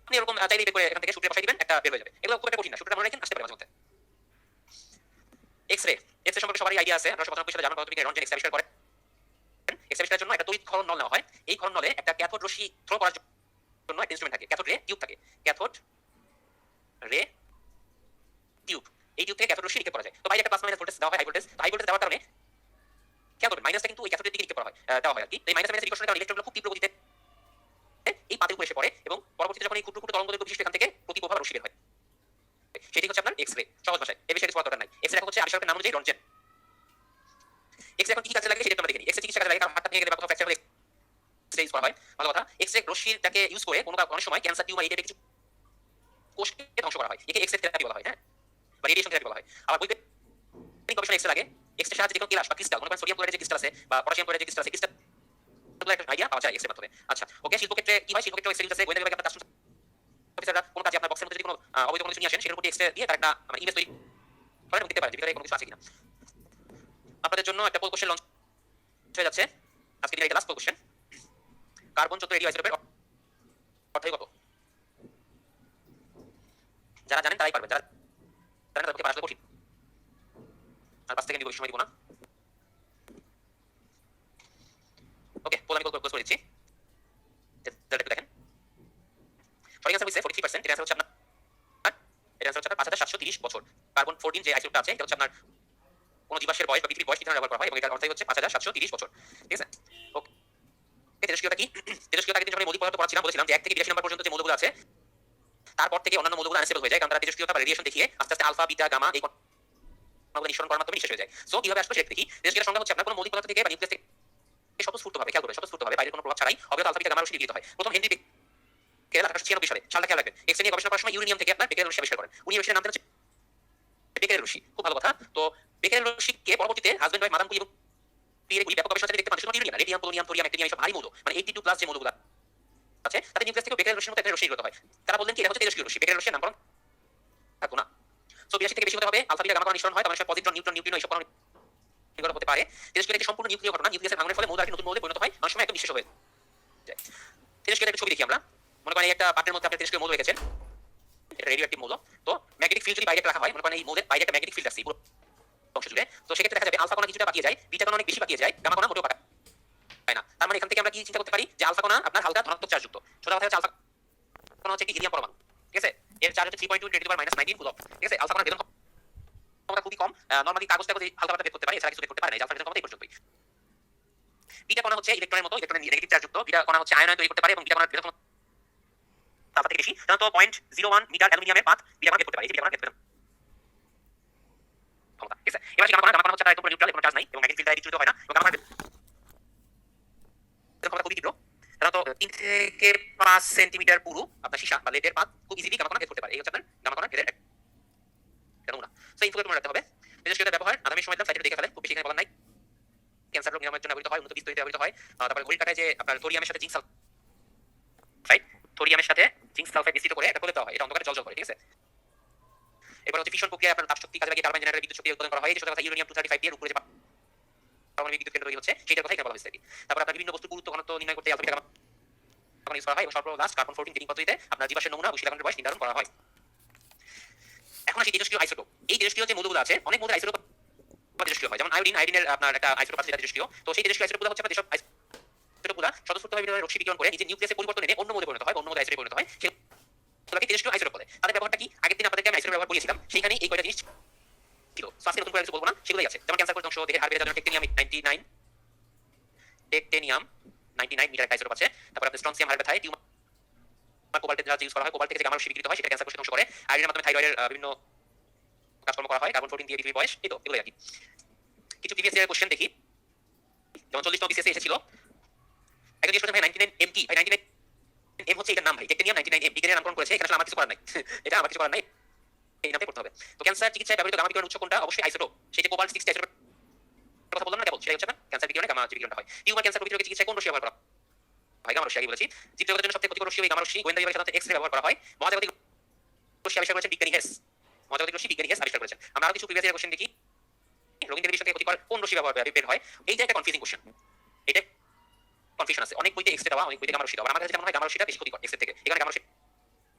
আপনি এরকম চাইলেই বের করে এখান থেকে সূত্রে বসাই দিবেন, একটা বের হয়ে যাবে। এগুলো খুব একটা কঠিন না, সূত্রটা মনে রাখেন, আসতে পারে মাঝে মধ্যে। এক্স-রে সম্পর্কে সবারই আইডিয়া আছে, 1995 সালে জার্মান পদার্থবিজ্ঞানী রনজেন এক্স আবিষ্কার করেন। এক্স আবিষ্কারের জন্য একটা তড়িৎ ক্ষরণ নল নেওয়া হয়। এই ক্ষরণ নলে একটা ক্যাথোড রশ্মি থ্রো করার জন্য একটা ইনস্ট্রুমেন্ট থাকে, ক্যাথোড রে টিউব থাকে। ক্যাথোড রে টিউব, এই টিউব থেকে ক্যাথোড রশ্মি নিক্ষেপ করা যায়। তো বাইরে একটা প্লাস মাইনাস ভোল্টেজ দেওয়া হয়, হাই ভোল্টেজ। তো হাই ভোল্টেজ দেওয়ার কারণে খেয়াল করবেন, মাইনাসটা কিন্তু ওই ক্যাথোডের দিকে নিক্ষেপ করা হয়, দেওয়া হয় আর কি। এই মাইনাস মাইনাস বিকর্ষণের কারণে ইলেকট্রনগুলো খুব তীব্র গতিতে এই পাতের উপরে এসে পড়ে, এবং পরবর্তীতে যখন এই ক্ষুদ্র ক্ষুদ্র তরঙ্গদৈর্ঘ্য বিশিষ্ট এখান থেকে প্রতিপ্রভা রশ্মি বের হয়, সেটি হচ্ছে আপনার এক্স রে। সহজ ভাষায় এই বিষয়ে কিছু বলার দরকার নাই। এক্স রে এখন হচ্ছে আবিষ্কারকের নাম অনুযায়ী রনজেন। এক্স রে এখন কি কাজে লাগে সেটা আমরা দেখে নিই। এক্স রে চিকিৎসা কাজে লাগে, কারণ হাতটা ভেঙে গেলে বা কোথাও ফ্র্যাকচার হলে এক্স রে ইউজ করা হয়। ভালো কথা। এক্স রে রশ্মিটাকে ইউজ করে অনেক সময় ক্যান্সার, টিউমার, এই টাইপের কিছু কোষকে ধ্বংস করা হয়। একে এক্স রে থেরাপি বলা হয়, হ্যাঁ, বা রেডিয়েশন থেরাপি বলা হয়। আবার বৈজ্ঞানিক গবেষণা এক্স রে লাগে। এক্স রে সাহায্যে যে কোনো গ্লাস বা ক্রিস্টাল, মনে করেন সোডিয়াম ক্লোরাইডের যে ক্রিস্টাল আছে বা পটাশিয়াম ক্লোরাইডের যে ক্রিস্টাল আছে, ক্রিস্টাল একটা আইডিয়া পাওয়া যায় এক্স রে মাধ্যমে। আচ্ছা, ওকে। শিল্পক্ষেত্রে কি হয়? শিল্পক্ষেত্রে এক্স রে ইউজ আছে। গোয়েন্দা বিভাগে আপনার কাস্টমস অফিসাররা কোনো কাজে আপনার বক্সের মধ্যে যদি কোনো অবৈধ কোনো কিছু নিয়ে আসেন, সেটার উপর এক্স রে দিয়ে তার একটা মানে ইমেজ তৈরি করেন এবং দিতে পারেন যে ভিতরে কোনো কিছু আছে কিনা। আপনাদের জন্য একটা পোল কোশ্চেন লঞ্চ হয়ে যাচ্ছে আজকে দিনের, এটা লাস্ট পোল কোশ্চেন। কার্বন 14 রেডিওআইসোটোপের অর্থই কত? যারা জানেন তারাই পারবেন, যারা জানেন তাদের পক্ষে আসলে কঠিন। আর 5 সেকেন্ড সময় দিব না। ওকে, পোল আমি ক্লোজ করে দিচ্ছি। দেখেন, সঠিক আনসার হচ্ছে 43%। এর আনসার হচ্ছে আপনার 5730 বছর। কার্বন 14 যে আইসোটোপটা আছে, এটা হচ্ছে আপনার কোন জীবাশ্মের বয়স বা পৃথিবীর বয়স কি ধরনের ব্যবহার করা হয়, এবং এটার অর্থই হচ্ছে 5730 বছর, ঠিক আছে? ওকে, তেজস্ক্রিয়তা কি? তেজস্ক্রিয়তা কিন্তু যখন মৌলিক পদার্থ পড়াচ্ছিলাম, বলেছিলাম যে 1 থেকে 82 নম্বর পর্যন্ত যে মৌলগুলো আছে, তারপর থেকে অন্যান্য মৌলগুলো আনস্টেবল হয়ে যায়, কারণ তারা তেজস্ক্রিয়তা বা রেডিয়েশন দেখিয়ে আস্তে আস্তে আলফা, বিটা, গামা এই নিঃসরণ করার মাধ্যমে নিঃশেষ হয়ে যায়। সো কিভাবে আসলে সেটা দেখি। তেজস্ক্রিয়ার সংজ্ঞা হচ্ছে আপনার কোনো মৌলিক পদার্থ থেকে বা নিউক্লিয়াস থেকে স্বতঃস্ফূর্তভাবে, খেয়াল করবেন, স্বতঃস্ফূর্তভাবে বাইরের কোনো প্রভাব ছাড়াই অবিরত আলফা বিটা গামা রশ্মি নির্গত হয়। প্রথম হেনরি বেকেরেল 1896 সালে, সালটা খেয়াল রাখবেন। এক্স নিয়ে গবেষণা করার সময় ইউরেনিয়াম থেকে আপনার বেকেরেল রশ্মি আবিষ্কার করেন। উনি রশ্মির নাম দেন হচ্ছে বেকেরেল রশ্মি। খুব ভালো কথা। তো বেকেরেল রশ্মিকে পরবর্তীতে হাজবেন্ড ওয়াইফ মাদাম কুরি এবং পিয়েরে কুরি ব্যাপক গবেষণা দেখতে পান। শুধু uranium, radium, polonium, thorium, actinium এসব ভারী মৌল, মানে 82 প্লাস যে মৌলগুলো আছে তাদের নিউক্লিয়াস থেকে বেকেরেল রশ্মির মতো একটা রশ্মি নির্গত হয়। তারা বললেন কি এটা হচ্ছে তেজস্ক্রিয় রশ্মি, বেকেরেল রশ্মির নামকরণ থাকবো না। সো 82 থেকে বেশি হতে হবে, আলফা বিটা গামা কণা নিঃসরণ হয়, তার মানে পজিট্রন, নিউট্রন, নিউট্রিনো এসব কণা নির্গত হতে পারে। তেজস্ক্রিয় একটি সম্পূর্ণ নিউক্লিয় ঘটনা, নিউক্লিয়াসের ভাঙনের ফলে মৌল আরেকটি নতুন মৌলে পরিণত হয়, অনেক সময় একদম নিঃশেষ হয়ে যায়। তেজস্ক্রিয় একটা ছবি দেখি আমরা। মনে করেন এই একটা পাত্রের মধ্যে আপনি তেজস্ক্রিয় মৌল রেখেছেন, এটা রেডিও অ্যাক্টিভ মৌল। তো ম্যাগনেটিক ফিল্ড যদি বাইরে রাখা হয়, মনে করেন এই মৌলের বাইরে একটা ম্যাগনেটিক ফিল্ড আছে পুরো অংশ জুড়ে, তো সেক্ষেত্রে দেখা যাবে আলফা কণা কিছুটা বাকিয়ে যায়, বিটা কণা অনেক বেশি বাকিয়ে যায়, গামা কণা মোটেও পায় না। তার মানে এখান থেকে আমরা কি চিন্তা করতে পারি যে আলফা কণা আপনার হালকা ধনাত্মক চার্জযুক্ত। সোজা কথা হচ্ছে আলফা কণা হচ্ছে একটি হিলিয়াম পরমাণু, ঠিক আছে? এর চার্জ হচ্ছে 3.2 × 10⁻⁹ কুলম্ব, ঠিক আছে? আলফা কণার ভেদন ক্ষমতা খুবই কম, নরমালি কাগজ টাগজ হালকা পাতলা বের করতে পারে, এছাড়া কিছু বের করতে পারে না। আলফা ভেদন ক্ষমতা এই পর্যন্তই। বিটা কণা হচ্ছে ইলেকট্রনের মতো, ইলেকট্রনের নেগেটিভ চার্জযুক্ত। বিটা কণা হচ্ছে আয়ন তৈরি করতে পারে এবং বিটা কণার ভেদন ক্ষমতা আলফা থেকে বেশি। সাধারণত 0.01 মিটার অ্যালুমিনিয়ামের পাত বিটা কণা বের করতে পারে, এই বিটা কণার ভেদন ক্ষমতা, ঠিক আছে? এবার গামা কণা হচ্ছে তার একদম নিউট্রাল, কোনো চার্জ নাই এবং ম্যাগনেটিক ফিল্ড দ্বারা বিচ্যুত হয় না, এবং গামা কণার ক্ষমতা খুবই তীব্র। সাধারণত 3 থেকে 5 সেন্টিমিটার পুরু আপনার সীসা বা লেডের পাত খুব ইজিলি গামা কণা ভেদ করতে পারে। এই হচ্ছে আপনার গামা কণার ভেদের একটা নমুনা। সো ইনফোকে মনে রাখতে হবে। তেজস্ক্রিয়তার ব্যবহার আগামী সময় সাইটে দেখে ফেলে, খুব বেশি এখানে বলার নাই। ক্যান্সার রোগ নিরাময়ের জন্য ব্যবহৃত হয়, উন্নত বীজ তৈরিতে ব্যবহৃত হয়। তারপরে ঘড়ির কাঁটায় যে আপনার থোরিয়ামের সাথে জিঙ্ক সালফাইড, থোরিয়ামের সাথে জিঙ্ক সালফাইড মিশ্রিত করে একটা প্রলেপ দেওয়া হয়, এটা অন্ধকারে জ্বলজ্বল করে, ঠিক আছে? এবার হচ্ছে ফিশন প্রক্রিয়ায় আপনার তাপশক্তি কাজে লাগিয়ে টারবাইন জেনারেটরে বিদ্যুৎ শক্তি উৎপাদন করা হয়। এই যে কথা ইউরেনিয়াম 235 দিয়ে উপরে যে পারমাণবিক বিদ্যুৎ কেন্দ্র তৈরি হচ্ছে, সেটার কথাই এখানে বলা হয়েছে। তারপর আপনার বিভিন্ন বস্তুর পুরুত্ব ঘনত্ব নির্ণয় করতে আলফা বিটা গামা কণা ইউজ করা হয় এবং সর্বলাস্ট কার্বন 14 ডেটিং পদ্ধতিতে আপনার জীবাশ্মের নমুনা ও শিলাখণ্ডের বয়স নির্ধারণ করা হয়। এখন আসি তেজস্ক্রিয় আইসোটোপ। এই তেজস্ক্রিয় যে মৌলগুলো আছে, অনেক মৌলের আইসোটোপ তেজস্ক্রিয় হয়, যেমন আয়োডিন, আয়োডিনের আপনার একটা আইসোটোপ আছে যেটা তেজস্ক্রিয়। তো সেই তেজস্ক্রিয় আইসোটোপগুলো হচ্ছে আপনার যেসব আইসোটোপগুলো স্বতঃস্ফূর্তভাবে রশ্মি বিকিরণ করে নিজের নিউক্লিয়াসে পরিবর্তন এনে অন্য মৌলে পরিণত হয়, অন্য মৌলে আইসোটোপে পরিণত হয়, সেগুলোকে তেজস্ক্রিয় আইসোটোপ বলে। তাদের ব্যবহারটা কি? আগের দিন আপনাদেরকে আমি আইসোটোপ ব্যবহার বলেছিলাম, সেখানে এই কয়টা জিনিস ছিল। সো আজকে নতুন করে কিছু বলবো না, সেগুলোই আছে। যেমন ক্যান্সার কোষ দেহের হাড় বেড়ে যাওয়ার জন্য টেকটেনিয়াম 99 মিটার একটা আইসোটোপ আছে। তারপর আপনার স্ট্রনসিয়াম হাড় ব্যথায় টিউমার কোবাল্টের যা ইউজ করা হয়, কোবাল্ট থেকে যে গামা রশ্মি বিকিরিত হয়, সেটা ক্যান্সার কোষকে ধ্বংস করে। আয়রনের মাধ্যমে থাইরয়েডের বিভিন্ন কাজকর্ম করা হয়, কার্বন 14 দিয়ে পৃথিবীর বয়স, এই তো এগুলোই আর কি। কিছু প্রিভিয়াস ইয়ার কোশ্চেন দেখি। যেমন 40তম বিসিএসে এসেছিল, একজন জিজ্ঞেস করেছেন ভাই 99M কি? ভাই 99M হচ্ছে এটার নাম, ভাই টেকটেনিয়াম 99M বিজ্ঞানীর নামকরণ করেছে, এখানে আসলে আমার কিছু করার নাই। এটা আমার কিছু করার নাই, এই নামে পড়তে হবে। তো ক্যান্সার চিকিৎসায় ব্যবহৃত গামা বিকিরণ উৎস কোনটা? অবশ্যই আইসোটোপ। সেই যে কোবাল্ট 60 আইসোটোপ কথা বললাম না কেবল, সেটাই হচ্ছে না ক্যান্সার বিকিরণে গামা বিকিরণটা হয়। টিউমার ক্যান্সার প্রতিরোধের চিকিৎসায় কোন রশ্মি ব্যবহার করা হয়? গামা রশ্মি আগে বলেছি। জীবজগতের জন্য সবথেকে ক্ষতিকর রশ্মি ওই গামা রশ্মি। গোয়েন্দা বিভাগে সাধারণত এক্স-রে ব্যবহার করা হয়। মহাজাগতিক রশ্মি আবিষ্কার করেছেন বিজ্ঞানী হেস। মহাজাগতিক রশ্মি বিজ্ঞানী হেস আবিষ্কার করেছেন। আমরা আরো কিছু প্রিভিয়াস ইয়ার কোশ্চেন দেখি। রঙিন টেলিভিশন থেকে ক্ষতিকর কোন রশ্মি ব্যবহার বের হয়? এই যে একটা কনফিউজিং কোশ্চেন, এটা কনফিউশন আছে। অনেক বইতে এক্স-রে দেওয়া, অনেক বইতে গামা রশ্মি দেওয়া। আমার কাছে যেমন হয় গামা রশ্মিটা বেশি ক্ষতিকর এক্স-রে থেকে, এখানে গামা রশ্মি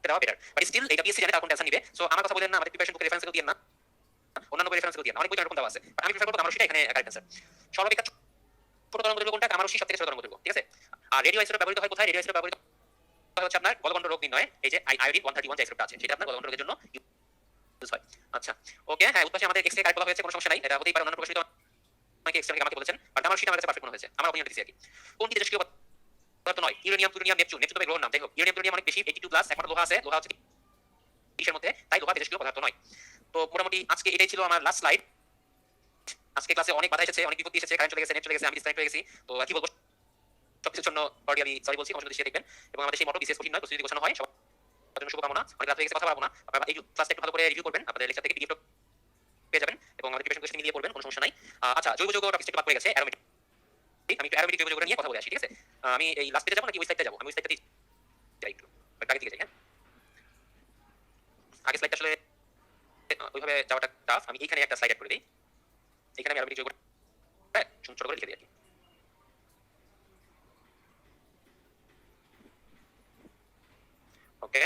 দেওয়া বেটার। বাট স্টিল এটা পিএসসি জানে তার কোন অ্যানসার নিবে। সো আমার কথা বলেন না, আমাদের প্রিপারেশন বুকের রেফারেন্সগুলো দিয়েন না, অন্যান্য বই রেফারেন্সগুলো দিয়েন না, অনেক বই এরকম দেওয়া আছে। আমি প্রেফার করব গামা রশ্মিটা, এখানে কারেক্ট অ্যানসার। সর্বাপেক্ষা ছোট তরঙ্গদৈর্ঘ্য কোনটা? গামা রশ্মি সবথেকে ছোট তরঙ্গদৈর্ঘ্য, ঠিক আছে? আর রেডিও আইসোটোপ ব্যবহৃত হয় কোথায়? রেডিও আইসোটোপ ব্যবহৃত হয় হচ্ছে আপনার গলগণ্ড রোগ নির্ণয়ে। এই যে আয়োডিন 131 যে আইসোটোপটা আছে, সেটা আপনার গলগণ্ড রোগের জন্য ইউজ হয়। আচ্ছা, ওকে, হ্যাঁ, উৎপাশে আমাদের এক্স-রে কারেক্ট বলা হয়েছে, কোনো সমস্যা নাই, এটা হতেই পারে। অন্যান্য প্রকাশিত অনেকে এক্স-রে আমাকে বলেছেন, বাট গামা রশ্মিটা আমার কাছে পারফেক্ট মনে হয়েছে, আমার অপিনিয়ন দিছি আর কি। কোনটি তেজস্ক্রিয় পদার্থ নয়? Uranium, plutonium, Neptune. নেপচুন তবে গ্রহের নাম, যাই হোক। ইউরেনিয়াম প্লুটোনিয়াম অনেক বেশি, 82 প্লাস। এখন লোহা আছে, লোহা হচ্ছে কিসের মধ্যে, তাই লোহা তেজস্ক্রিয় পদার্থ নয়। তো মোটামুটি আজকে এটাই ছিল আমার লাস্ট স্লাইড। আজকে ক্লাসে অনেক বাধা এসেছে, অনেক বিপত্তি এসেছে, কারেন্ট চলে গেছে, নেট চলে গেছে, আমি ডিসকানেক্ট হয়ে গেছি। তো কি বলবো, সবকিছুর জন্য কর্ডিয়ালি সরি বলছি, আমার সাথে শেয়ার দেখবেন। এবং আমাদের সেই মটো বিশেষ কঠিন নয়, প্রস্তুতি গোছানো হয়, সবার জন্য শুভকামনা। অনেক রাত হয়ে গেছে, কথা বলবো না, আপনারা এই ক্লাসটা একটু ভালো করে রিভিউ করবেন, আপনাদের লেকচার থেকে পিডিএফ পেয়ে যাবেন এবং আমাদের প্রিপারেশন কোশ্চেন মিলিয়ে পড়বেন, কোনো সমস্যা নাই। আচ্ছা, জৈব যৌগ টপিক একটু বাদ পড়ে গেছে, অ্যারোমেটিক। আমি একটু অ্যারোমেটিক জৈব যৌগ নিয়ে কথা বলে আসি, ঠিক আছে? আমি এই লাস্ট পেজে যাবো নাকি ওই সাইডে যাবো? আমি ওই সাইডটাতে যাই, একটু আগে দিকে যাই। হ্যাঁ, আগে স্লাইডটা আসলে ওইভাবে যাওয়াটা টাফ, আমি এইখানে একটা স্লাইড অ্যাড করে দিই। এখানে আমি অ্যারোমেটিক যৌগ হ্যাঁ ছোট করে লিখে দিই আর কি। ওকে,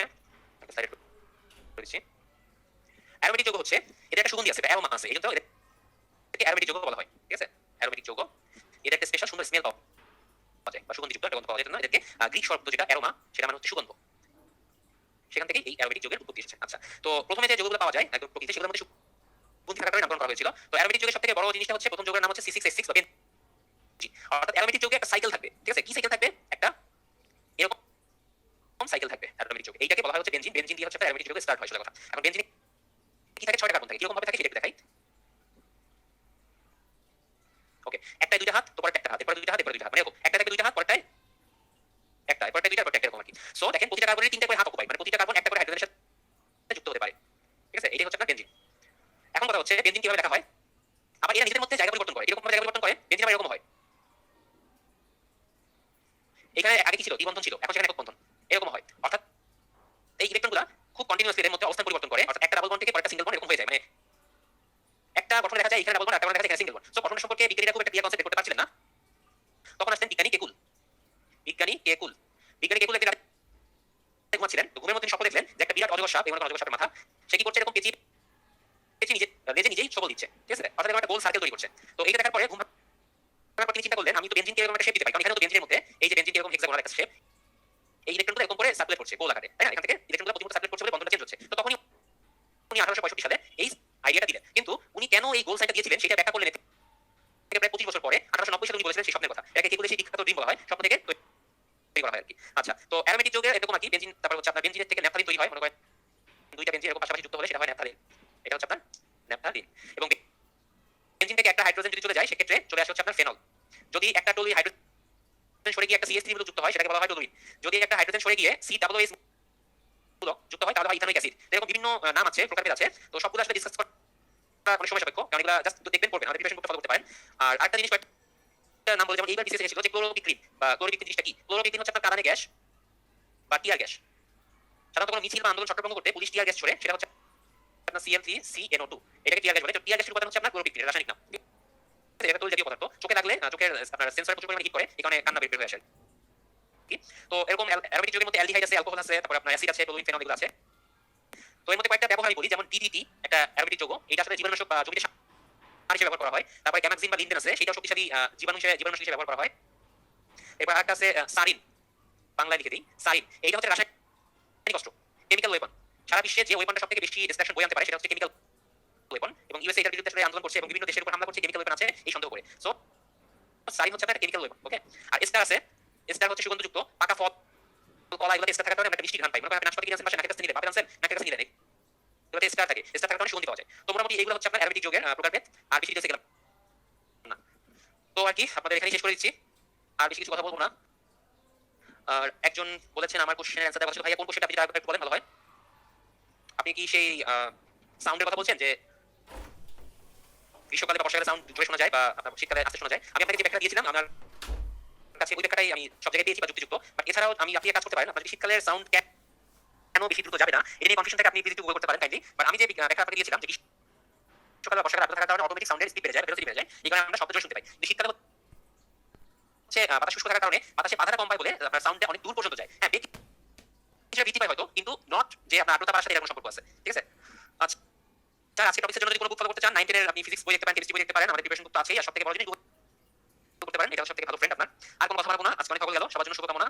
স্লাইড করেছি। অ্যারোমেটিক যৌগ হচ্ছে, এটা একটা সুগন্ধি আছে, অ্যারোমা আছে, এই জন্য এটাকে অ্যারোমেটিক যৌগ বলা হয়, ঠিক আছে? অ্যারোমেটিক যৌগ, এটা একটা স্পেশাল সুন্দর স্মেল পাওয়া যায় বা সুগন্ধিযুক্ত একটা গন্ধ পাওয়া যায়, না এটাকে গ্রিক শব্দ যেটা অ্যারোমা, সেটা মানে হচ্ছে সুগন্ধ, সেখান থেকে এই অ্যারোমেটিক যৌগের উৎপত্তি এসেছে। আচ্ছা, তো প্রথমে যে যৌগগুলো পাওয়া যায় একদম প্রকৃতিতে, সেগুলোর মধ্যে সুগন্ধি থাকার কারণে নামকরণ করা হয়েছিল। তো অ্যারোমেটিক যৌগের সবথেকে বড় জিনিসটা হচ্ছে, প্রথম যৌগের নাম হচ্ছে C6H6 বা বেনজিন। অর্থাৎ অ্যারোমেটিক যৌগে একটা সাইকেল থাকবে, ঠিক আছে? কি সাইকেল থাকবে? একটা এরকম সাইকেল থাকবে অ্যারোমেটিক যৌগে, এইটাকে বলা হয় হচ্ছে বেনজিন। বেনজিন দিয়ে হচ্ছে অ্যারোমেটিক যৌগ স্টার্ট হয়, সোজা কথা। এখন বেনজিনে কি থাকে? 6টা কার্বন থাকে। কিরকম ভাবে থাকে সেটা একটু দেখাই। ওকে, একটায় দুইটা হাত, তো পরে একটা হাত, এরপরে দুইটা হাত, এরপরে দুইটা হাত, মানে এরকম একটা থেকে দুইটা হাত, পরেরটায় একটা, এরপরটায় দুইটা, এরপরটা একটা, এরকম আর কি। সো দেখেন প্রতিটা কার্বনের তিনটা করে হাত অকুপাই, মানে প্রতিটা কার্বন একটা করে হাইড্রোজেনের সাথে যুক্ত হতে পারে। ঠিক আছে, এটাই হচ্ছে আপনার বেনজিন। এখন কথা হচ্ছে বেনজিন কিভাবে লেখা হয়। আবার এরা নিজেদের মধ্যে জায়গা পরিবর্তন করে, এরকম ভাবে জায়গা পরিবর্তন করে, বেনজিন আবার এরকম হয়। এখানে আগে কি ছিল, দ্বিবন্ধন ছিল, এখন সেখানে একক বন্ধন, এরকম হয়। অর্থাৎ এই ইলেকট্রনগুলো খুব কন্টিনিউয়াসলি এর মধ্যে অবস্থান পরিবর্তন করে, অর্থাৎ একটা ডাবল বন্ড থেকে পরেরটা সিঙ্গেল বন্ড এরকম হয়ে যায়। মানে একটা গঠন দেখা যায় এখানে ডাবল বন্ড, একটা গঠন দেখা যায় সিঙ্গেল বন্ড। সো গঠন সম্পর্কে বিজ্ঞানীরা খুব একটা ক্লিয়ার কনসেপ্ট করতে পারছিলেন না। তখন আসলেন বিজ্ঞানী কেকুল। বিজ্ঞানী কেকুল একদিন রাতে ঘুমাচ্ছিলেন, তো ঘুমের মধ্যে স্বপ্ন দেখলেন যে একটা বিরাট অজগর সাপ, এমন অজগর সাপের মাথা, সে কি করছে, এরকম পেঁচিয়ে নিজে লেজে নিজেই সবল দিচ্ছে। ঠিক আছে, অর্থাৎ এরকম একটা গোল সার্কেল তৈরি করছে। তো এইটা দেখার পরে ঘুম ভাঙার পর তিনি চিন্তা করলেন আমি তো বেনজিনকে এরকম একটা শেপ দিতে পারি, কারণ এখানে তো বেনজিনের মধ্যে এই যে বেনজিনকে এরকম হেক্সাগোনাল একটা শেপ, এই ইলেকট্রনগুলো এরকম করে সার্কুলেট করছে গোল আকারে, তাই না? এখান থেকে ইলেকট্রনগুলো প্রতিমুহূর্তে সার্কুলেট করছে বলে বন্ধনটা চেঞ্জ হচ্ছে। তো তখনই উনি 1865 সালে এই আইডিয়াটা দিলেন। কিন্তু উনি কেন এই গোল সাইনটা দিয়েছিলেন সেটা ব্যাখ্যা করলেন থেকে প্রায় 25 বছর পরে 1890 সালে উনি বলেছিলেন সেই স্বপ্নের কথা। এটাকে কেকুলের সেই বিখ্যাত ড্রিম বলা হয়, স্বপ্ন থেকে তৈরি করা হয় আর কি। আচ্ছা, তো অ্যারোমেটিক যৌগের এরকম আর কি বেনজিন, তারপর হচ্ছে আপনার বেনজিনের থেকে ন্যাপথালিন তৈরি হয়। মনে করেন দুইটা বেনজিন এরকম পাশাপাশি যুক্ত হলে সেটা হয় ন্যাপথালিন। এটা হচ্ছে আপনার ন্যাপথালিন। এবং বেনজিন থেকে একটা হাইড্রোজেন যদি চলে যায় সেক্ষেত্রে চলে আসে হচ্ছে আপনার ফেনল। যদি একটা টলুই হাইড্রোজেন সরে গিয়ে একটা CH3 মূলক যুক্ত হয় সেটাকে বলা হয় টলুইন। যদি একটা হাইড্রোজেন সরে গিয়ে COOH মূলক যুক্ত হয় তাহলে হয় ইথানোইক অ্যাসিড। এরকম বিভিন্ন নাম আছে, প্রকারভেদ আছে। তো সবগুলো আসলে ডিসকাস করা অনেক সময় সাপেক্ষ, কারণ এগুলো জাস্ট দেখবেন পড়বেন, আমাদের প্রিপারেশন করতে ফলো করতে পারেন। আর আরেকটা জিনিস নাম বলে, যেমন এইবার বিসিএস এসেছিল যে ক্লোরোপিক্রিন বা ক্লোরোপিক্রিন জিনিসটা কি। ক্লোরোপিক্রিন হচ্ছে আপনার কাদানে গ্যাস বা টিয়ার গ্যাস। সাধারণত কোনো মিছিল বা আন্দোলন ছত্রভঙ্গ করতে পুলিশ টিয়ার গ্যাস ছড়ে, সেটা হচ্ছে আপনার CL3CNO2, এটাকে টিয়ার গ্যাস বলে। তো টিয়ার গ্যাসের উপাদান হচ্ছে আপনার ক্লোরোপিক্রিন, রাসায়নিক নাম। এটা তৈল জাতীয় পদার্থ, চোখে লাগলে চোখের আপনার সেন্সরে প্রচুর পরিমাণে হিট করে, এই কারণে কান্না বের হয়ে আসে কি। তো এরকম অ্যারোমেটিক যৌগের মধ্যে অ্যালডিহাইড আছে, অ্যালকোহল আছে, তারপর আপনার অ্যাসিড আছে, টলুইন, ফেনল এগুলো আছে। তো এর মধ্যে কয়েকটা ব্যবহারই বলি, যেমন DDT একটা অ্যারোমেটিক যৌগ, এটা আসলে জীবাণুনাশক জমিতে সার হিসেবে ব্যবহার করা হয়। তারপরে গ্যামাক্সিন বা লিনডেন আছে, সেটাও শক্তিশালী জীবাণুনাশক হিসেবে ব্যবহার করা হয়। এরপর আরেকটা আছে সারিন, বাংলায় লিখে দিই সারিন। এইটা হচ্ছে রাসায়নিক অস্ত্র, কেমিক্যাল ওয়েপন। সারা বিশ্বে যে ওয়েপনটা সবথেকে বেশি ডিস্ট্রাকশন বয়ে আনতে পারে সেটা হচ্ছে কেমিক্যাল ওয়েপন। এবং ইউএসএ এটার বিরুদ্ধে আসলে আন্দোলন করছে এবং বিভিন্ন দেশের উপর হামলা করছে কেমিক্যাল ওয়েপন আছে এই সন্দেহ করে। সো সারিন হচ্ছে একটা কেমিক্যাল ওয়েপন। ওকে, আর এস্টার আছে, এস্টার হচ্ছে সুগন্ধযুক্ত পাকা ফল, কলা, এগুলো এস্টার থাকার কারণে আমরা একটা মিষ্টি ঘ্রাণ পাই। মনে করেন আপনি নাশপাতি কিনে আনছেন, বাসায় নাকের কাছে নিলেন, বাপের আনছেন, নাকের কাছে নিলেন, এগুলোতে এস্টার থাকে, এস্টার থাকার কারণে সুগন্ধি পাওয়া যায়। তো মোটামুটি এগুলো হচ্ছে আপনার অ্যারোমেটিক যৌগের প্রকারভেদ। আর বেশি ডিটেইলসে গেলাম না, তো আর কি আপনাদের এখানেই শেষ করে দিচ্ছি, আর বেশি কিছু কথা বলবো না। আর একজন বলেছেন আমার কোশ্চেনের অ্যানসার দেওয়া ছিল, ভাইয়া কোন কোশ্চেনটা আপনি একটু বলেন ভালো হয়। আপনি কি সেই সাউন্ডের কথা বলছেন যে গ্রীষ্মকালে বা বর্ষাকালে সাউন্ড জোরে শোনা যায় বা আপনার শীতকালে আস্তে শোনা যায়? আমি আপনাকে যে ব্যাখ্যা দিয়েছিলাম আমার কাছে ওই ব্যাখ্যাটাই আমি সব জায়গায় দিয়েছি বা যুক্তিযুক্ত। বাট এছাড়াও আপনি কাজ করতে পারেন, আপনার যদি শীতকালের সাউন্ড কেন বেশি দ্রুত যাবে না এটা নিয়ে কনফিউশন থেকে আপনি প্লিজ একটু গুগল করতে পারেন কাইন্ডলি। বাট আমি যে ব্যাখ্যা আপনাকে দিয়েছিলাম যে গ্রীষ্মকালে বা বর্ষাকালে আর্দ্রতা থাকার কারণে অটোমেটিক সাউন্ডের স্পিড বেড়ে যায়, ভেলোসিটি বেড়ে যায়, এই কারণে আমরা শব্দ জোরে শুনতে পাই। কিন্তু শীতকালে হচ্ছে বাতাস শুষ্ক থাকার কারণে বাতাসে বাধাটা কম পায় বলে আপনার সাউন্ডটা অনেক দূর পর্যন্ত যায়। হ্যাঁ, হিসেবে বৃদ্ধি পায় হয়তো, কিন্তু নট যে আপনার আর্দ্রতা বাড়ার সাথে এর কোনো সম্পর্ক আছে। ঠিক আছে, আচ্ছা আজকে টপিকের জন্য যদি কোনো বুক ফলো করতে চান, 9 10 এর আপনি ফিজিক্স বই দেখতে পারেন, কেমিস্ট্রি বই দেখতে পারেন, আমাদের প্রিপারেশন বুক তো আছেই। আর সবথেকে বড় জিনিস করতে পারেন, এটা সবথেকে ভালো ফ্রেন্ড আপনার। আর কোনো কথা বলবো না, আজকে অনেক খবর গেল, সবার জন্য শুভকামনা।